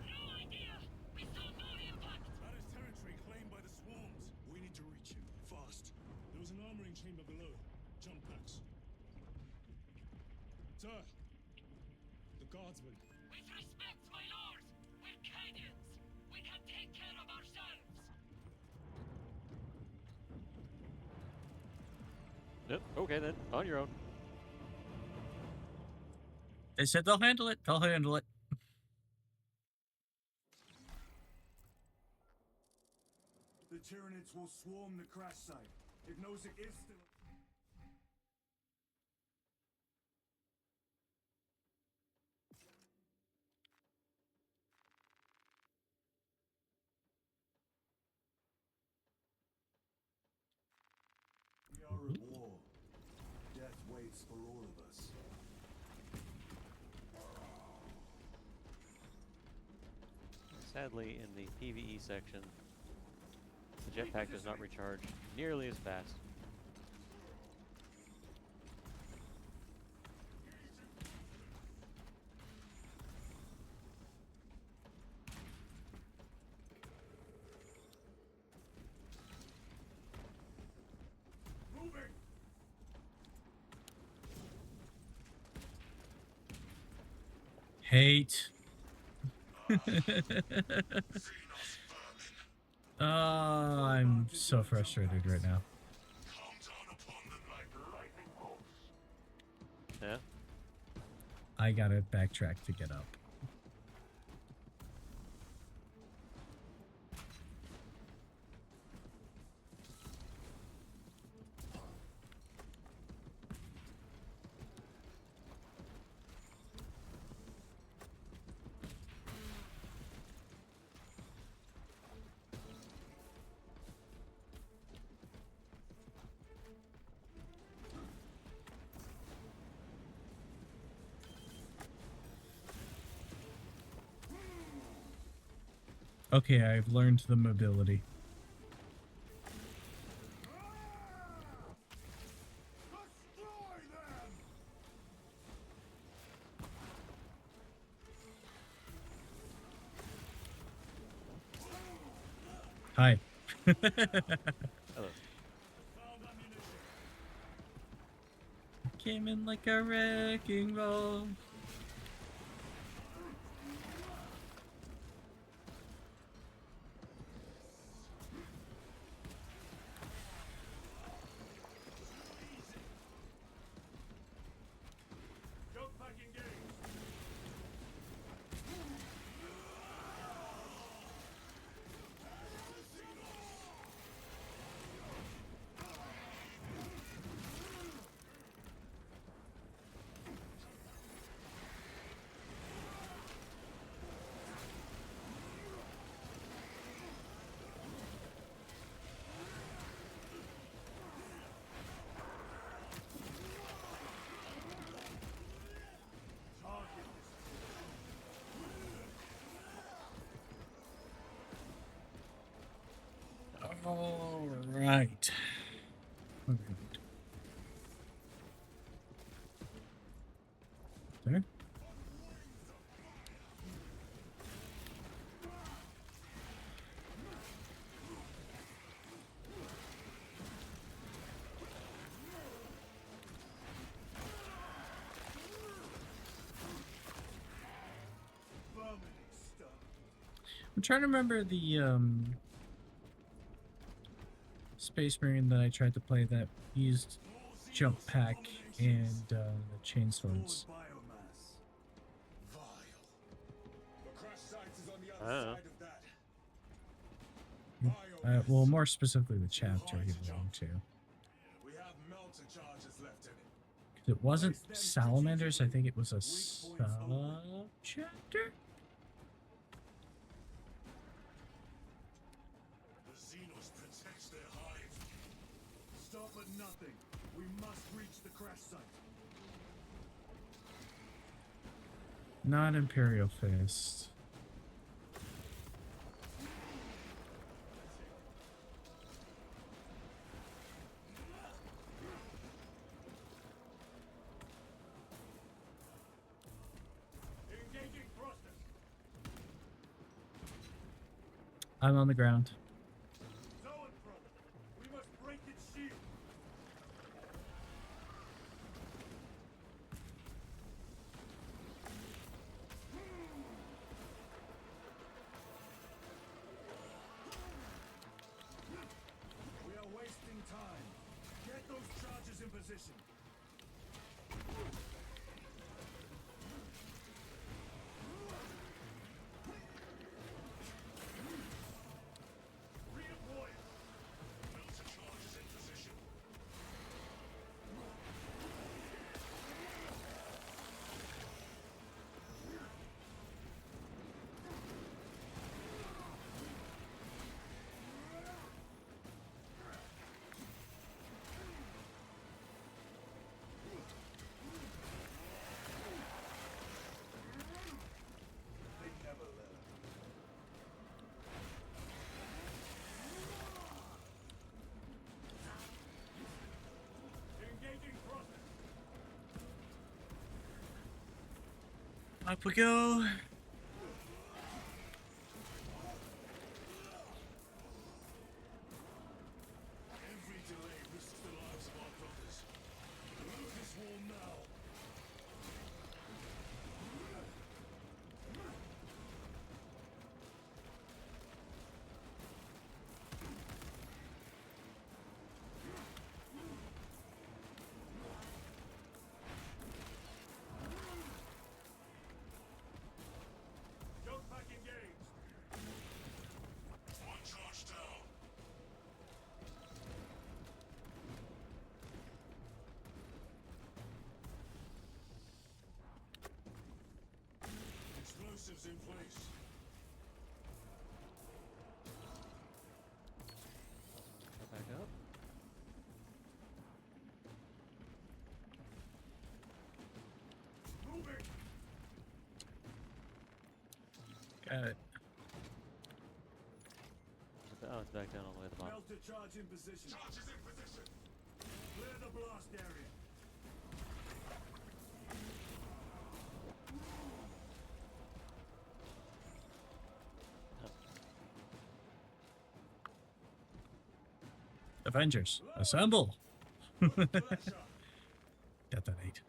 No idea. We saw no impact. That is territory claimed by the swarms. We need to reach him, fast. There was an armoring chamber below. Jump packs. Sir! The guardsman. With respect, my lord. We're Cadians. We can take care of ourselves. Yep. Okay then. On your own. They said they'll handle it. They'll handle it. The Tyranids will swarm the crash site. If Nozick is still... We are at war. Death waits for all of us. Sadly, in the PvE section, the jetpack does not recharge nearly as fast. hate. Oh, I'm so frustrated right now. Come down upon them like lightning bolts. Yeah. I gotta backtrack to get up. Okay, I've learned the mobility. Hi. Hello. Came in like a wrecking ball. All right. There. I'm trying to remember the Space Marine that I tried to play that used jump pack and the chain swords. Oh. Well, more specifically the chapter he belonged to. We have melter charges left in it. 'Cause it wasn't salamanders, I think it was a sub-chapter? The Xenos protects their hive. Stop at nothing. We must reach the crash site. Not Imperial Fist. Engaging thrusters. I'm on the ground. Zoanthrope. We must break its shield. We are wasting time. Get those charges in position. Redeploy. Melter charges in position. They never learn. Engaging thrusters. Up we go. Every delay risks the lives of our brothers. Move this wall now. Explosives in place. Go back up. Moving. Got it. Oh, it's back down all the way to the bottom. Melter charge in position. Charge is in position. Clear the blast area. Avengers, assemble! Pressure. Detonate.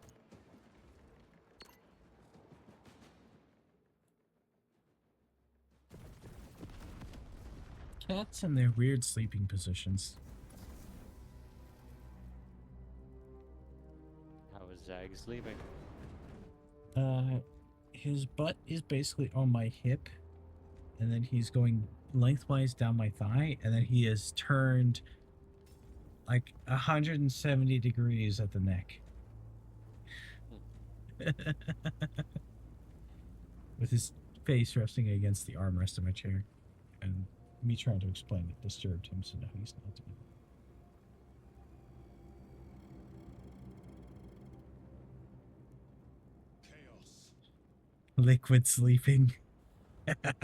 Cats in their weird sleeping positions. How is Zag sleeping? His butt is basically on my hip, and then he's going lengthwise down my thigh, and then he is turned like 170 degrees at the neck. With his face resting against the armrest of my chair. And me trying to explain it disturbed him, so now he's not doing it. Chaos. Liquid sleeping. Sweep the area.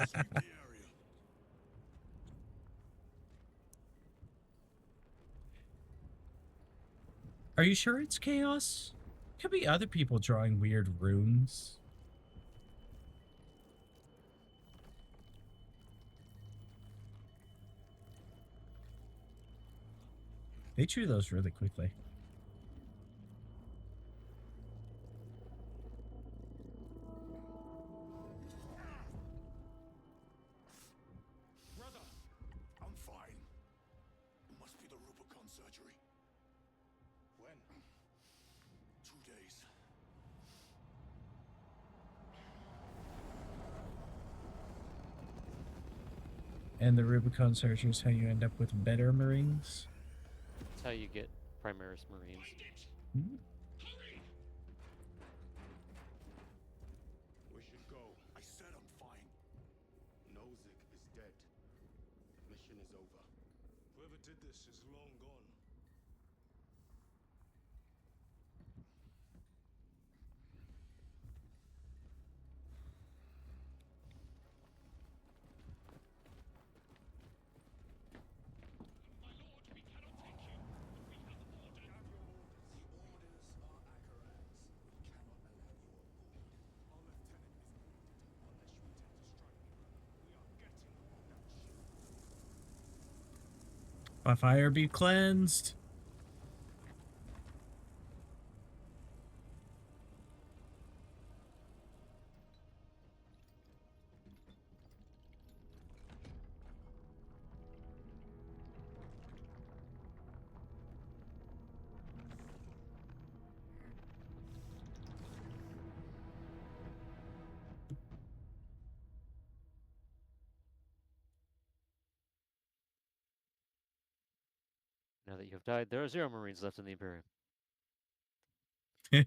Are you sure it's chaos? Could be other people drawing weird runes. They chew those really quickly. Brother, I'm fine. It must be the Rubicon surgery. When? 2 days. And the Rubicon surgery is how you end up with better Marines. That's how you get Primaris Marines. Hmm? We should go. I said I'm fine. Nozick is dead. Mission is over. Whoever did this is long gone. My lord, we cannot take you. We have orders. The orders are Akaran's. We cannot allow you on board. Our lieutenant is wounded. Unless you intend to strike me, brother, we are getting on that ship. By fire be cleansed. Now that you have died, there are 0 Marines left in the Imperium. The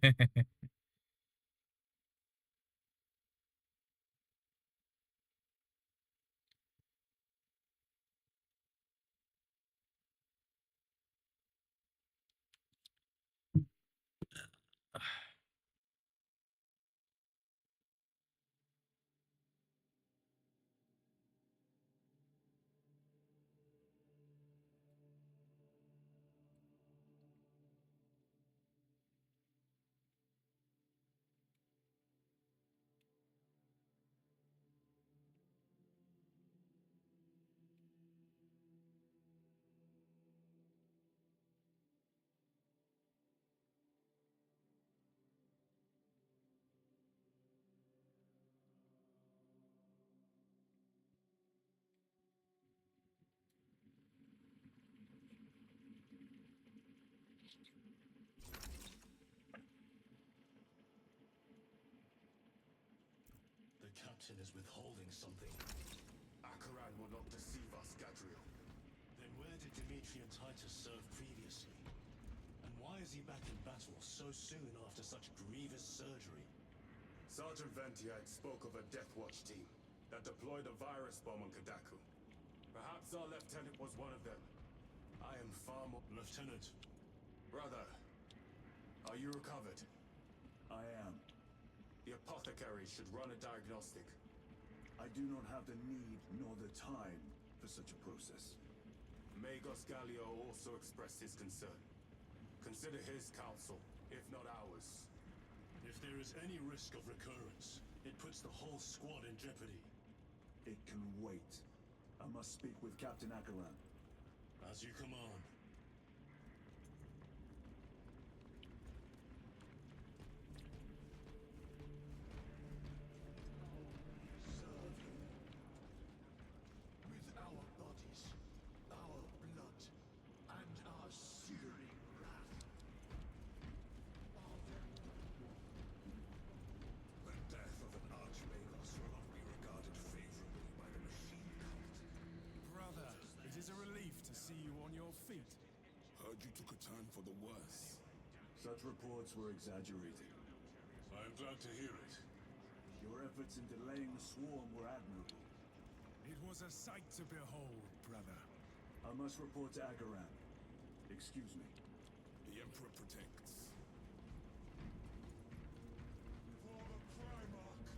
captain is withholding something. Akaran will not deceive us, Gadriel. Then where did Dimitri and Titus serve previously? And why is he back in battle so soon after such grievous surgery? Sergeant Ventiad spoke of a Death Watch team that deployed a virus bomb on Kadaku. Perhaps our lieutenant was one of them. I am far more... Lieutenant, Brother, are you recovered? I am. The apothecary should run a diagnostic. I do not have the need nor the time for such a process. Magos Gallio also expressed his concern. Consider his counsel, if not ours. if there is any risk of recurrence, it puts the whole squad in jeopardy. It can wait. I must speak with Captain Akaran. As you command. Serve him. With our bodies, our blood, and our searing wrath. The death of an Archmagos will not be regarded favorably by the machine cult. Brother, it is a relief to see you on your feet. Heard you took a turn for the worse. Such reports were exaggerated. I am glad to hear it. Your efforts in delaying the swarm were admirable. It was a sight to behold, brother. I must report to Akaran. Excuse me. The Emperor protects. For the Primarch!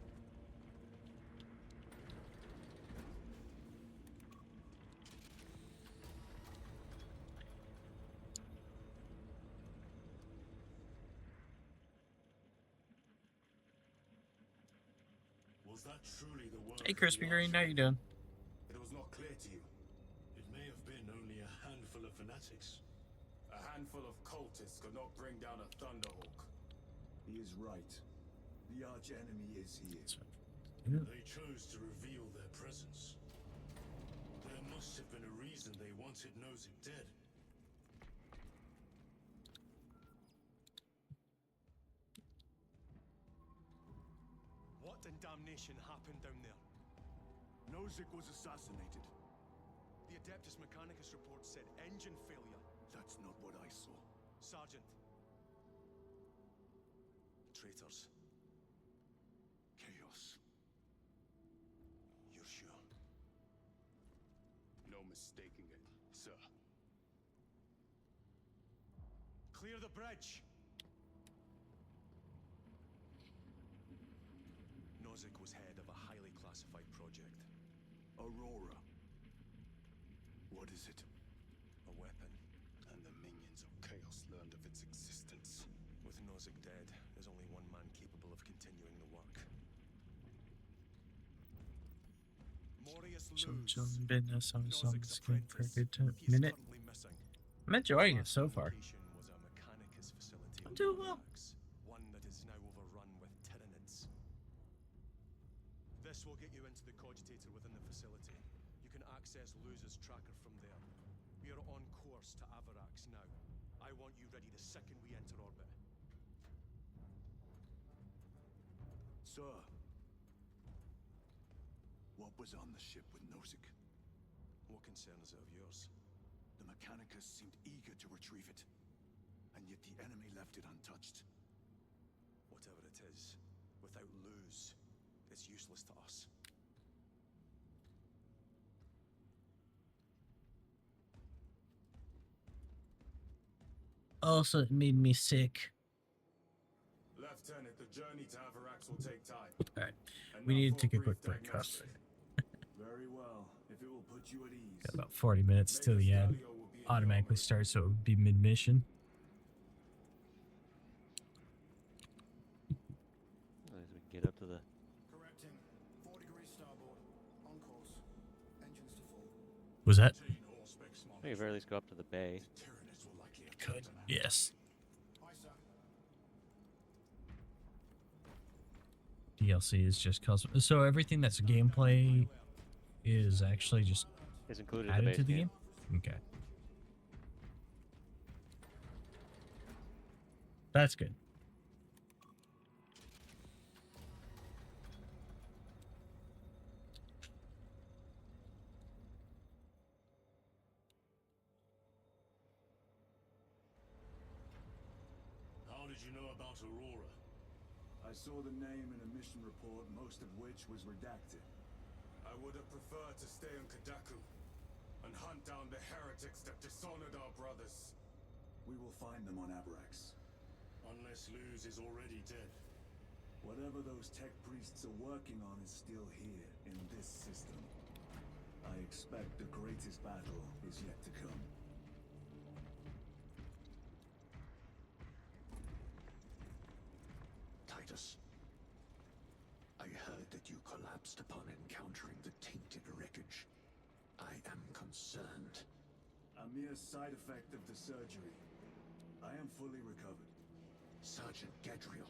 Was that truly the work Hey, of the Crispy Green, how you doing? It was not clear to you. It may have been only a handful of fanatics. A handful of cultists could not bring down a Thunderhawk. He is right. The arch-enemy is here. They chose to reveal their presence. There must have been a reason they wanted Nozick dead. What in damnation happened down there? Nozick was assassinated. The Adeptus Mechanicus report said engine failure. That's not what I saw. Sergeant. Traitors. Chaos. You're sure? No mistaking it, sir. Clear the bridge! Nozick was head of a highly classified project. Aurora. What is it? A weapon. And the minions of Chaos learned of its existence. With Nozick dead, there's only one man capable of continuing the work. Morius Luz. Nozick's apprentice. He's minute. currently missing. I'm enjoying it Last so far. location was a Mechanicus facility I'm on doing well. Varax, one that is now overrun with Tyranids. This will get you into the cogitator within the facility. You can access Luz's tracker from there. We are on course to Avarax now. I want you ready the second we enter orbit. Sir. What was on the ship with Nozick? What concern is it of yours? The Mechanicus seemed eager to retrieve it. And yet the enemy left it untouched. Whatever it is, without Luz, it's useless to us. Also, it made me sick. Lieutenant, the journey to Avarax will take time. Alright, And we now need to for take a brief quick break, diagnostic. Very well, if it will put you at ease. Got about 40 minutes till the end. Gallio will be in Automatically your starts, so it would be mid-mission. As we get up to the Correcting. 4 degrees starboard. On course. Engines to full. Was that? we can very least go up to the bay. Tyranids will likely have Could. taken them out. Yes. Aye, sir. DLC is just custom. So everything that's gameplay is actually just Is included in the added base to the game. game? Okay. That's good. How did you know about Aurora? I I saw the name in a mission report, most of which was redacted. I would have preferred to stay on Kadaku and hunt down the heretics that dishonored our brothers. We will find them on Abrax. Unless Luz is already dead. Whatever those tech priests are working on is still here, in this system. I expect the greatest battle is yet to come. Titus, I heard that you collapsed upon encountering the tainted wreckage. I am concerned. A mere side effect of the surgery. I am fully recovered. Sergeant Gadriel,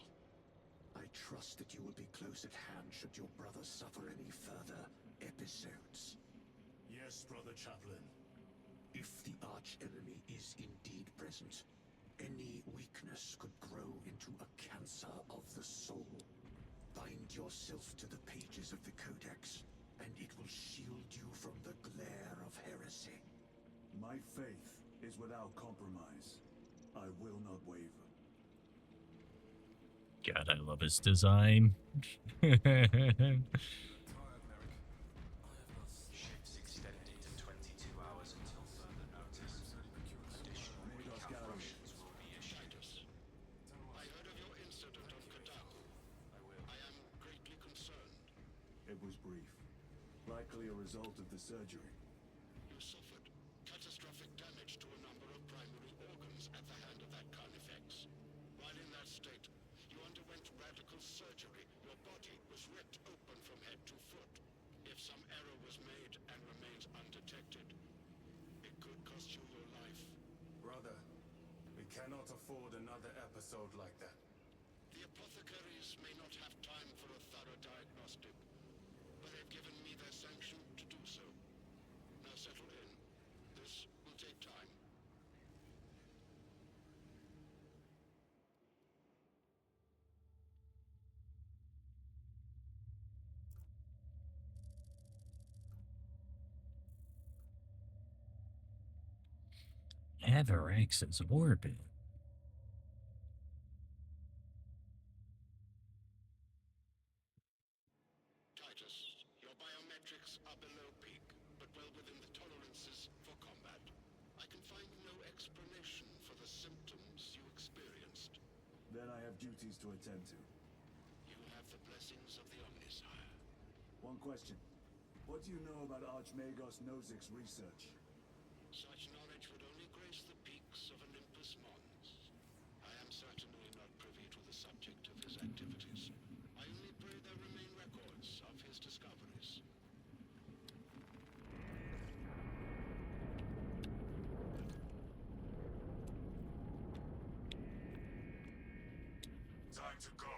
I trust that you will be close at hand should your brother suffer any further episodes. Yes, Brother Chaplain. If the arch-enemy is indeed present, any weakness could grow into a cancer of the soul. Bind yourself to the pages of the Codex, and it will shield you from the glare of heresy. My faith is without compromise. I will not waver. God, I love his design. Ships extending to 22 hours until further notice. Additional recalculations will be issued. I heard of your incident on Kadaku. I am greatly concerned. It was brief. Likely a result of the surgery. You suffered catastrophic damage to a number of primary organs at the hand of that Carnifex. While in that state, you underwent radical surgery. Your body was ripped open from head to foot. If some error was made and remains undetected, it could cost you your life. Brother, we cannot afford another episode like that. The apothecaries may not have time for a thorough diagnostic, but they've given me their sanction to do so. Now settle in. This will take time. Avarax's orbit. Titus, your biometrics are below peak, but well within the tolerances for combat. I can find no explanation for the symptoms you experienced. Then I have duties to attend to. You have the blessings of the Omnisire. One question. What do you know about Archmagos Nozick's research? Such knowledge would only grace the peaks of Olympus Mons. I am certainly not privy to the subject of his activities. I only pray there remain records of his discoveries. Time to go.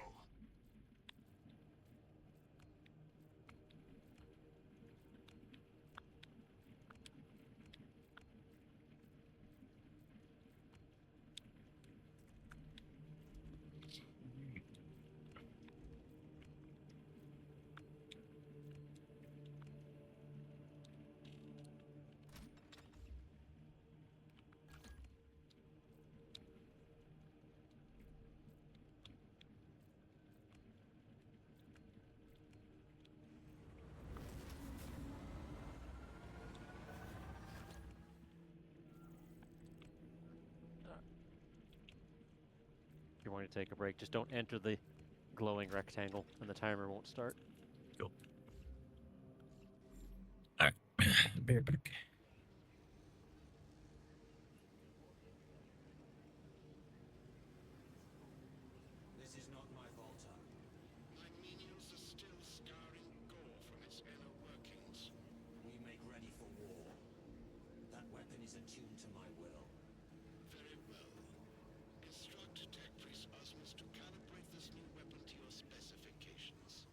If you want to take a break, just don't enter the glowing rectangle and the timer won't start. Cool. Alright. Bear back. This is not my Volta. My menials are still scouring gore from its inner workings. We make ready for war. That weapon is attuned to my will. Very well. Instruct Tech Priest Osmus to calibrate this new weapon to your specifications.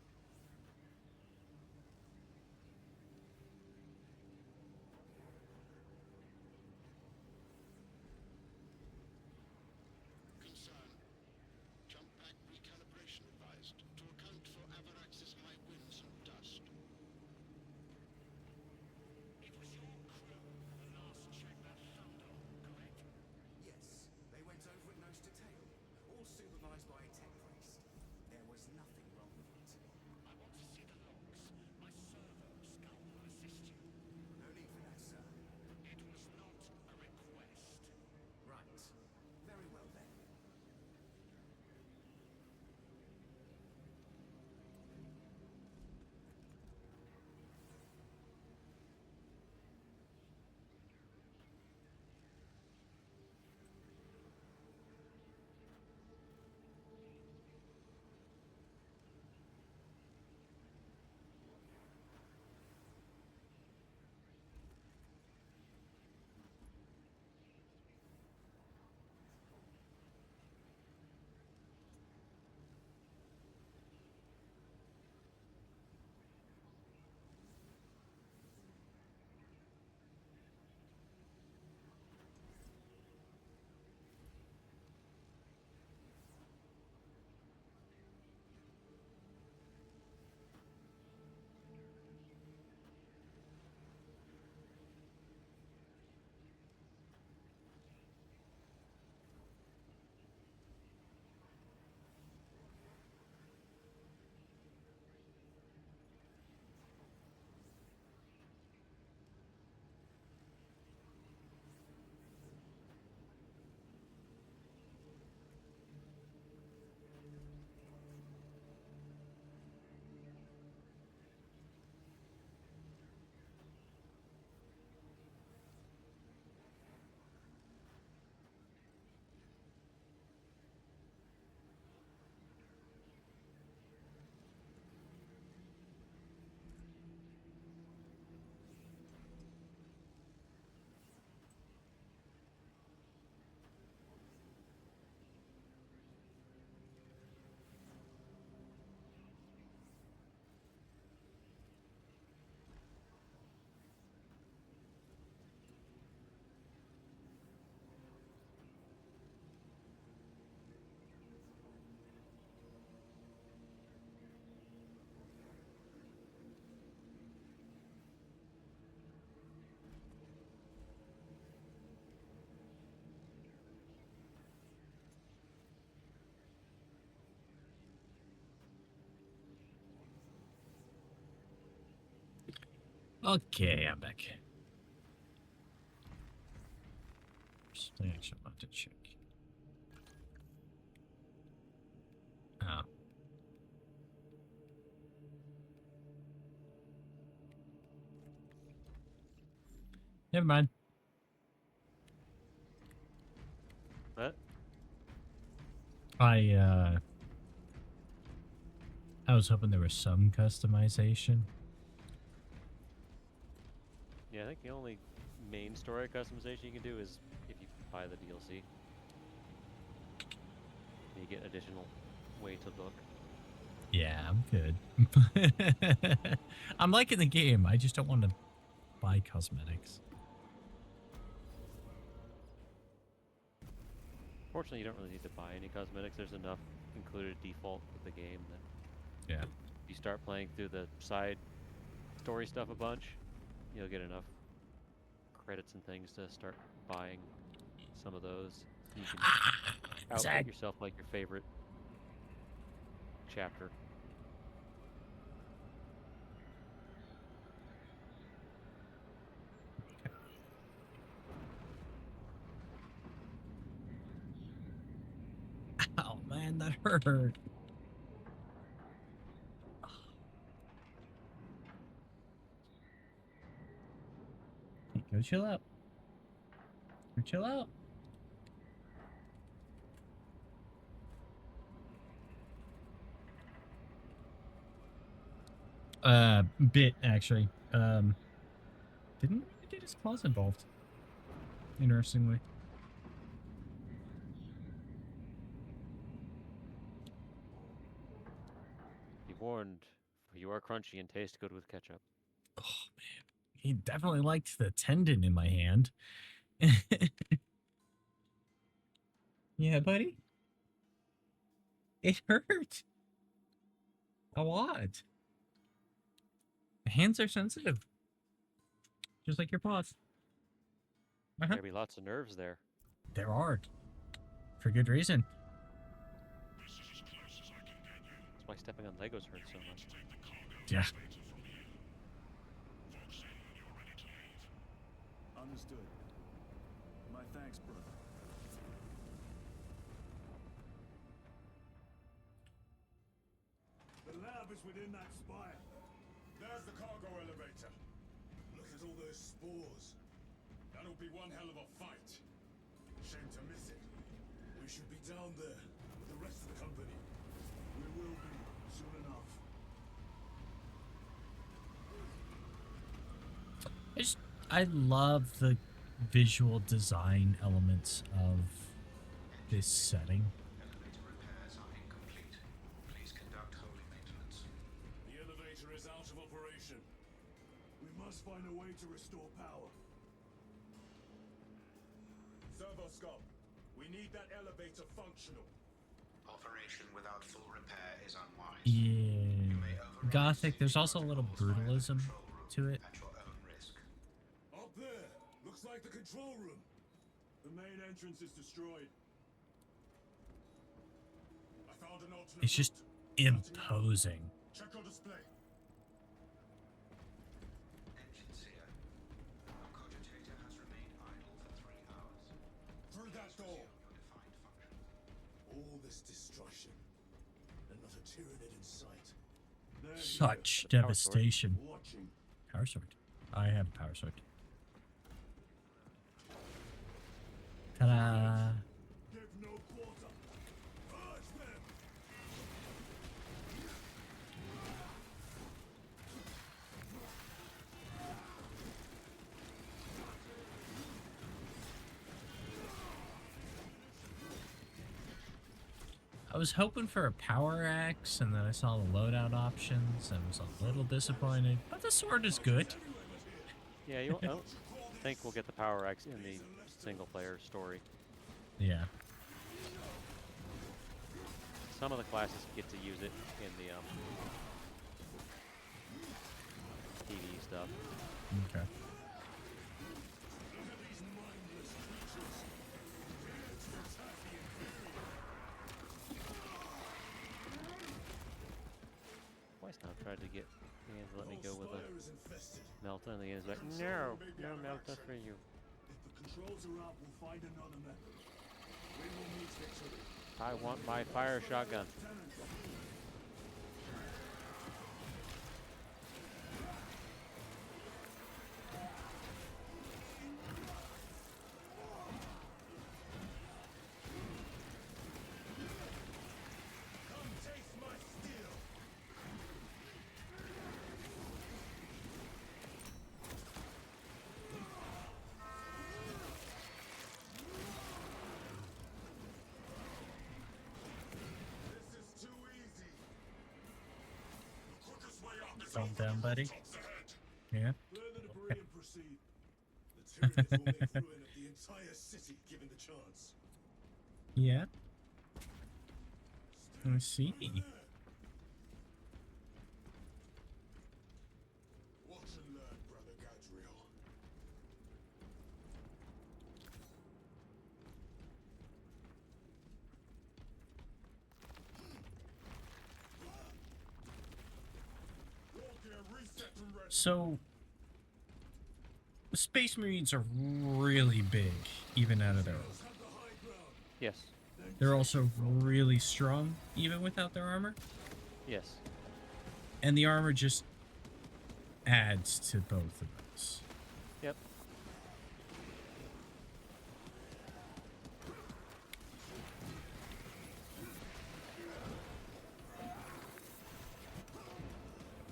Okay, I'm back. Something I should want to check. Oh. Never mind. What? I was hoping there was some customization. Yeah, I think the only main story customization you can do is if you buy the DLC. You get additional way to look. Yeah, I'm good. I'm liking the game. I just don't want to buy cosmetics. Fortunately, you don't really need to buy any cosmetics. There's enough included default with the game that Yeah. if you start playing through the side story stuff a bunch, you'll get enough credits and things to start buying some of those. So you can outfit Zach. yourself like your favorite chapter. Oh man, that hurt. Hey, go chill out. Go chill out. Bit actually. Didn't really get his claws involved. Interestingly. Be warned, you are crunchy and taste good with ketchup. Oh man, he definitely liked the tendon in my hand. Yeah, buddy. It hurt a lot. Hands are sensitive, just like your paws. There'll be lots of nerves there. There are, for good reason. That's why stepping on Legos hurts so much. Yeah. Understood. My thanks, brother. The lab is within that spire. There's the cargo elevator. Look at all those spores. That'll be one hell of a fight. Shame to miss it. We should be down there with the rest of the company. We will be soon enough. I love the visual design elements of this setting. Elevator repairs are incomplete. Please conduct holy maintenance. The elevator is out of operation. We must find a way to restore power. Servoscope, we need that elevator functional. Operation without full repair is unwise. Yeah. Gothic, there's also a little brutalism to it. At your own risk. Up there! Looks like the control room. The main entrance is destroyed. I found an alternate It's just route. imposing. Check your display. Engine seer. Your cogitator has remained idle for 3 hours. Through that door. Your defined function. All this destruction, and not a Tyranid in sight. They're Such The power devastation. here, watching. Power sword. I have a power sword. Ta-da! Give no quarter. Purge them. I was hoping for a power axe, and then I saw the loadout options, and was a little disappointed. But the sword is good. Yeah, I don't think we'll get the power axe in the single player story. Yeah. Some of the classes get to use it in the TV stuff. Okay. Why twice now. Tried to get the game to let me go with a Spire is infested. Melta, and the game's like, no, no Melta for you. If the controls are up, we'll find another method. We will meet victory. I want my fire shotgun. Lieutenant. Come taste my steel. This is too easy. The quickest way up is Calm over down, the buddy. rooftops ahead. Yeah. Clear the debris and proceed. The Tyranids will make ruin of the entire city given the chance. Yeah. I see. Watch and learn, Brother Gadriel. So, the Space Marines are really big, even out of their armor. Yes. They're also really strong, even without their armor. Yes. And the armor just adds to both of those. Yep.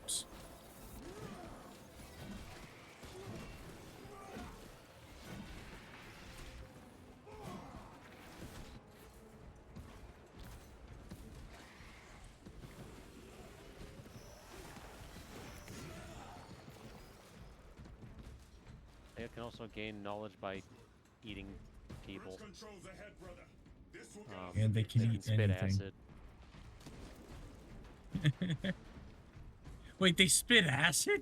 Oops. They can also gain knowledge by eating people. Controls ahead, brother. This will And they can eat spit anything. acid. Wait, they spit acid?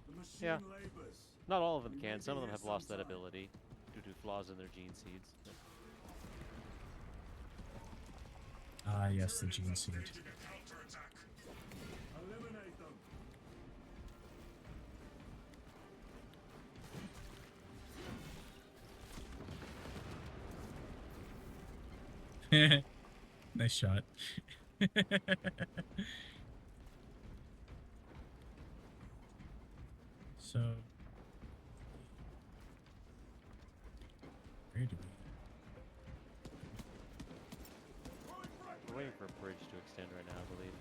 The machine Yeah. labors. Not all of them can. Some of them have lost that ability due to flaws in their gene seeds. Ah, yes, the gene seed. Staging a counterattack. Eliminate them. Nice shot. So, where do we? We're waiting for a bridge to extend right now, I believe.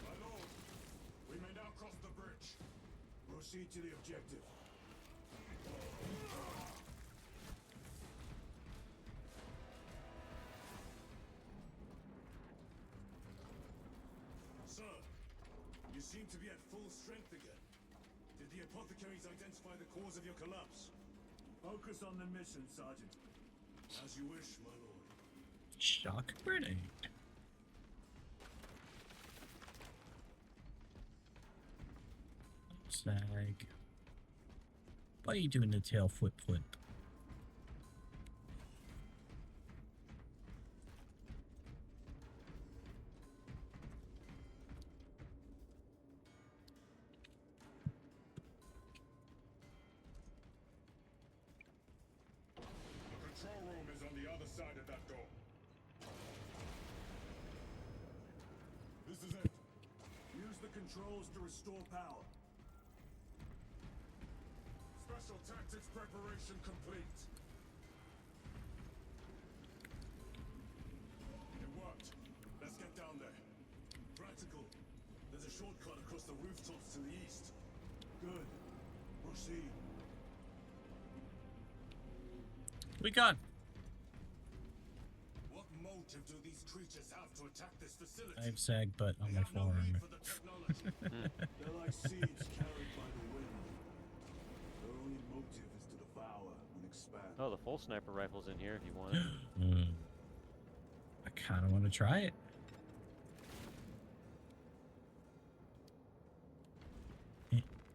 My lord, we may now cross the bridge. Proceed to the objective. Sir, you seem to be at full strength again. Did the apothecaries identify the cause of your collapse? Focus on the mission, Sergeant. As you wish, my lord. Shock grenade. Sag. Why are you doing the tail flip flip? The control room is on the other side of that door. This is it. Use the controls to restore power. Special tactics preparation complete. It worked. Let's get down there. Practical. There's a shortcut across the rooftops to the east. Good. Proceed. We gone. What motive do these creatures have to attack this facility? I have sag butt on They my have no need forearm. for the technology. They're like seeds carried by the wind. Their only motive is to devour and expand. Oh, the full sniper rifle's in here if you want it. I kind of want to try it.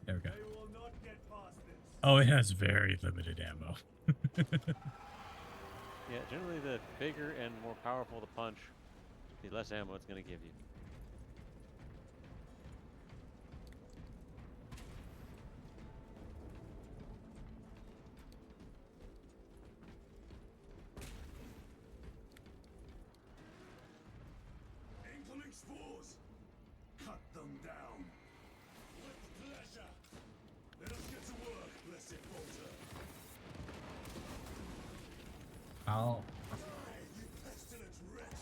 There we go. They will not get past this. Oh, it has very limited ammo. Yeah, generally the bigger and more powerful the punch, the less ammo it's going to give you. Incoming spores. Cut them down. With pleasure. Let us get to work, blessed bolter. I'll. Die, you pestilent wretch.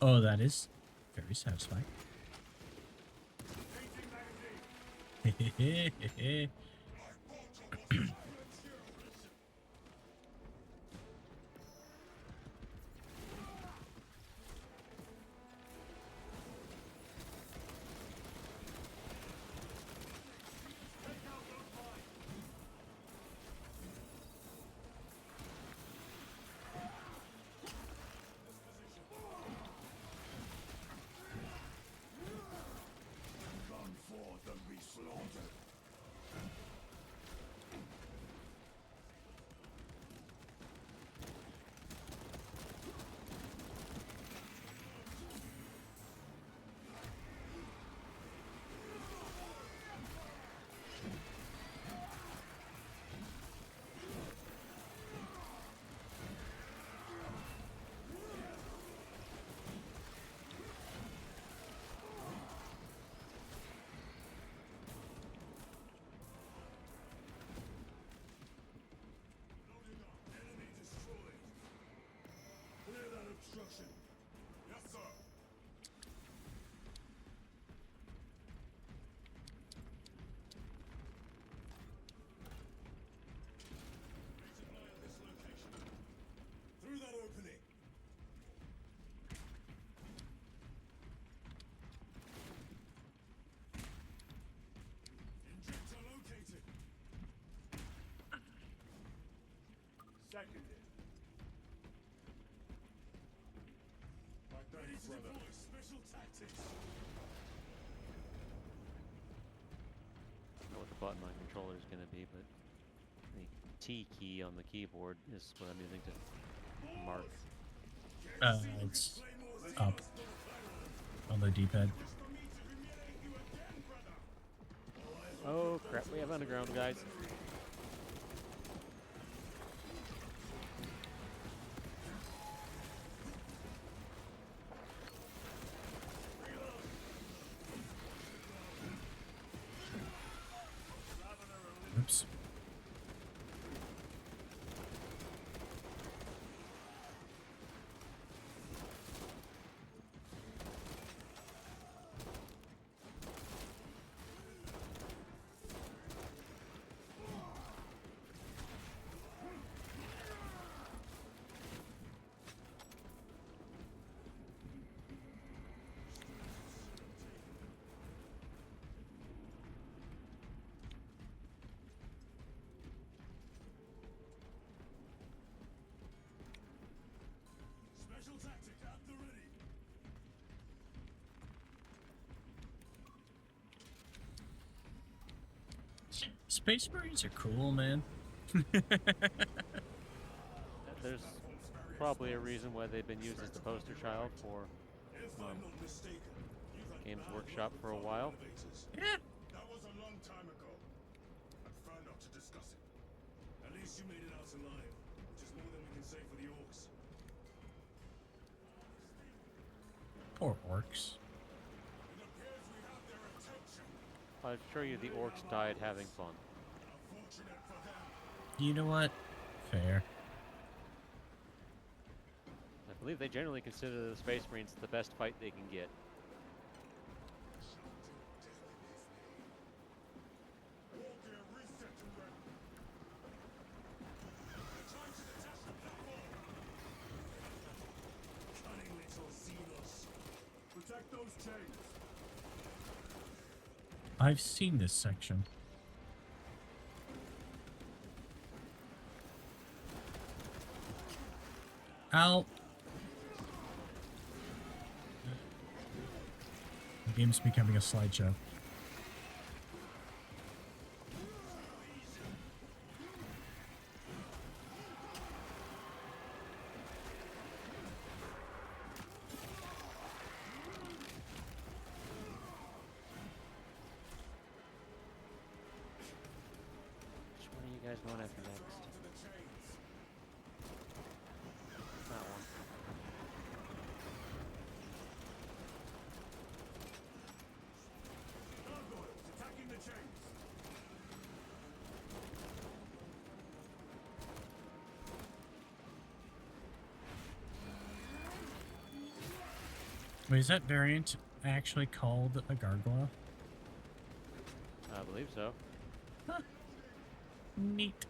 Oh, that is very satisfying. Changing magazine. Come forth and be slaughtered. Enemy destroyed. Clear that obstruction. Yes, sir. Resupply at this location. Through that opening. Injector located. Seconded. Ready to deploy special tactics. I don't know what the button on controller is going to be, but the T key on the keyboard is what I'm using to mark. It's up on the D-pad. Oh crap, we have underground guys. Oops. Special tactic at the ready. Space Marines are cool, man. There's probably a reason why they've been used as the poster child for If I'm not mistaken, you've had Games bad Workshop luck for a with while. elevators. Yeah. That was a long time ago. I prefer not to discuss it. At least you made it out alive, which is more than we can say for the orcs. Poor orcs. I assure you, the orcs died having fun. You know what? Fair. I believe they generally consider the Space Marines the best fight they can get. Protect those chains. I've seen this section. Ow! The game's becoming a slideshow. Which one are you guys going after next? That one. Gargoyles attacking the chains. Wait, is that variant actually called a gargoyle? I believe so. Huh. Neat.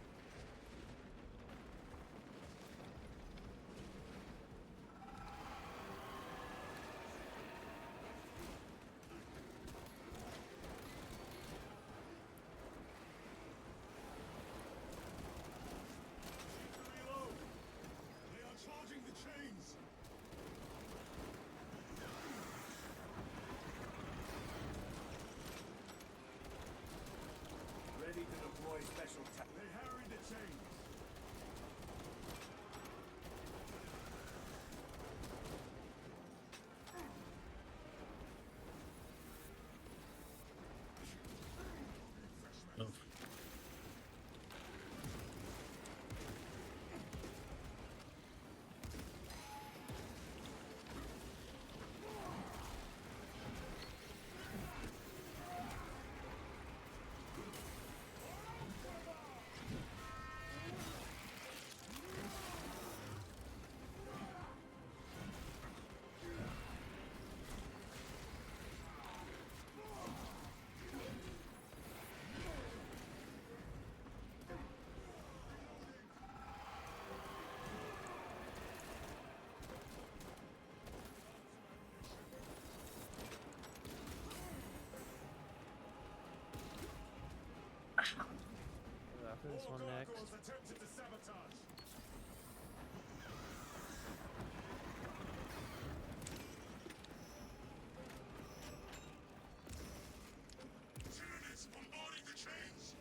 Reload. They are charging the chains. Ready to deploy special They harry the chains. Oh. After this one next. Gargoyles attempted to sabotage. Tyranids bombarding the chains.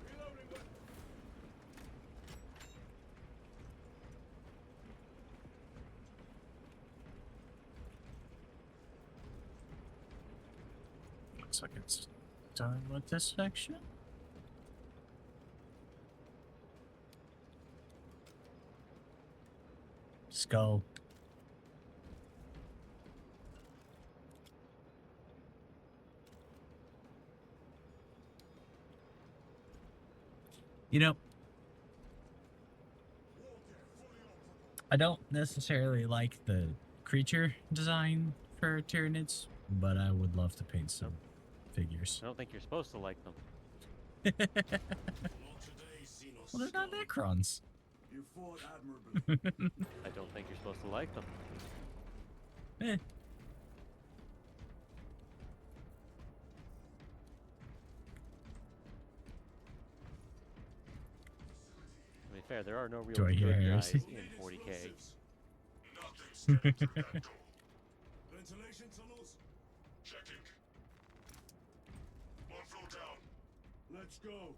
Reloading weapon. Looks like it's done with this section. Skull. You know, I don't necessarily like the creature design for Tyranids, but I would love to paint some figures. I don't think you're supposed to like them. Well, they're not Necrons. You fought admirably. I don't think you're supposed to like them. Eh. To be fair, there are no real Do I hear good guys heresy? in 40k. Nothing standing through that door. Ventilation tunnels. Checking. One floor down. Let's go.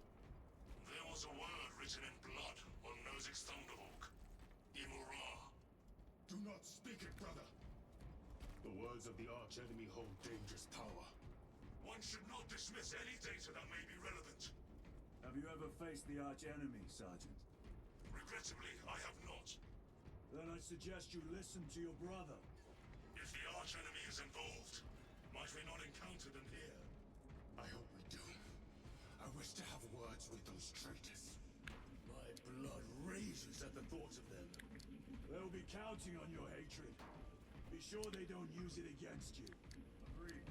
There was a word written in blood on Nozick's Thunderhawk. Imura. Do not speak it, brother. The words of the arch-enemy hold dangerous power. One should not dismiss any data that may be relevant. Have you ever faced the arch-enemy, Sergeant? Regrettably, I have not. Then I suggest you listen to your brother. If the arch-enemy is involved, might we not encounter them here? I hope we do. I wish to have words with those traitors. My blood raises at the thought of them. They'll be counting on your hatred. Be sure they don't use it against you. Agreed.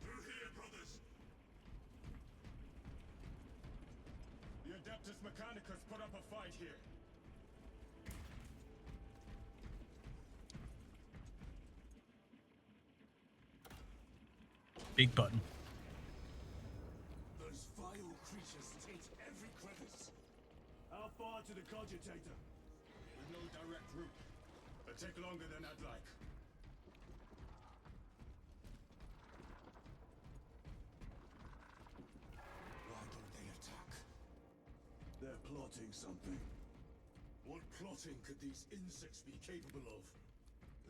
Through here, brothers! The Adeptus Mechanicus put up a fight here. Big button. Those vile creatures take every crevice. How far to the cogitator? With no direct route. It'll take longer than I'd like. Why don't they attack? They're plotting something. What plotting could these insects be capable of?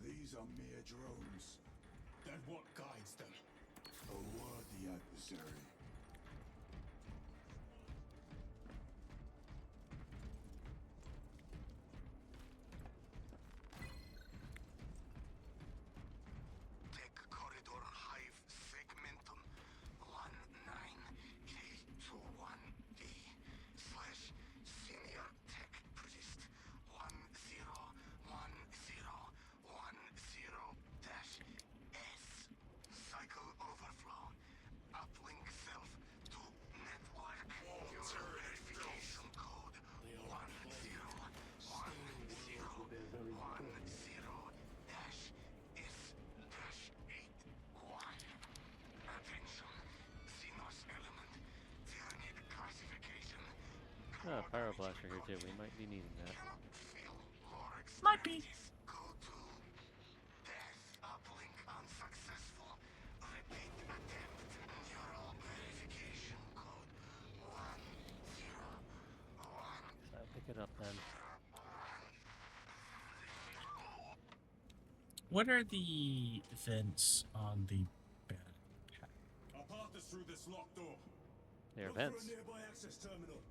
These are mere drones. Then what guides them? A worthy adversary. Tech Corridor Hive Segmentum 19K21D / Senior Tech Priest 101010-S. Cycle overflow. Uplink self to network. Verification code 1010-S-81. Attention. Xenos element. Tyranid classification. Pyroblaster here too. We might be needing that. Might be. Go to death. Uplink unsuccessful. Repeat attempt. Neural verification code 101. I'll pick it up then. What are the vents on the backpack? Our path is through this locked door. They are Look for vents. a nearby access terminal.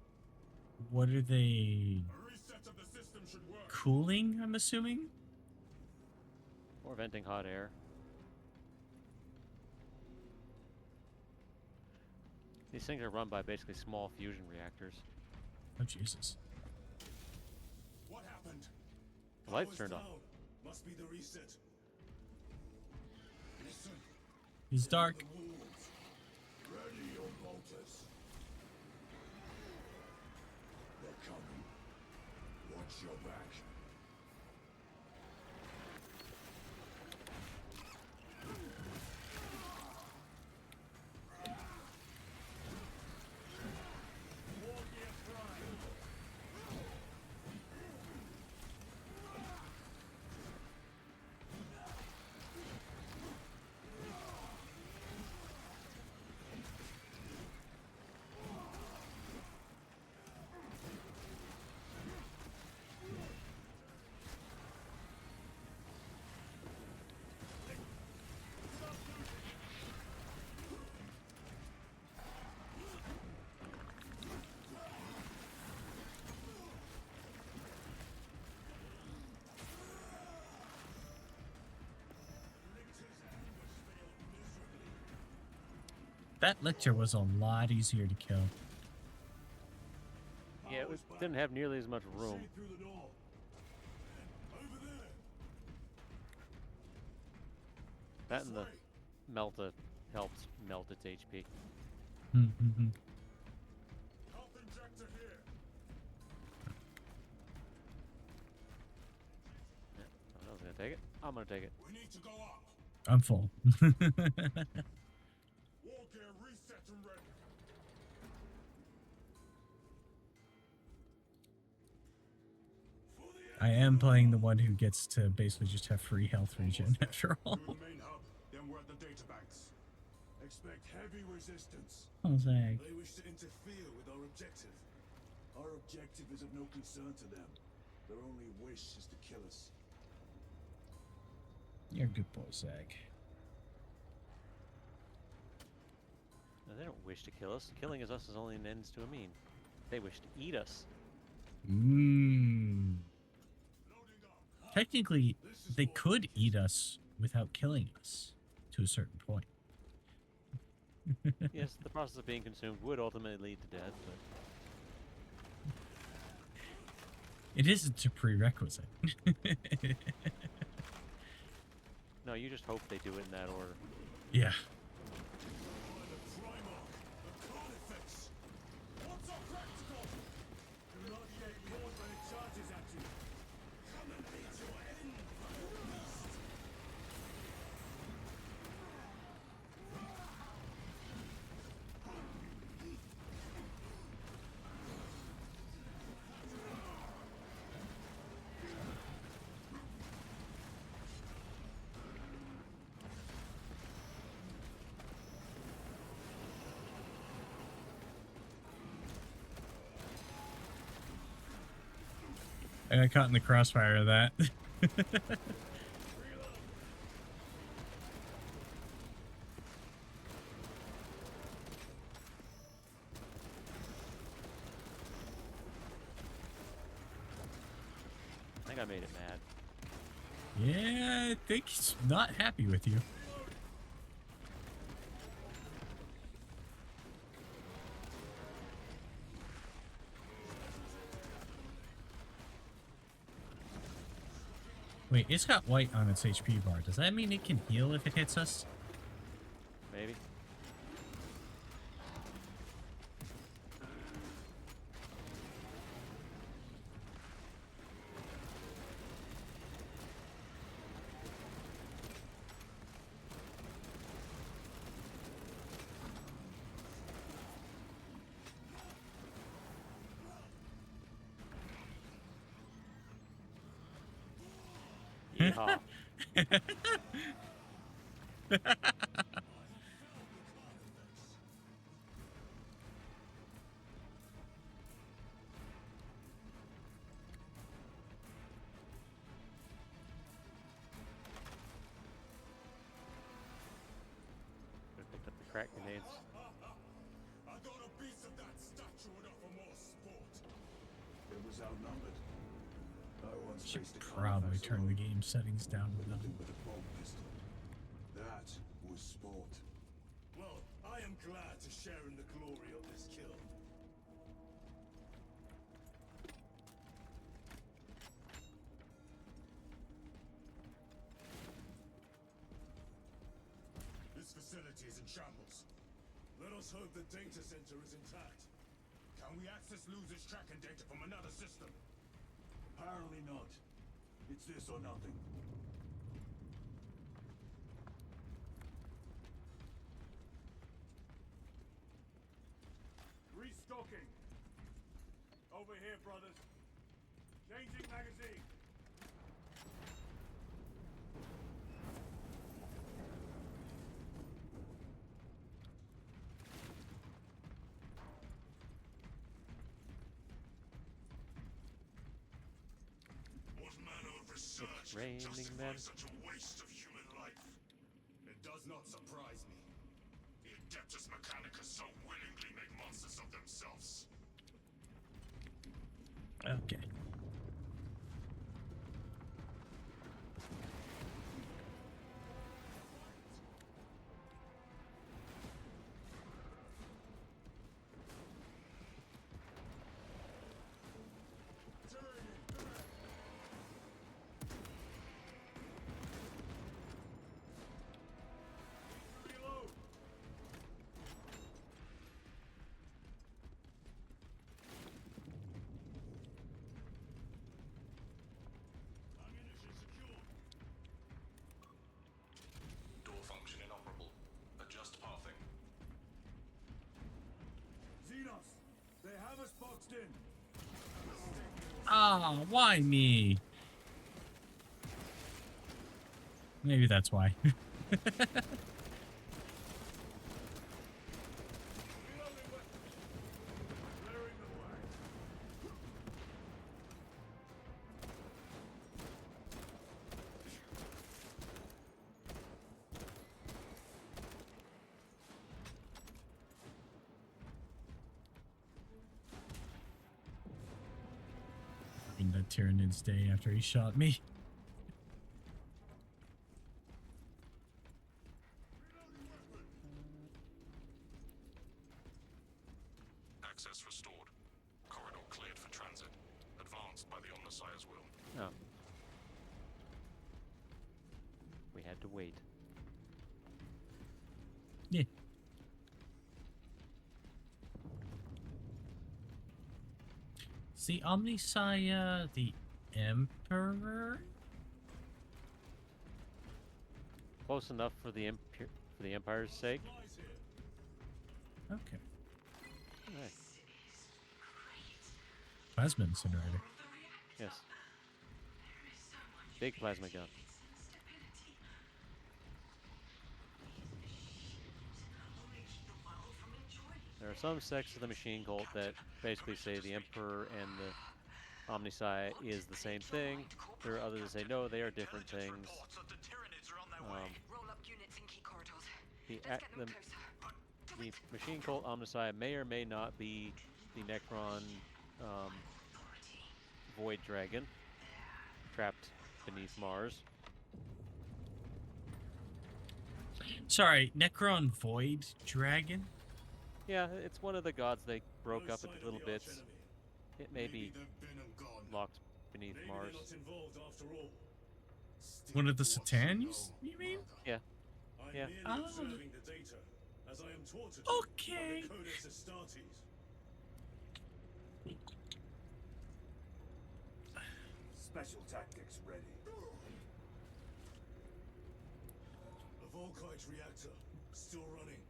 What are they? A reset of the system should work. Cooling, I'm assuming? Or venting hot air. These things are run by basically small fusion reactors. Oh, Jesus. What happened? The lights Power's turned on. down. Must be the reset. Listen. He's dark. The wolves. Ready your bolters. They're coming. Watch your back. That lictor was a lot easier to kill. Yeah, it didn't have nearly as much room. See through the door. Over there. That and the Melta helped melt its HP. Mm-hmm. Health injector here. Yeah, I was gonna take it. I'm gonna take it. We need to go up. I'm full. War gear reset and ready. I am playing the one who gets to basically just have free health regen after all. To the main hub, then we're at the data banks. Expect heavy resistance. Jose. They wish to interfere with our objective. Our objective is of no concern to them. Their only wish is to kill us. You're a good boy, Zach. No, they don't wish to kill us. Killing us is only an ends to a mean. They wish to eat us. Mmm. Technically, they could eat us without killing us to a certain point. Yes, the process of being consumed would ultimately lead to death, but It isn't a prerequisite. no, you just hope they do it in that order. Yeah. What's our practical? Do not get caught when it charges at you. Come and meet your end, beast. I got caught in the crossfire of that. I think I made it mad. Yeah, I think he's not happy with you. Wait, it's got white on its HP bar. Does that mean it can heal if it hits us? Maybe. Yeehaw. Could've picked up the crack grenades. I thought a piece of that statue would offer more sport. It was outnumbered. I once Should faced a probably Carnifax turn the alone, game settings down with them. nothing but a bolt pistol. That was sport. Well, I am glad to share in the glory of this kill. This facility is in shambles. Let us hope the data center is intact. Can we access losers tracking data from another system? Apparently not. It's this or nothing. Restocking. Over here, brothers. Changing magazine. What manner of research raining can justify men. such a waste of human life? It does not surprise me. The Adeptus Mechanicus so willingly make monsters of themselves. Okay. Reload. Ammunition secured. Door function inoperable. Adjust pathing. Xenos, they have us boxed in. Ah, why me? Maybe that's why. Reloading weapons. Clearing the way. that Tyranid's day after he shot me. Access restored. Corridor cleared for transit. Advanced by the Omnissiah's will. Oh. We had to wait. Yeah. See, Omnissiah, the Emperor? Close enough for the Empire's sake. Okay. Alright. Plasma incinerator. Yes. Big plasma gun. There are some sects of the Machine Cult that basically say the Emperor and the Omnissiah is the same thing. There are others that say no, they are different things. The Machine Cult Omnissiah may or may not be the Necron Void Dragon trapped beneath Mars. Sorry, Necron Void Dragon? Yeah, it's one of the gods they broke up into little bits. It may be locked beneath Mars. One of the Satans, you mean? Yeah. Yeah. Okay. Special tactics ready. The Volkite reactor, still running.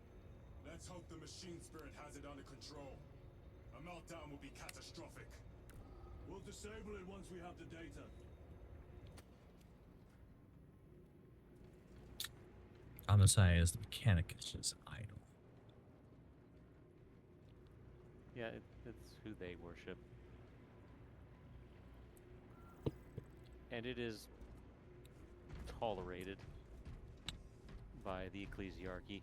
Let's hope the machine spirit has it under control. A meltdown will be catastrophic. We'll disable it once we have the data. Omnissiah is the Mechanicus' idol. Yeah, it's who they worship. And it is tolerated by the ecclesiarchy.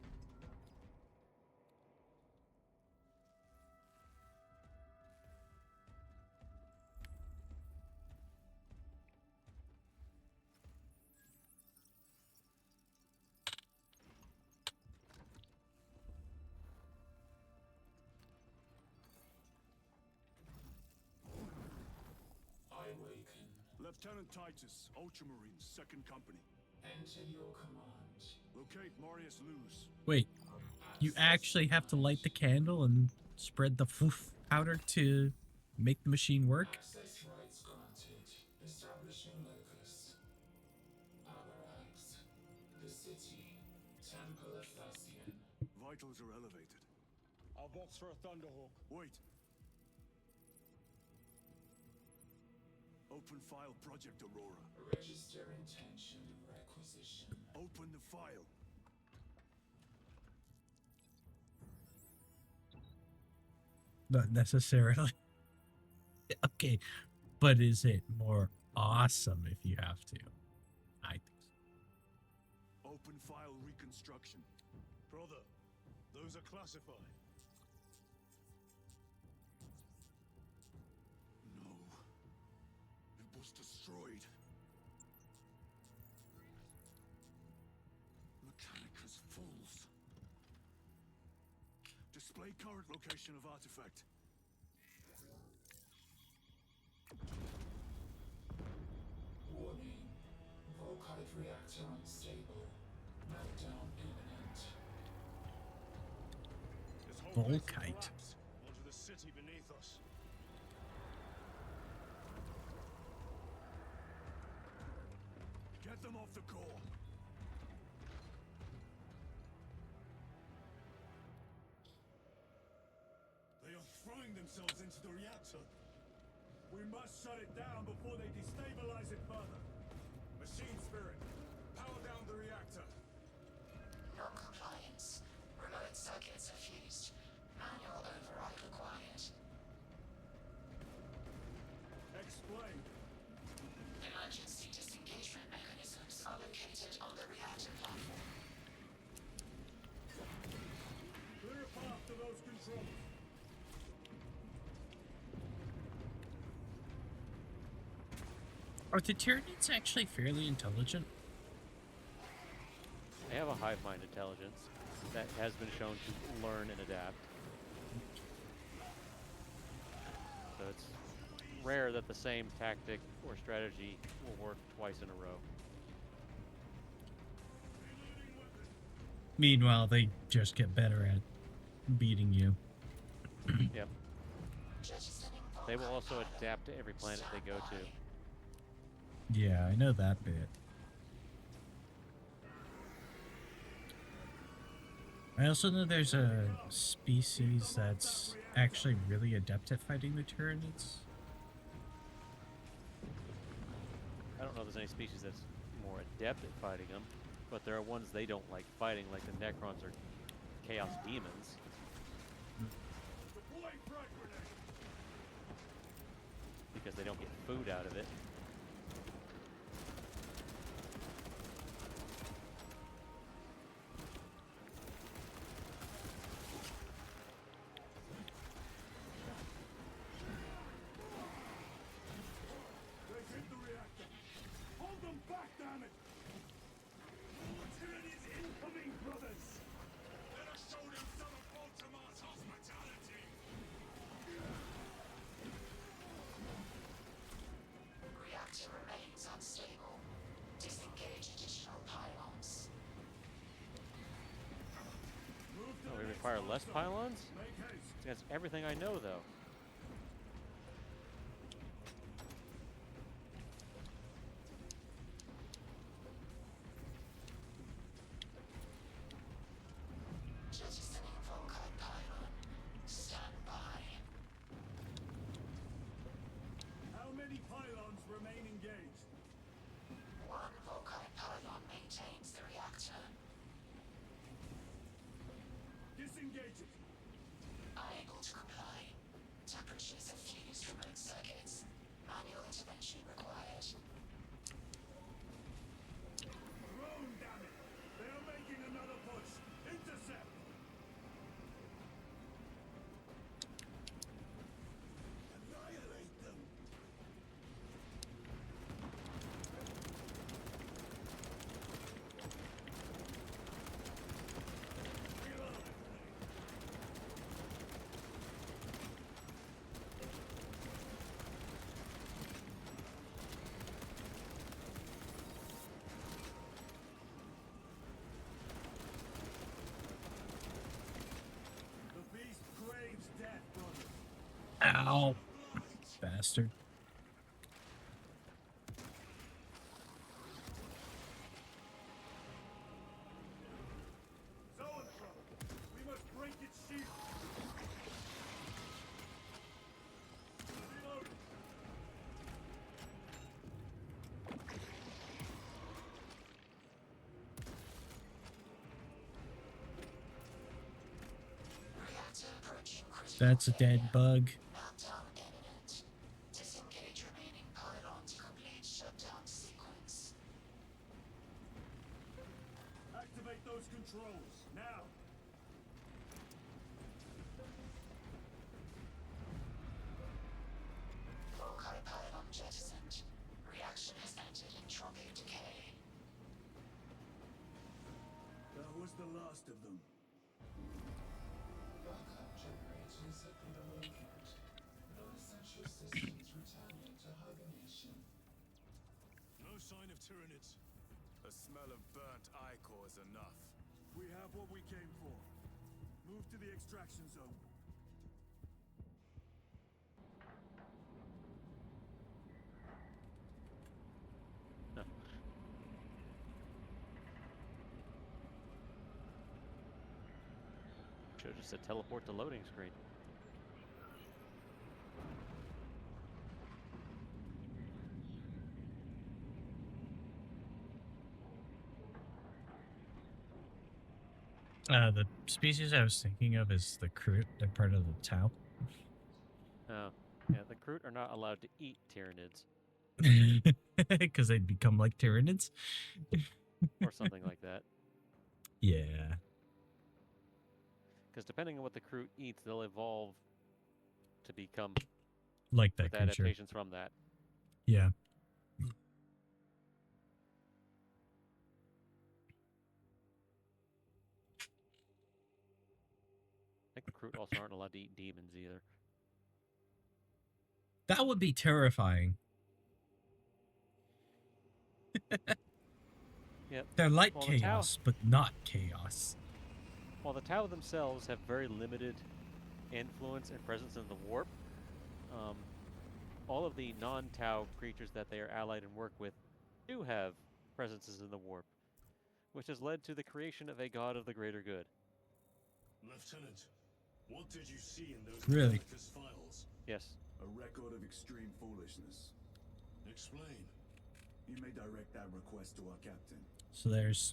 Lieutenant Titus, Ultramarines, 2nd Company. Enter your command. Locate Marius Luz. Wait, you actually have to light the candle and spread the foof powder to make the machine work? Access rights granted. Establishing locus. Avarax. The city. Temple of Thasian. Vitals are elevated. I'll box for a Thunderhawk. Wait. Open file Project Aurora. Register intention of requisition. Open the file. Not necessarily. Okay, but is it more awesome if you have to? I think so. Open file reconstruction. Brother, those are classified. No. It was destroyed. Mechanicus fools. Display current location of artifact. Warning. Volkite reactor unstable. Meltdown imminent. This whole place will Volkite. collapse onto the city beneath us. Get them off the core. They are throwing themselves into the reactor. We must shut it down before they destabilize it further. Machine spirit, power down the reactor. Non-compliance. Remote circuits are fused. Manual override required. Explain. Emergency disengagement mechanisms are located on the reactor platform. Clear a path to those controls. Are the Tyranids actually fairly intelligent? They have a hive mind intelligence that has been shown to learn and adapt. So it's rare that the same tactic or strategy will work twice in a row. Meanwhile, they just get better at beating you. Yep. They will also adapt to every planet they go to. Yeah, I know that bit. I also know there's a species that's actually really adept at fighting the Tyranids. I don't know if there's any species that's more adept at fighting them, but there are ones they don't like fighting, like the Necrons or Chaos Demons. Because they don't get food out of it. Reactor remains unstable. Disengage additional pylons. Oh, we require less pylons? That's everything I know, though. Jettisoning Volkite pylon. Stand by. How many pylons remain engaged? One Volkite pylon maintains the reactor. Disengage it. Unable to comply. Temperatures have fused remote circuits. Manual intervention required. Drone, damn it! They are making another push. Intercept! Annihilate them! The beast craves death, brother. Ow. Bastard. Zoanthrope, we must break its shield. Reload. Reactor approaching critical That's a dead failure. bug. Meltdown imminent. Disengage remaining pylon to complete shutdown sequence. Activate those controls, now! Volkite pylon jettisoned. Reaction has entered entropic decay. That was the last of them. Backup generators have been awakened. Non-essential systems returning to hibernation. No sign of Tyranids. The smell of burnt ichor is enough. We have what we came for. Move to the extraction zone. Should have just said teleport to loading screen. The species I was thinking of is the Kroot. They're part of the Tau. Oh, yeah, the Kroot are not allowed to eat Tyranids. Because they'd become like Tyranids. Or something like that. Yeah. Because depending on what the Kroot eats, they'll evolve to become Like that with creature. adaptations from that. Yeah. think recruit also aren't allowed to eat demons either. That would be terrifying. Yep. They're like Well, the Tau, chaos, but not chaos. while the Tau themselves have very limited influence and presence in the warp, all of the non-Tau creatures that they are allied and work with do have presences in the warp, which has led to the creation of a god of the greater good. Lieutenant, what did you see in those Really? Mechanicus files? Yes. A record of extreme foolishness. Explain. You may direct that request to our captain. So there's...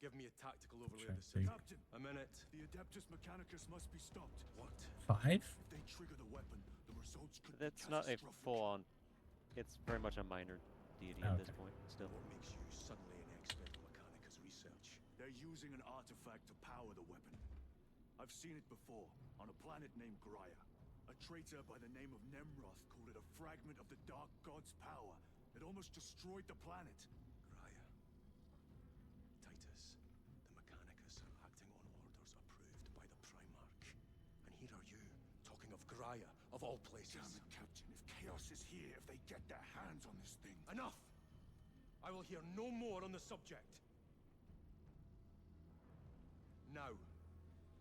Give me a tactical overlay Sure, of the system. Captain, A minute. the Adeptus Mechanicus must be stopped. What? 5? If they trigger the weapon, the results could That's be not a catastrophic. full-on... It's very much a minor deity at this Okay. point, still. What makes you suddenly an expert in Mechanicus research? They're using an artifact to power the weapon. I've seen it before, on a planet named Graia. A traitor by the name of Nemroth called it a fragment of the Dark God's power. It almost destroyed the planet. Graia. Titus, the Mechanicus are acting on orders approved by the Primarch. And here are you, talking of Graia, of all places. Damn it, Captain. If Chaos is here, if they get their hands on this thing... Enough! I will hear no more on the subject. Now,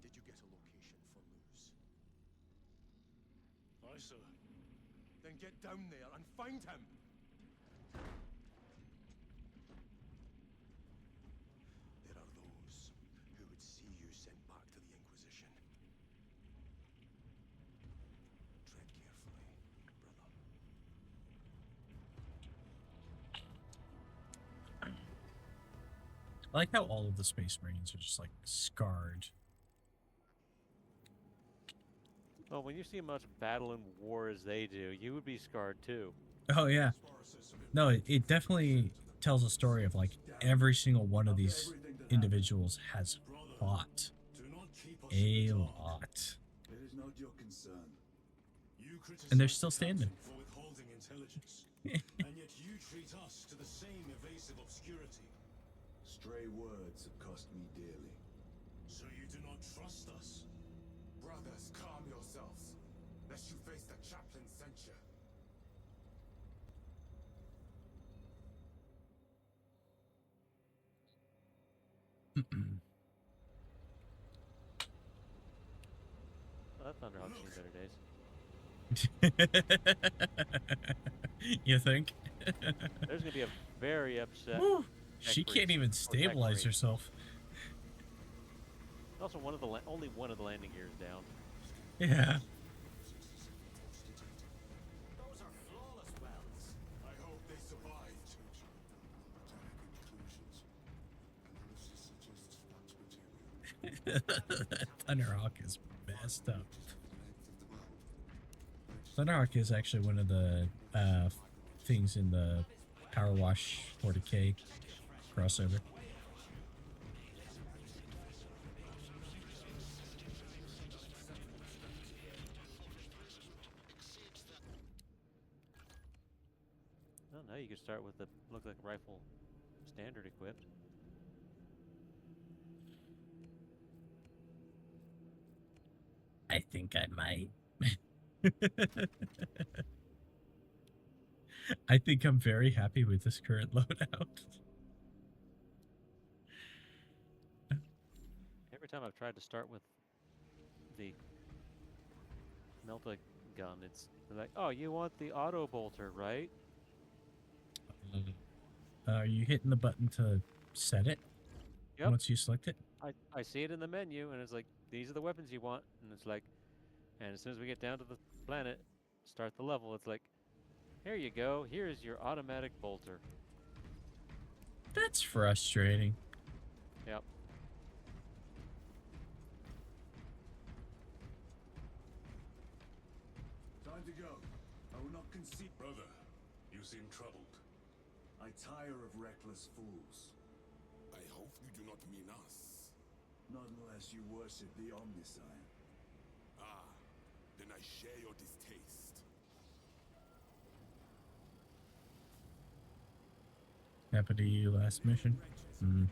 did you get a location for Luz? Aye, sir. Then get down there and find him! There are those who would see you sent back to the Inquisition. Tread carefully, brother. I like how all of the Space Marines are just like scarred. Well, when you see much battle and war as they do, you would be scarred too. Oh yeah. No, it definitely tells a story of like every single one of these individuals has fought Do not keep us in a the dark. lot. It is not your concern. You criticize And they're still the standing. captain for withholding intelligence, and yet you treat us to the same evasive obscurity. Stray words have cost me dearly. So you do not trust us? Brothers, calm yourselves, lest you face the chaplain's censure. Well, that Thunderhawk's seen better days. You think? There's gonna be a very upset. Woo. She tech can't race, even or tech stabilize race. herself. Also, only one of the landing gears down. Yeah. Those are flawless welds. I hope they survived. Thunderhawk is messed up. Thunderhawk is actually one of the things in the Power Wash 40k crossover. Well, now you can start with the look like rifle standard equipped. I think I might. I think I'm very happy with this current loadout. Every time I've tried to start with the Melta gun, it's like, oh, you want the auto bolter, right? Are you hitting the button to set it? Yep. Once you select it? I see it in the menu, and it's like, these are the weapons you want, and it's like, and as soon as we get down to the planet, start the level, it's like, here you go, here's your automatic bolter. That's frustrating. Yep. Time to go. I will not concede. Brother, you seem troubled. I tire of reckless fools. I hope you do not mean us. Not unless you worship the Omniscient. Ah, then I share your distaste. Happened to you last mission? Hmm.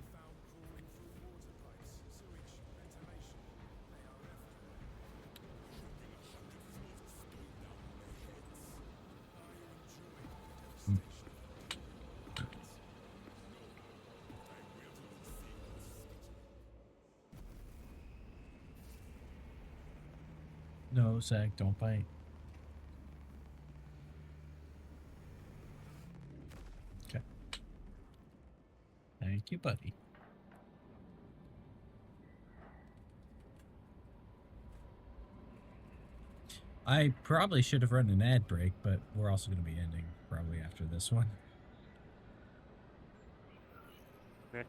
No, Zach, don't bite. Okay. Thank you, buddy. I probably should have run an ad break, but we're also going to be ending probably after this one. Okay.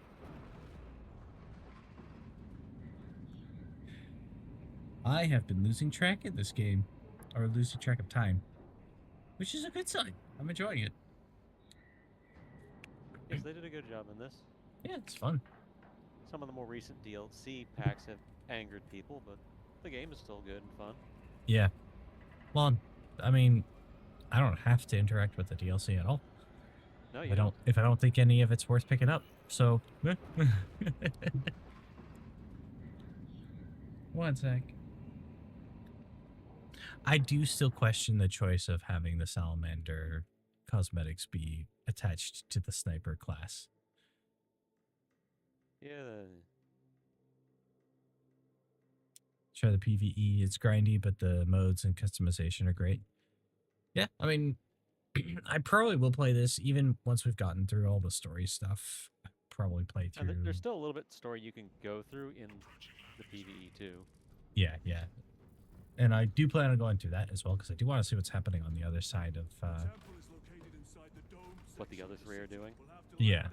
I have been losing track of this game, or losing track of time, which is a good sign. I'm enjoying it. Yes, they did a good job in this. Yeah, it's fun. Some of the more recent DLC packs have angered people, but the game is still good and fun. Yeah. Well, I mean, I don't have to interact with the DLC at all. No, If you I don't. If I don't think any of it's worth picking up, so. One sec. I do still question the choice of having the salamander cosmetics be attached to the sniper class. Yeah. Sure, the PvE is grindy, but the modes and customization are great. Yeah, I mean, I probably will play this even once we've gotten through all the story stuff. I'll probably play through. And there's still a little bit story you can go through in the PvE too. Yeah, yeah. And I do plan on going through that as well, because I do want to see what's happening on the other side of... What the other three are doing? Yeah.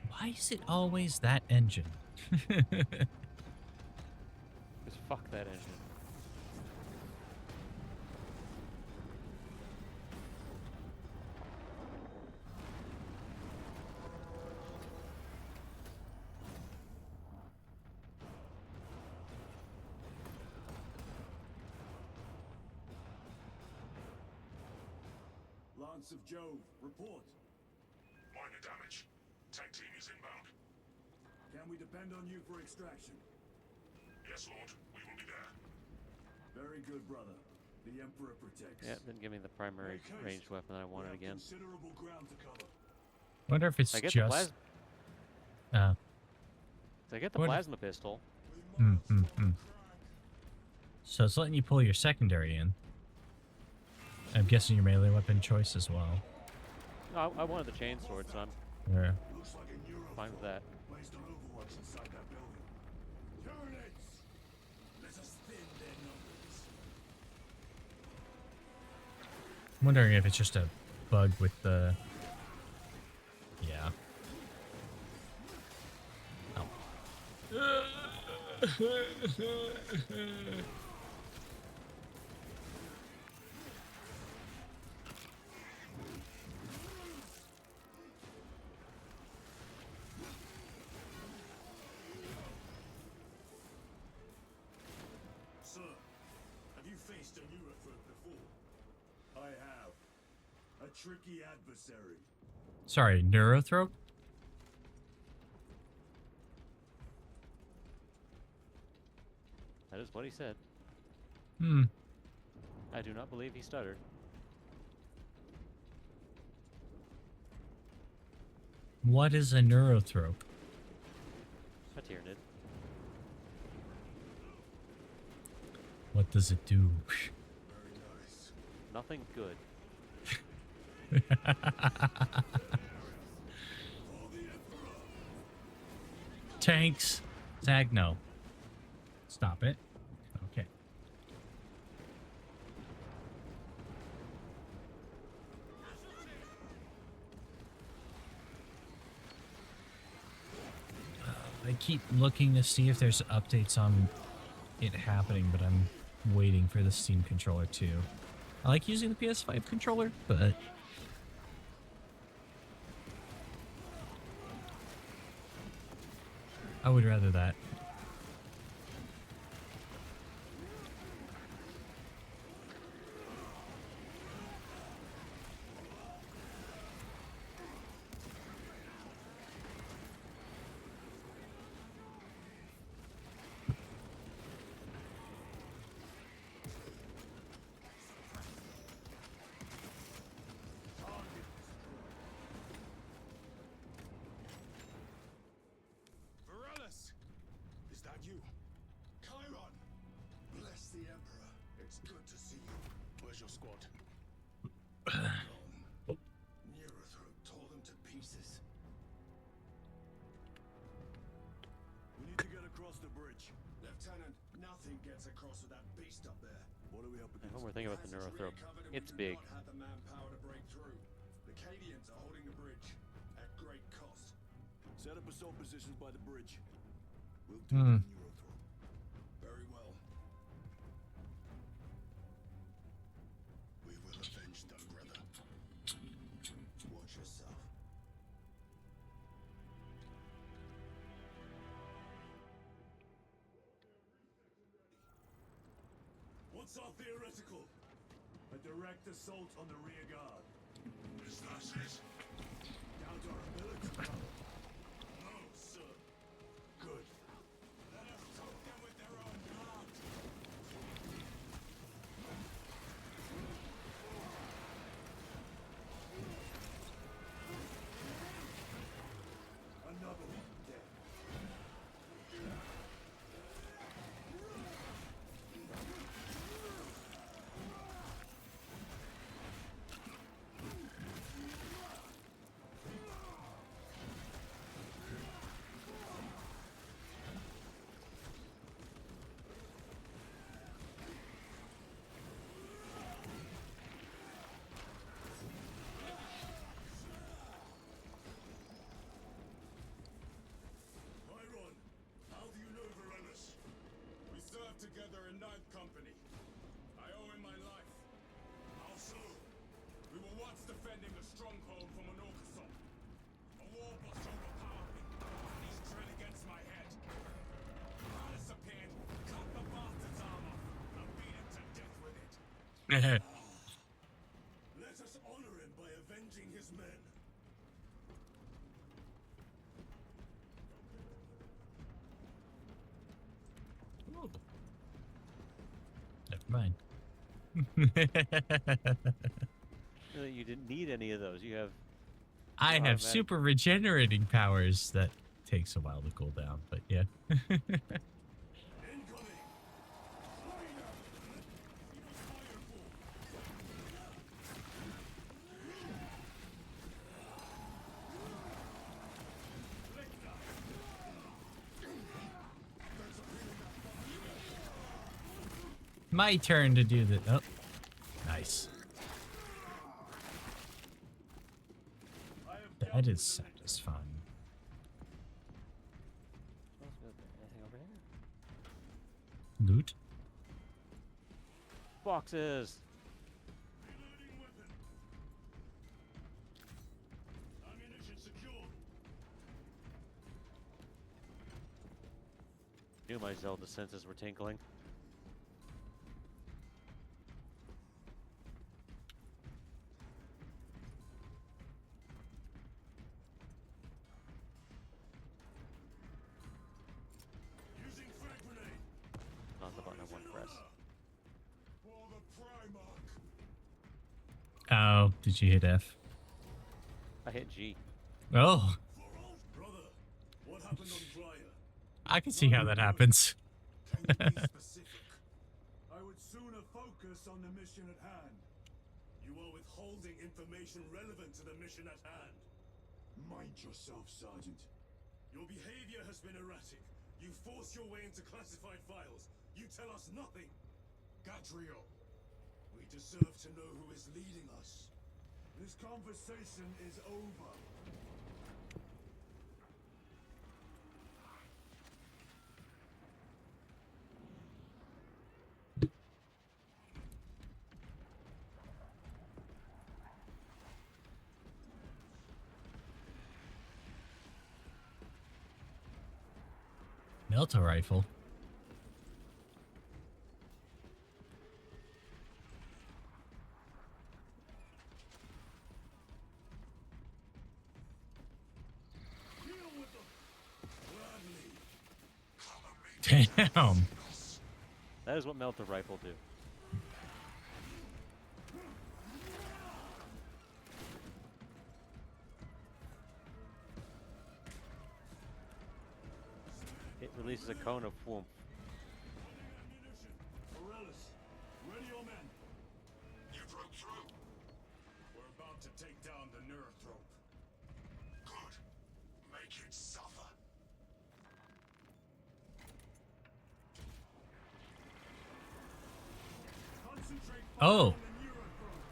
Why is it always that engine? Because fuck that engine. Lance of Jove, report. Minor damage. Tank team is inbound. Can we depend on you for extraction? Yes, Lord. We will be there. Very good, brother. The Emperor protects. Yeah, didn't give me the primary ranged weapon that I wanted again. Considerable ground to cover. Wonder if it's I get just... I get the plasma pistol. So it's letting you pull your secondary in. I'm guessing your melee weapon choice as well. No, I wanted the chainsword, so I'm fine with that. Placed on overwatch inside that building. Turrets! Let us thin their numbers. I'm wondering if it's just a bug with the... Yeah. Oh. Sir, have you faced a Neurothrope before? I have. A tricky adversary. Sorry, Neurothrope? That is what he said. I do not believe he stuttered. What is a Neurothrope? A Tyranid. What does it do? Nothing good. Tanks. Zag, no. Stop it. Okay. I keep looking to see if there's updates on it happening, but I'm waiting for the Steam controller too. I like using the PS5 controller, but I would rather that. Where's your squad? Neurothroat tore them to pieces. We need to get across the bridge. Lieutenant, nothing gets across with that beast up there. What are we up And against? when we're thinking about the Neurothroat, it's big. Not had the manpower to break through. The Cadians are holding the bridge at great cost. Set up assault positions by the bridge. We'll deal with the Neurothroat. Very well. We will avenge them, brother. Watch yourself. What's our theoretical? A direct assault on the rear guard. Is that it? Down to our ability, brother. No, sir. Good. Let us choke them with their own blood. Another one dead. Myron, how do you know Varelis? We served together in 9th Company. I owe him my life. How so? We were once defending a stronghold from an Orcason. A war boss overpowered me, and he's drill against my head. Varelis appeared, cut the bastard's arm off, and beat him to death with it. Let us honor him by avenging his men. Ooh. Never mind. Really, you didn't need any of those. You have. I have automatic- super regenerating powers that takes a while to cool down, but yeah. Incoming! My turn to do the. Oh, nice. That is satisfying. Anything over here? Loot. Boxes. Reloading weapon. Ammunition secured. Knew my Zelda senses were tinkling. Using frag grenade. Not the button I want to press. For the Primarch. Oh, did you hit F? I hit G. Oh, Brother, what happened on Dryer? I can see how that happens. Can you be specific? I would sooner focus on the mission at hand. You are withholding information relevant to the mission at hand. Mind yourself, Sergeant. Your behavior has been erratic. You force your way into classified files. You tell us nothing. Gadriel, we deserve to know who is leading us. This conversation is over. Melta rifle. Deal with them. Gladly. Damn. That is what melt the rifle do. It releases a cone of warmth. Ammunition. Morellis, ready your men. about to take down the Neurothrope. Good. Make it suffer. Concentrate Oh. on the Neurothrope.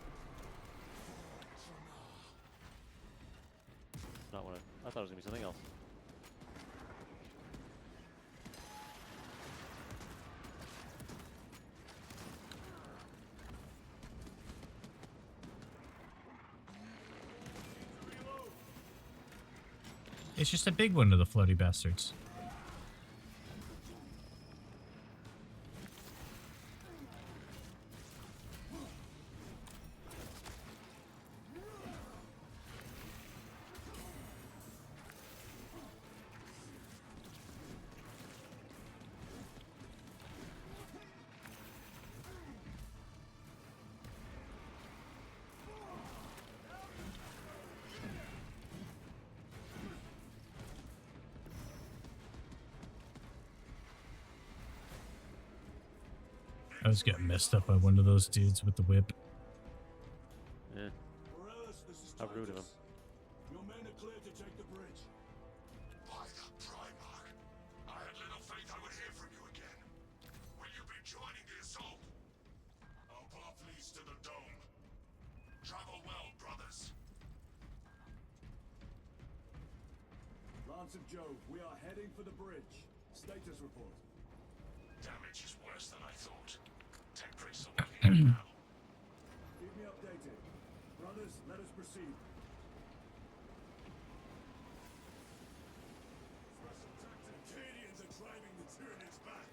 Not what I thought it was gonna be something else. It's just a big one of the floaty bastards. I was getting messed up by one of those dudes with the whip. Yeah. Morellis, this is How rude of him. Titus. Your men are clear to take the bridge. By the Primarch. I had little faith I would hear from you again. Will you be joining the assault? Our path leads to the dome. Travel well, brothers. Lance of Jove, we are heading for the bridge. Status report. Damage is worse than I thought. Tech priests are working now. Keep me updated. Brothers, let us proceed. Special tactic. Cadians are driving the Tyranids back.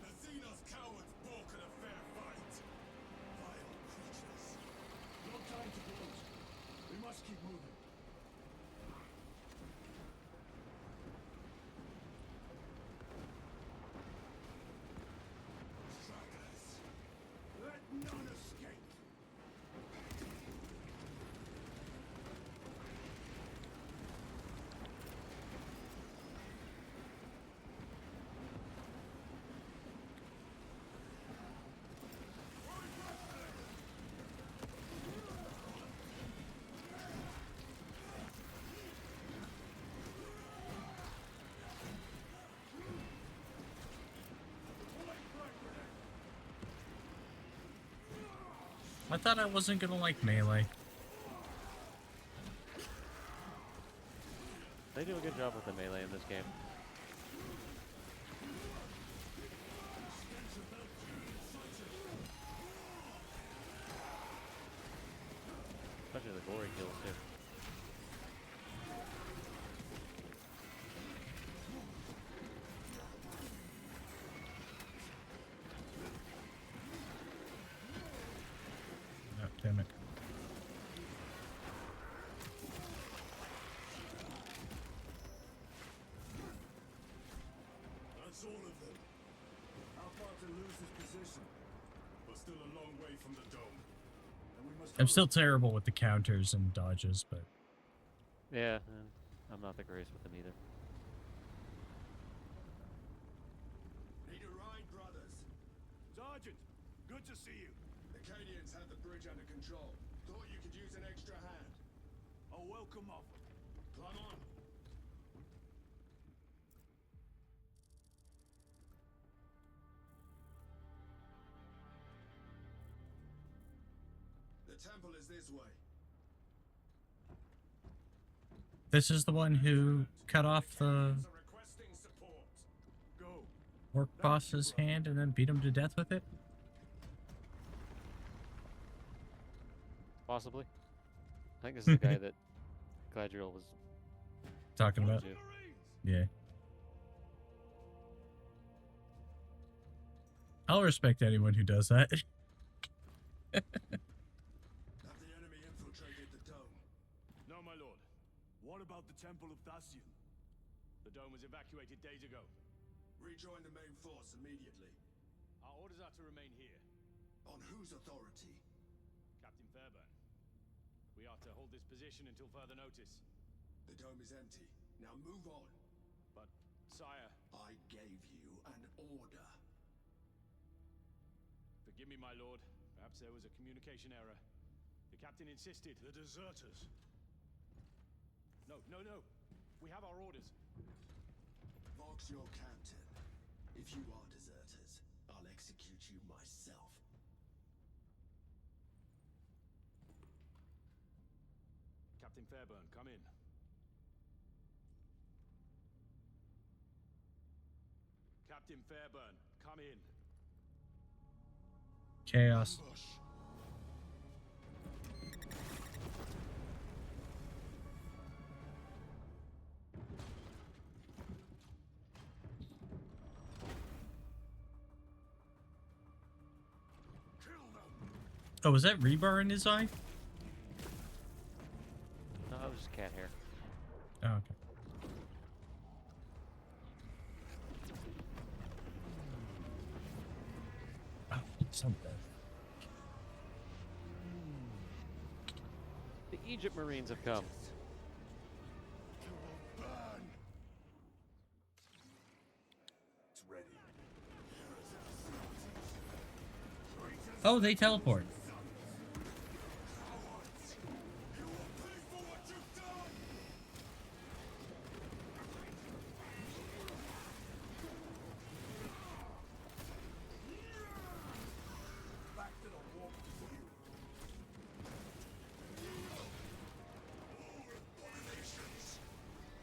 The Xenos cowards balk at a fair fight. Vile creatures. No time to gloat. We must keep moving. Stragglers. Let none escape. I thought I wasn't gonna like melee. They do a good job with the melee in this game. Especially the glory kills too. Oh, damn it. That's all of them. How far to lose this position? We're still a long way from the dome. And we must I'm still terrible with the counters and dodges, but Yeah, I'm not the greatest with them either. Need a ride, brothers? Sergeant, good to see you. The Cadians have the bridge under control. Thought you could use an extra hand. A welcome offer. Climb on. The temple is this way. this is the one who cut off the Are requesting support. Go. orc boss's hand and then beat him to death with it. Possibly. I think this is the guy that Gladriel was Talking about, to. yeah. I'll respect anyone who does that. Have the enemy infiltrated the dome? No, my lord. What about the Temple of Thasian? The dome was evacuated days ago. Rejoin the main force immediately. Our orders are to remain here. On whose authority? Captain Fairburn. We are to hold this position until further notice. The dome is empty. Now move on. But, sire, I gave you an order. forgive me, my lord. Perhaps there was a communication error. The The captain insisted. The deserters. No. We have our orders. Vox your captain. If you are deserters, I'll execute you myself. Captain Fairburn, come in. Captain Fairburn, come in. Chaos. Ambush. Oh, was that rebar in his eye? No, that was just cat hair. Oh, okay. Oh, something. The Egypt Marines have come. It's ready. Oh, they teleport.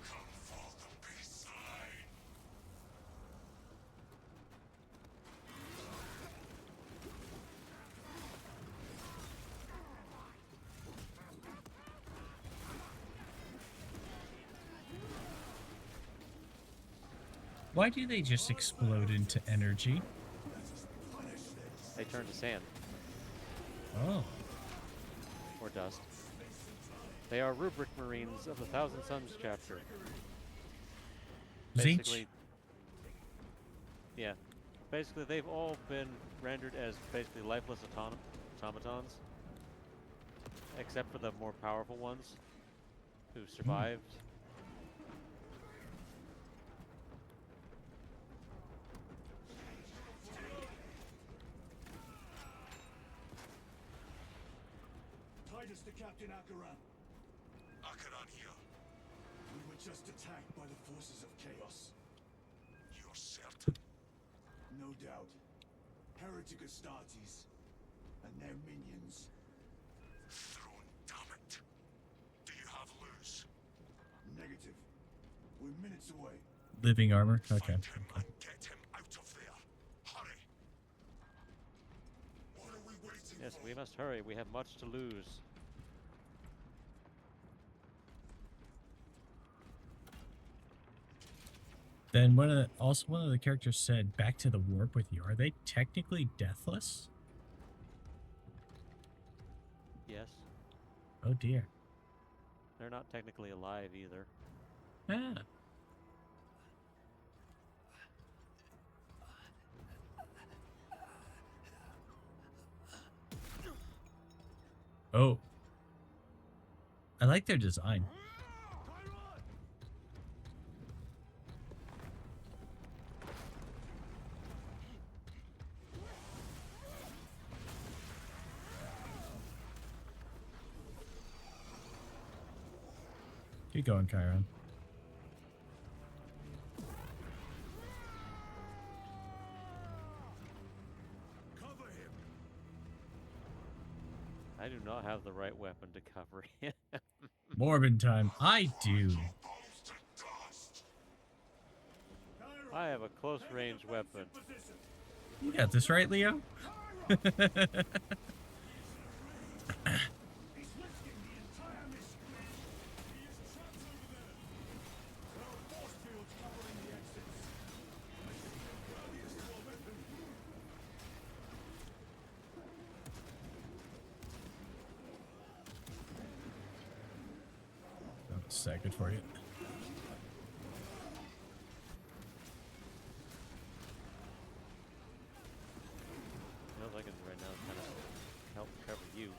Come for the peace sign. Why do they just explode into energy? They turn to sand Oh. or dust. They are rubric Marines of the Thousand Suns chapter. Zinch. Basically, yeah. Basically, they've all been rendered as basically lifeless automatons, except for the more powerful ones who survived. Titus to Captain Akaran. Akaran here. We were just attacked by the forces of chaos. You're certain? No doubt. Heretic Astartes and their minions. Throne, damn it. Do you have loose? Negative. We're minutes away. Living armor? Okay. Find him and get him out of there. Hurry. What are we waiting Yes, for? we must hurry. We have much to lose. Then one of the characters said, "Back to the warp with you." Are they technically deathless? Yes. Oh dear. They're not technically alive either. Ah. Oh. I like their design. Keep going, Chiron. Cover him. I do not have the right weapon to cover him. Morbid time. I do. Bones to dust. I have a close range weapon. You got this right, Leo? He's risking the entire mission. He is trapped over there. There are force fields covering the exits. I see the earliest your weapon. That was that good for you. All I can do right now is kind of help cover you.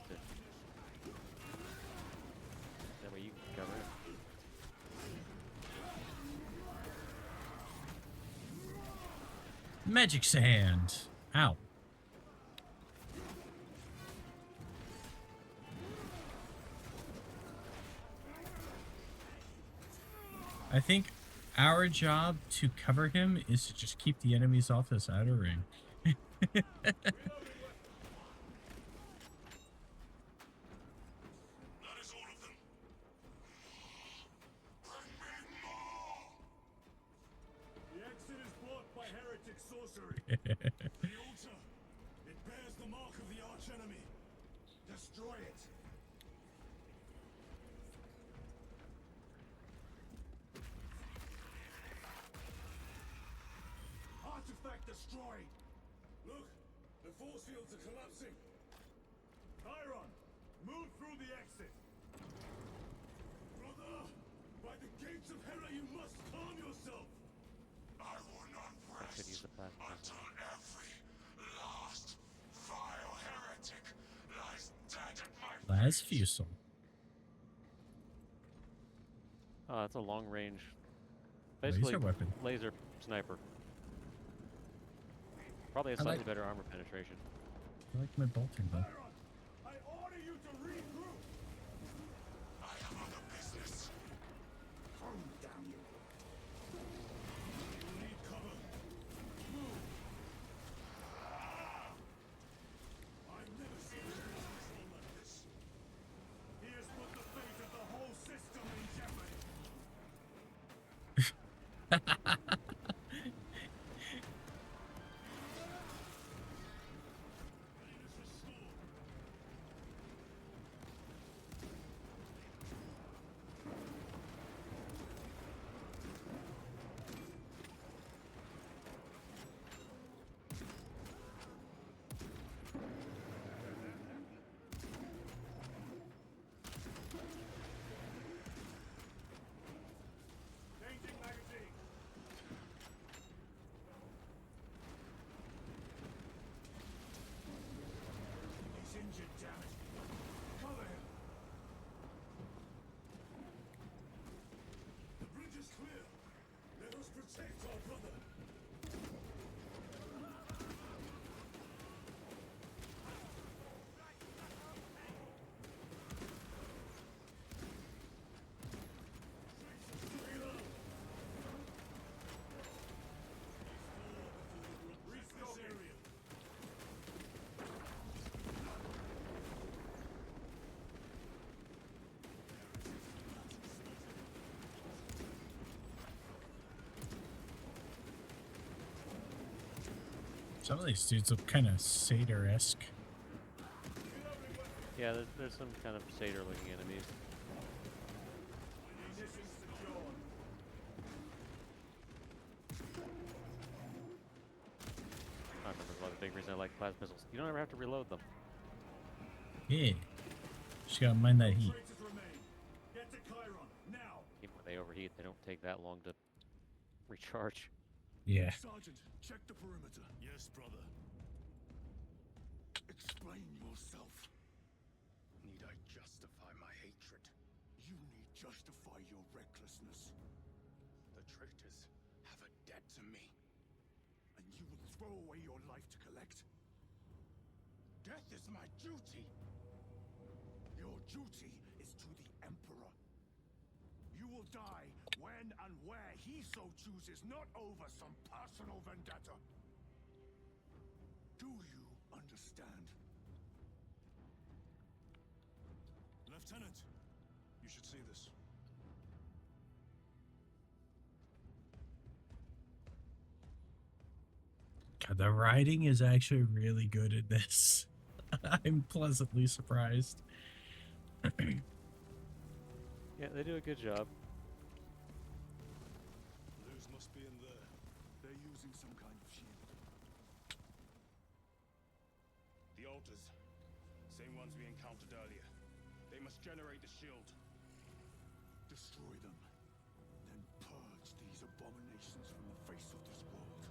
That way you can cover it. Magic sand. Ow. I think our job to cover him is to just keep the enemies off this outer ring. That is all of them. Bring me more! The exit is blocked by heretic sorcery. The altar, it bears the mark of the archenemy. Destroy it. Artifact destroyed. Look, the force fields are collapsing. Chiron, move through the exit. Brother, by the gates of Hera, you must calm yourself. I will not I could use rest the plasma. until every last vile heretic lies dead at my Las feet. Fusel. Oh, it's a long range. Basically, Laser weapon. laser sniper. Probably a I slightly like- better armor penetration. I like my bolting though. Chiron, I order you to regroup. I have other business. Calm down, you. You need cover. Move. I've never seen anything like this. He has put the fate of the whole system in jeopardy. Readiness restored. Changing magazine. He's injured, damn it. Cover him. The bridge is clear. Let us protect our brother. Restock area. Some of these dudes look kind of satyr-esque. Yeah, there's some kind of satyr-looking enemies. Munitions secured. I remember one of the big reasons I like plasma pistols. You don't ever have to reload them. Yeah. Just gotta mind that heat. Traitors remain. Get to Chiron, now. Even when they overheat, they don't take that long to recharge. Yeah. Sergeant, check the perimeter. Yes, brother. Explain yourself. Need I justify my hatred? You need justify your recklessness. The traitors have a debt to me. And you will throw away your life to collect? Death is my duty. Your duty is to the Emperor. You will die when and where he so chooses, not over some personal vendetta. Do you understand? Lieutenant, you should see this. God, the writing is actually really good in this. I'm pleasantly surprised. Yeah, they do a good job. Luz must be in there. They're using some kind of shield. The altars. Same ones we encountered earlier. They must generate the shield. Destroy them. Then purge these abominations from the face of this world.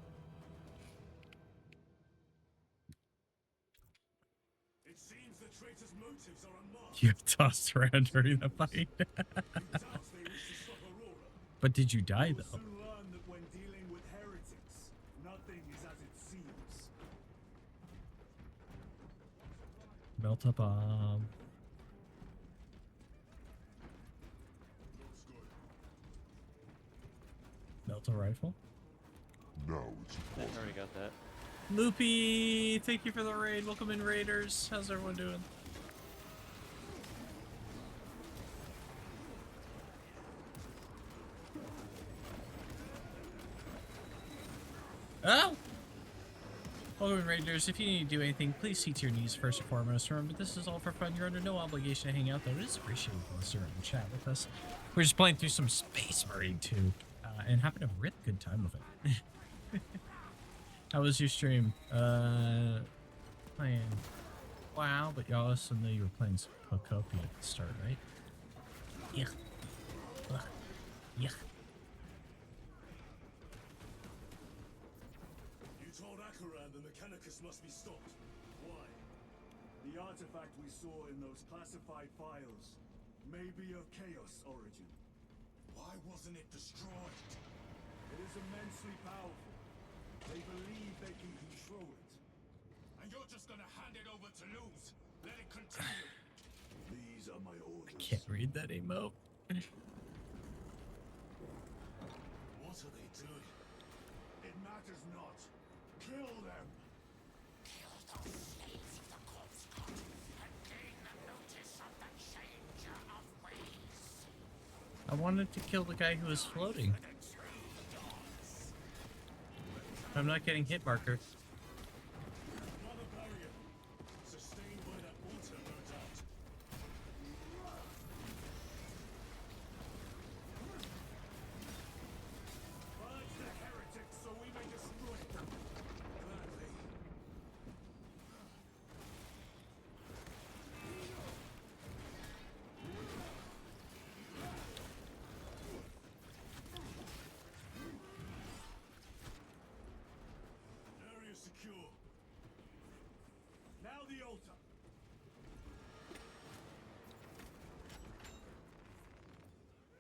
It seems the traitors' motives are unmasked. You have tossed around during the fight. It doubts they wish to stop Aurora. But did you die You'll though? soon learn that when dealing with heretics, nothing is as it seems. Melt a bomb. Looks good. Melta rifle. Now it's I already got that. Loopy, thank you for the raid. Welcome in, Raiders. How's everyone doing? Oh! Welcome in, Raiders. If you need to do anything, please see to your knees first and foremost. Remember, this is all for fun. You're under no obligation to hang out, though. It is appreciated if you want to and chat with us. We're just playing through some Space Marine 2 and having a really good time with it. How was your stream? Playing WoW, but you also know you were playing some Pocopia at the start, right? Yeah. Yeah. You told Akaran the Mechanicus must be stopped. Why? The artifact we saw in those classified files may be of Chaos origin. Why wasn't it destroyed? It is immensely powerful. They believe they can control it. And you're just gonna hand it over to lose? Let it continue. These are my orders. I can't read that emote. What are they doing? It matters not. Kill them. Kill those slaves of the corpse god and gain the notice of the changer of ways. I wanted to kill the guy who was floating. I'm not getting hit marker. Another barrier. Sustained by that water, no doubt. Purge the heretics so we may destroy them. Gladly. Area secure. Now the altar.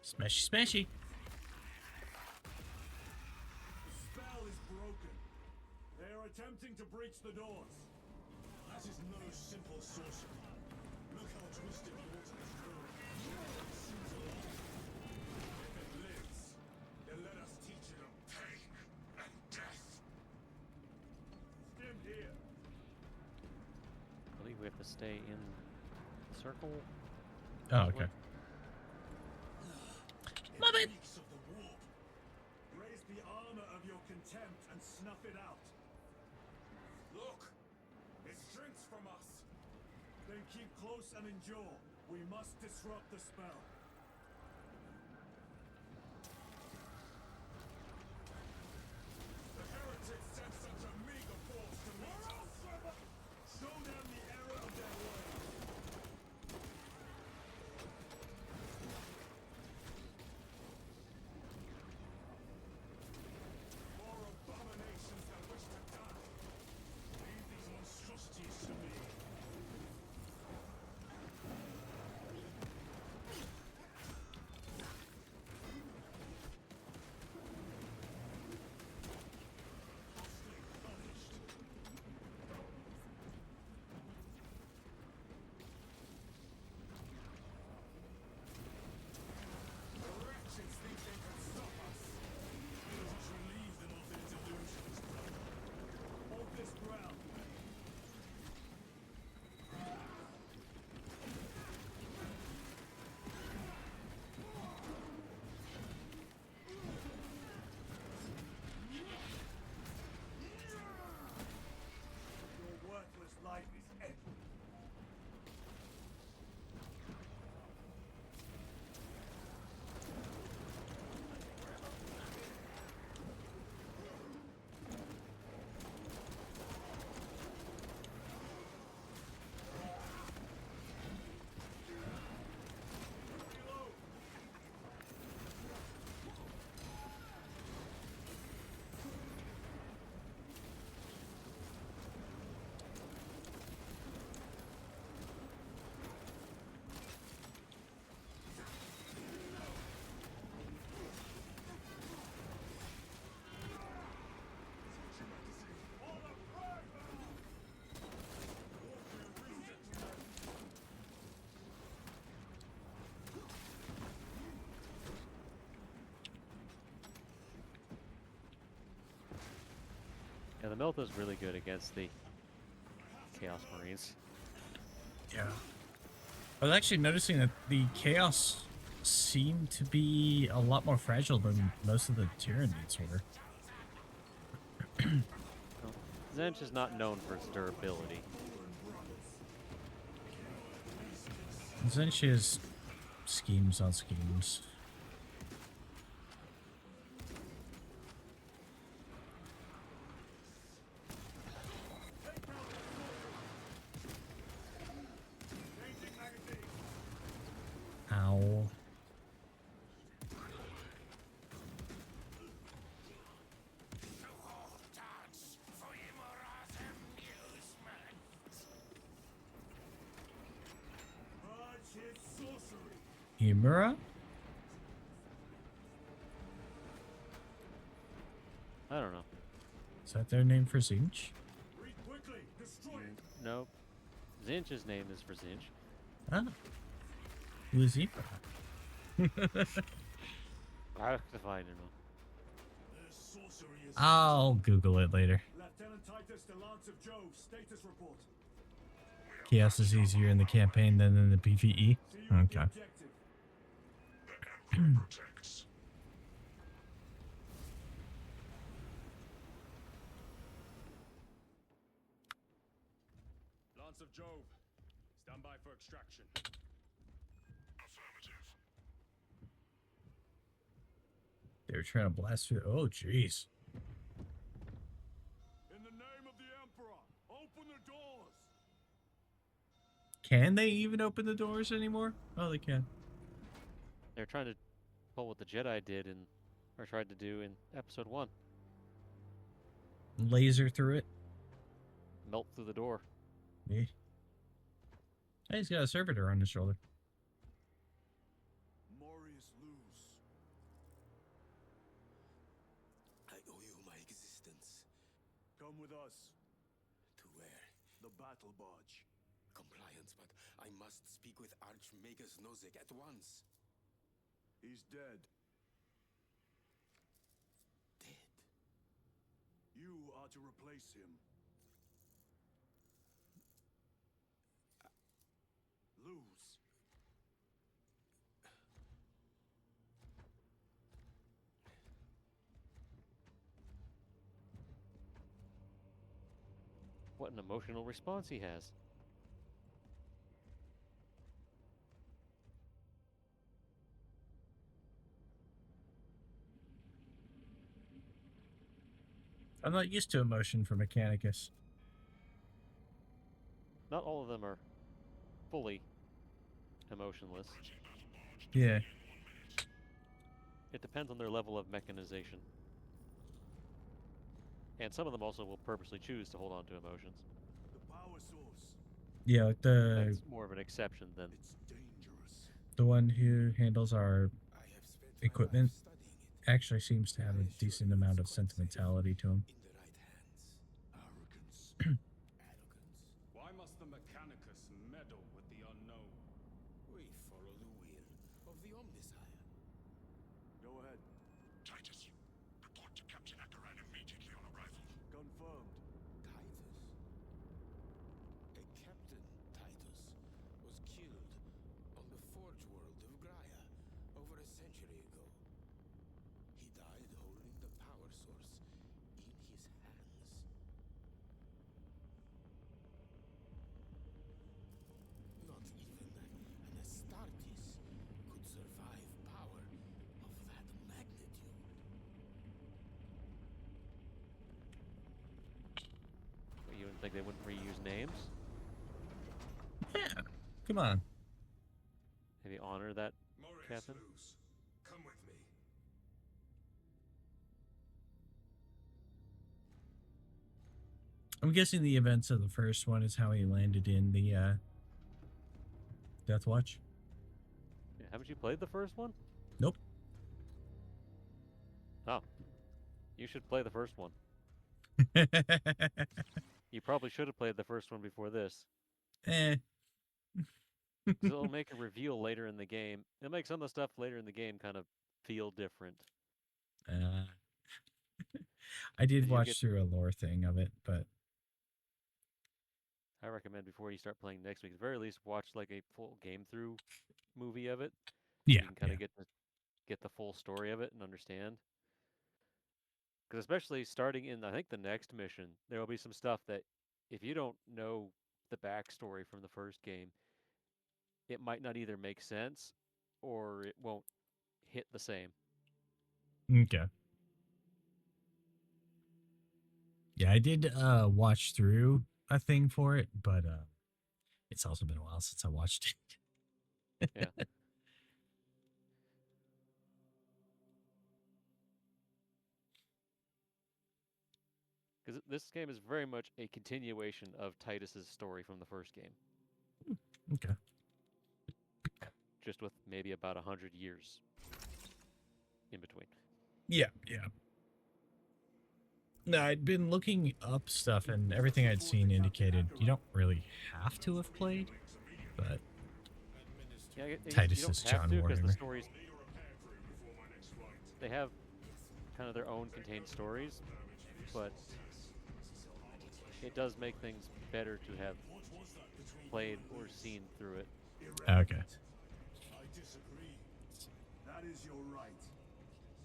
Smashy, smashy. The spell is broken. They are attempting to breach the doors. That is no simple sorcery. Look how twisted the water is flowing. It seems alive. If it lives, then let us teach it of pain and death. Stim here. I believe we have to stay in the circle. Oh, okay. Love it. Of the warp. Raise the armor of your contempt and snuff it out. Look! It shrinks from us! Then keep close and endure. We must disrupt the spell. The heretics sent such a meager force to meet us! Show them the error of their ways. More abominations that wish to die! Leave these monstrosities to me! Yeah, the Melta's really good against the Chaos Marines. Yeah. I was actually noticing that the Chaos seem to be a lot more fragile than most of the Tyranids were. Well, Zench is not known for its durability. Zench is schemes on schemes. Ow. Himura? I don't know. Is that their name for Zinch? Nope. Zinch's name is for Zinch. Ah. Who is he? I have to find him. I'll Google it later. Lieutenant Titus, the Lance of Jove, status report. Chaos is easier in the campaign than in the PvE? Okay. Protects. Lance of Jove, stand by for extraction. Affirmative. They were trying to blast through. Oh, jeez. In the name of the Emperor, open the doors! Can they even open the doors anymore? Oh, they can. They're trying to pull what the Jedi did in, or tried to do in Episode 1. Laser through it. Melt through the door. Yeah. Hey, he's got a servitor on his shoulder. Morius lose. I owe you my existence. Come with us. To where? The battle barge. Compliance, but I must speak with Archmagus Nozick at once. He's dead. Dead. You are to replace him. Lose. What an emotional response he has. I'm not used to emotion from Mechanicus. Not all of them are fully emotionless. Yeah. It depends on their level of mechanization. And some of them also will purposely choose to hold on to emotions. The power source. Yeah, like That's more of an exception than... It's dangerous. the one who handles our I have spent my equipment life studying it. actually seems to have a decent amount of sentimentality to him. In the right hands. Arrogance. Arrogance. Why must the Mechanicus meddle with the unknown? We follow the will of the Omnisire. Go ahead. Titus, report to Captain Akaran immediately on arrival. Confirmed. Titus. A Captain Titus was killed on the Forge world of Graia over a century ago. He died holding the power source in his hands. Not even an Astartes could survive power of that magnitude. You wouldn't think they wouldn't reuse names? Yeah. Come on. Maybe honor that Morius captain? lose. Come with me. I'm guessing the events of the first one is how he landed in the Death Watch. Yeah, haven't you played the first one? Nope. Oh. You should play the first one. You probably should have played the first one before this. Eh. 'Cause it'll make a reveal later in the game. It'll make some of the stuff later in the game kind of feel different. I did You watch get- through a lore thing of it, but I recommend before you start playing next week, at the very least, watch like a full game through movie of it. yeah, You can kind yeah. of get the full story of it and understand. Because especially starting in, I think, the next mission, there will be some stuff that if you don't know the backstory from the first game, it might not either make sense or it won't hit the same. Okay. Yeah, I did watch through a thing for it, but it's also been a while since I watched it. Yeah. Because this game is very much a continuation of Titus's story from the first game, Okay. just with maybe about 100 years in between. Yeah, yeah. No, I'd been looking up stuff, and everything I'd seen indicated you don't really have to have played, but Yeah, you Titus don't is have John to because the Warhammer. stories, they have kind of their own contained stories, but it does make things better to have played or seen through it. Okay. I disagree. That is your right.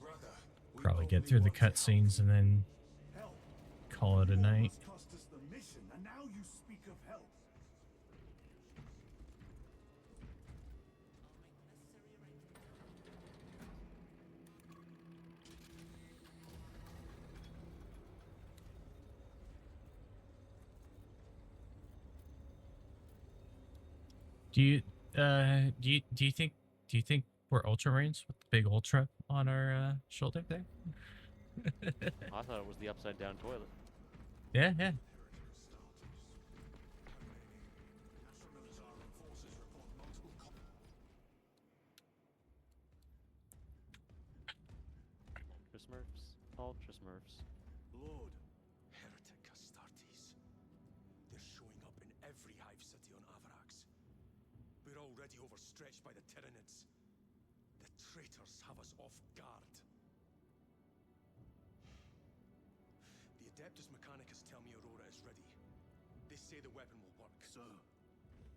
Brother, we Probably get only through the want to help. cutscenes and then Help. call it a You night. almost cost us the mission, and now you speak of help. Do you think we're Ultramarines with the big Ultra on our shoulder there? I thought it was the upside down toilet. Yeah, yeah. Smurfs, Ultra Smurfs. Lord, Heretic Astartes. They're showing up in every hive city on Avarax. We're already overstretched by the Tyranids. The traitors have us off guard. The Adeptus Mechanicus tell me Aurora is ready. They say the weapon will work. sir,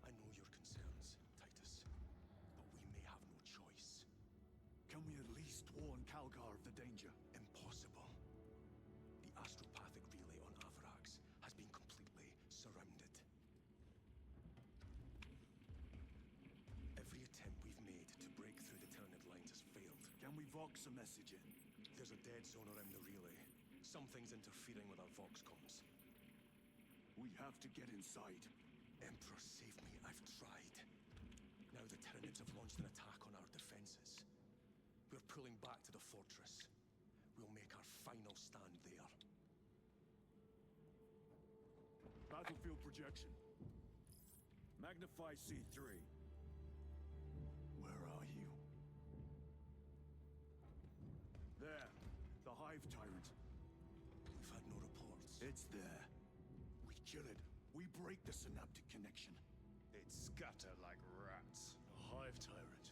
I know your concerns, Titus, but we may have no choice. can we at least warn Calgar of the danger? Impossible. The astropathic relay on Avarax has been completely surrounded. Every attempt we've made to break through the Tyranid lines has failed. Can we vox a message in? There's a dead zone around the relay. Something's interfering with our vox comms. We have to get inside. Emperor, save me. I've tried. Now the Tyranids have launched an attack on our defenses. We're pulling back to the fortress. We'll make our final stand there. Battlefield projection. Magnify C3. Where are you? There. The Hive Tyrant. We've had no reports. It's there. We kill it. We break the synaptic connection. They'd scatter like rats. A Hive Tyrant.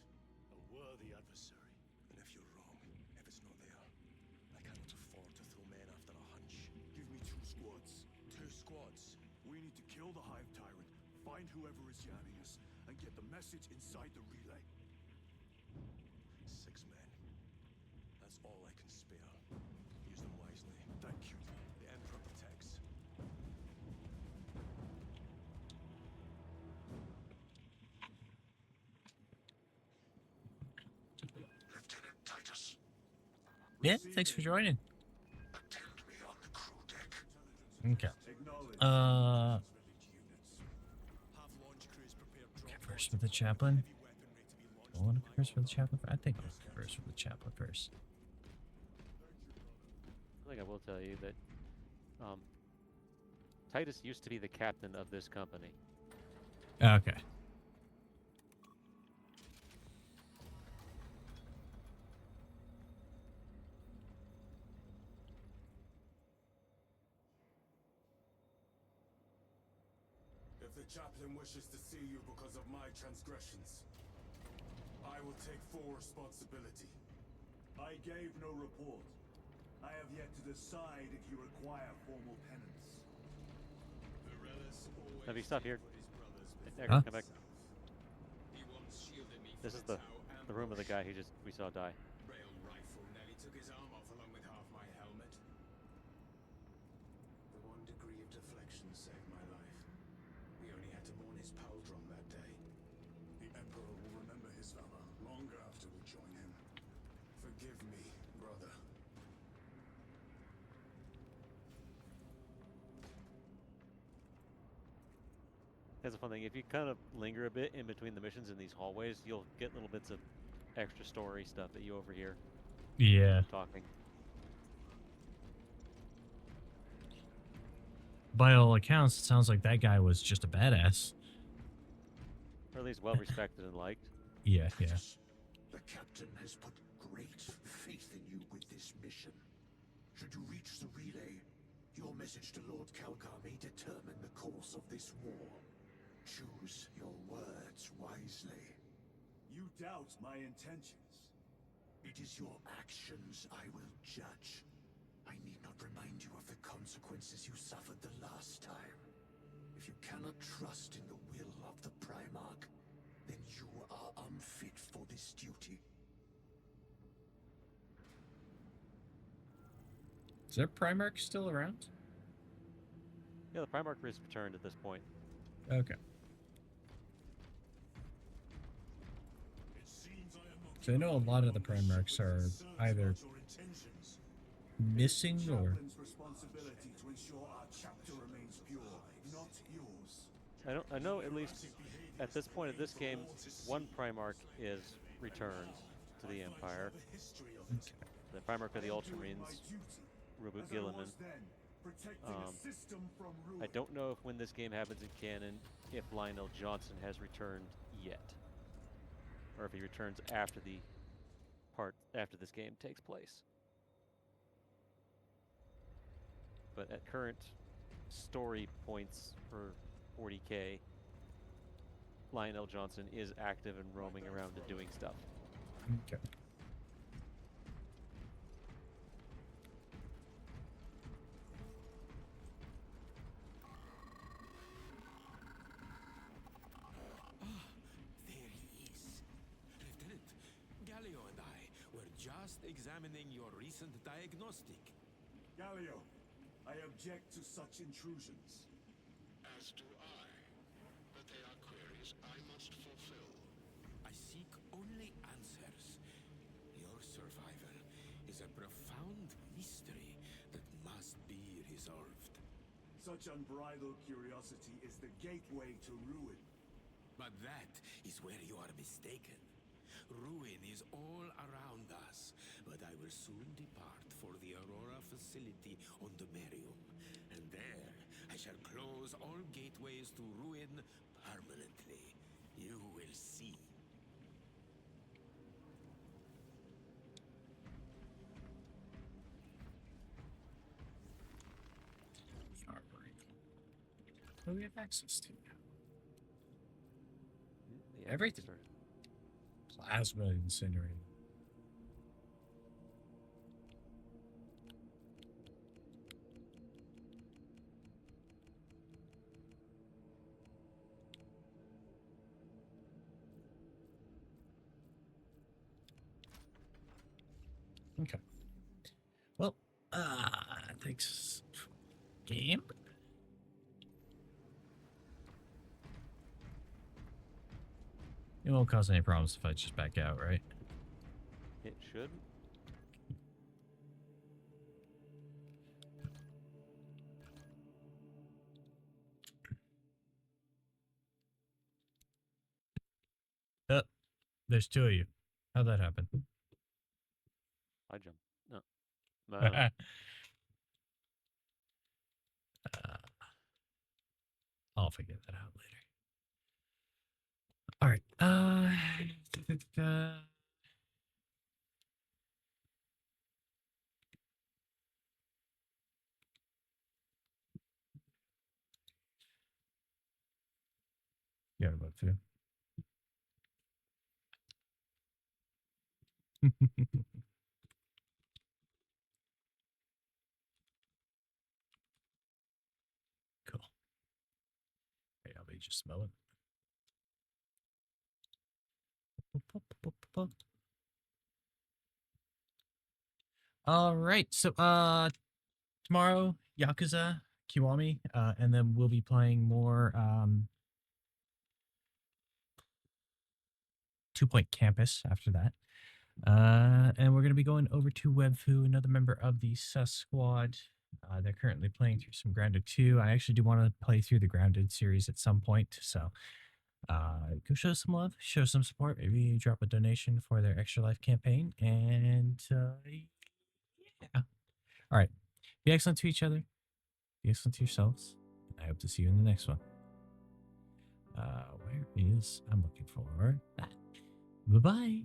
A worthy adversary. And if you're wrong, if it's not there, I cannot afford to throw men after a hunch. Give me 2 squads. 2 squads. We need to kill the Hive Tyrant, find whoever is jamming us, and get the message inside the relay. 6 men. That's all I can spare. Use them wisely. Thank you. The Emperor protects. Lieutenant Titus, Yeah, thanks for joining. attend me on the crew deck. Okay. Acknowledge. Have launch crews prepare drop First pods with the for chaplain. heavy weaponry to be launched I want to from go first for the my chaplain. I think I'll go first for the chaplain first. I think I will tell you that Titus used to be the captain of this company. Okay. If the chaplain wishes to see you because of my transgressions, I will take full responsibility. I gave no report. I have yet to decide if you require formal penance. Have you stop here? Huh? Come back. This is the room of the guy who we saw die. Rail rifle nearly took his arm off along with half my helmet. The 1 degree of deflection saved my life. We only had to mourn his pauldron that day. The Emperor will remember his valor long after we join him. Forgive me, brother. That's a fun thing. If you kind of linger a bit in between the missions in these hallways, you'll get little bits of extra story stuff that you overhear Yeah. talking. By all accounts, it sounds like that guy was just a badass. Or at least well respected and liked. Yeah, yeah. Titus, the captain has put great faith in you with this mission. Should you reach the relay, your message to Lord Calgar may determine the course of this war. Choose your words wisely. You doubt my intentions. It is your actions I will judge. I need not remind you of the consequences you suffered the last time. If you cannot trust in the will of the Primarch, then you are unfit for this duty. Is there Primarch still around? Yeah, the Primarch is returned at this point. Okay. So I know a lot of the Primarchs are either missing or... Chaplain's responsibility to ensure our chapter remains pure, not yours. I know at least at this point of this game, one Primarch is returned to the Empire. Okay. The Primarch of the Ultramarines, Reboot Gilliman. I don't know if when this game happens in canon, if Lionel Johnson has returned yet. Or if he returns after after this game takes place. But at current story points for 40K, Lionel Johnson is active and roaming around and doing stuff. Okay. There he is. Lieutenant, Galio and I were just examining your recent diagnostic. Galio, I object to such intrusions. As do I. But they are queries I must fulfill. I seek only answers. Your survival is a profound mystery that must be resolved. Such unbridled curiosity is the gateway to ruin. But that is where you are mistaken. Ruin is all around us, but I will soon depart for the Aurora facility on the Merium, and there I shall close all gateways to ruin permanently. You will see. What do we have access to now? Yeah, Everything. Plasma incinerator. Okay. Well, thanks. Game? It won't cause any problems if I just back out, right? It should. There's two of you. How'd that happen? I jump. No. I'll figure that out later. All right. Yeah, about two. just mow it. All right, so tomorrow Yakuza Kiwami, and then we'll be playing more 2 Point Campus after that. And we're going to be going over to Webfu, another member of the Sus Squad. They're currently playing through some Grounded 2. I actually do want to play through the Grounded series at some point, so go show some love, show some support, maybe drop a donation for their Extra Life campaign, and yeah. All right, be excellent to each other, be excellent to yourselves. I hope to see you in the next one. Where is, I'm looking for that. Bye-bye.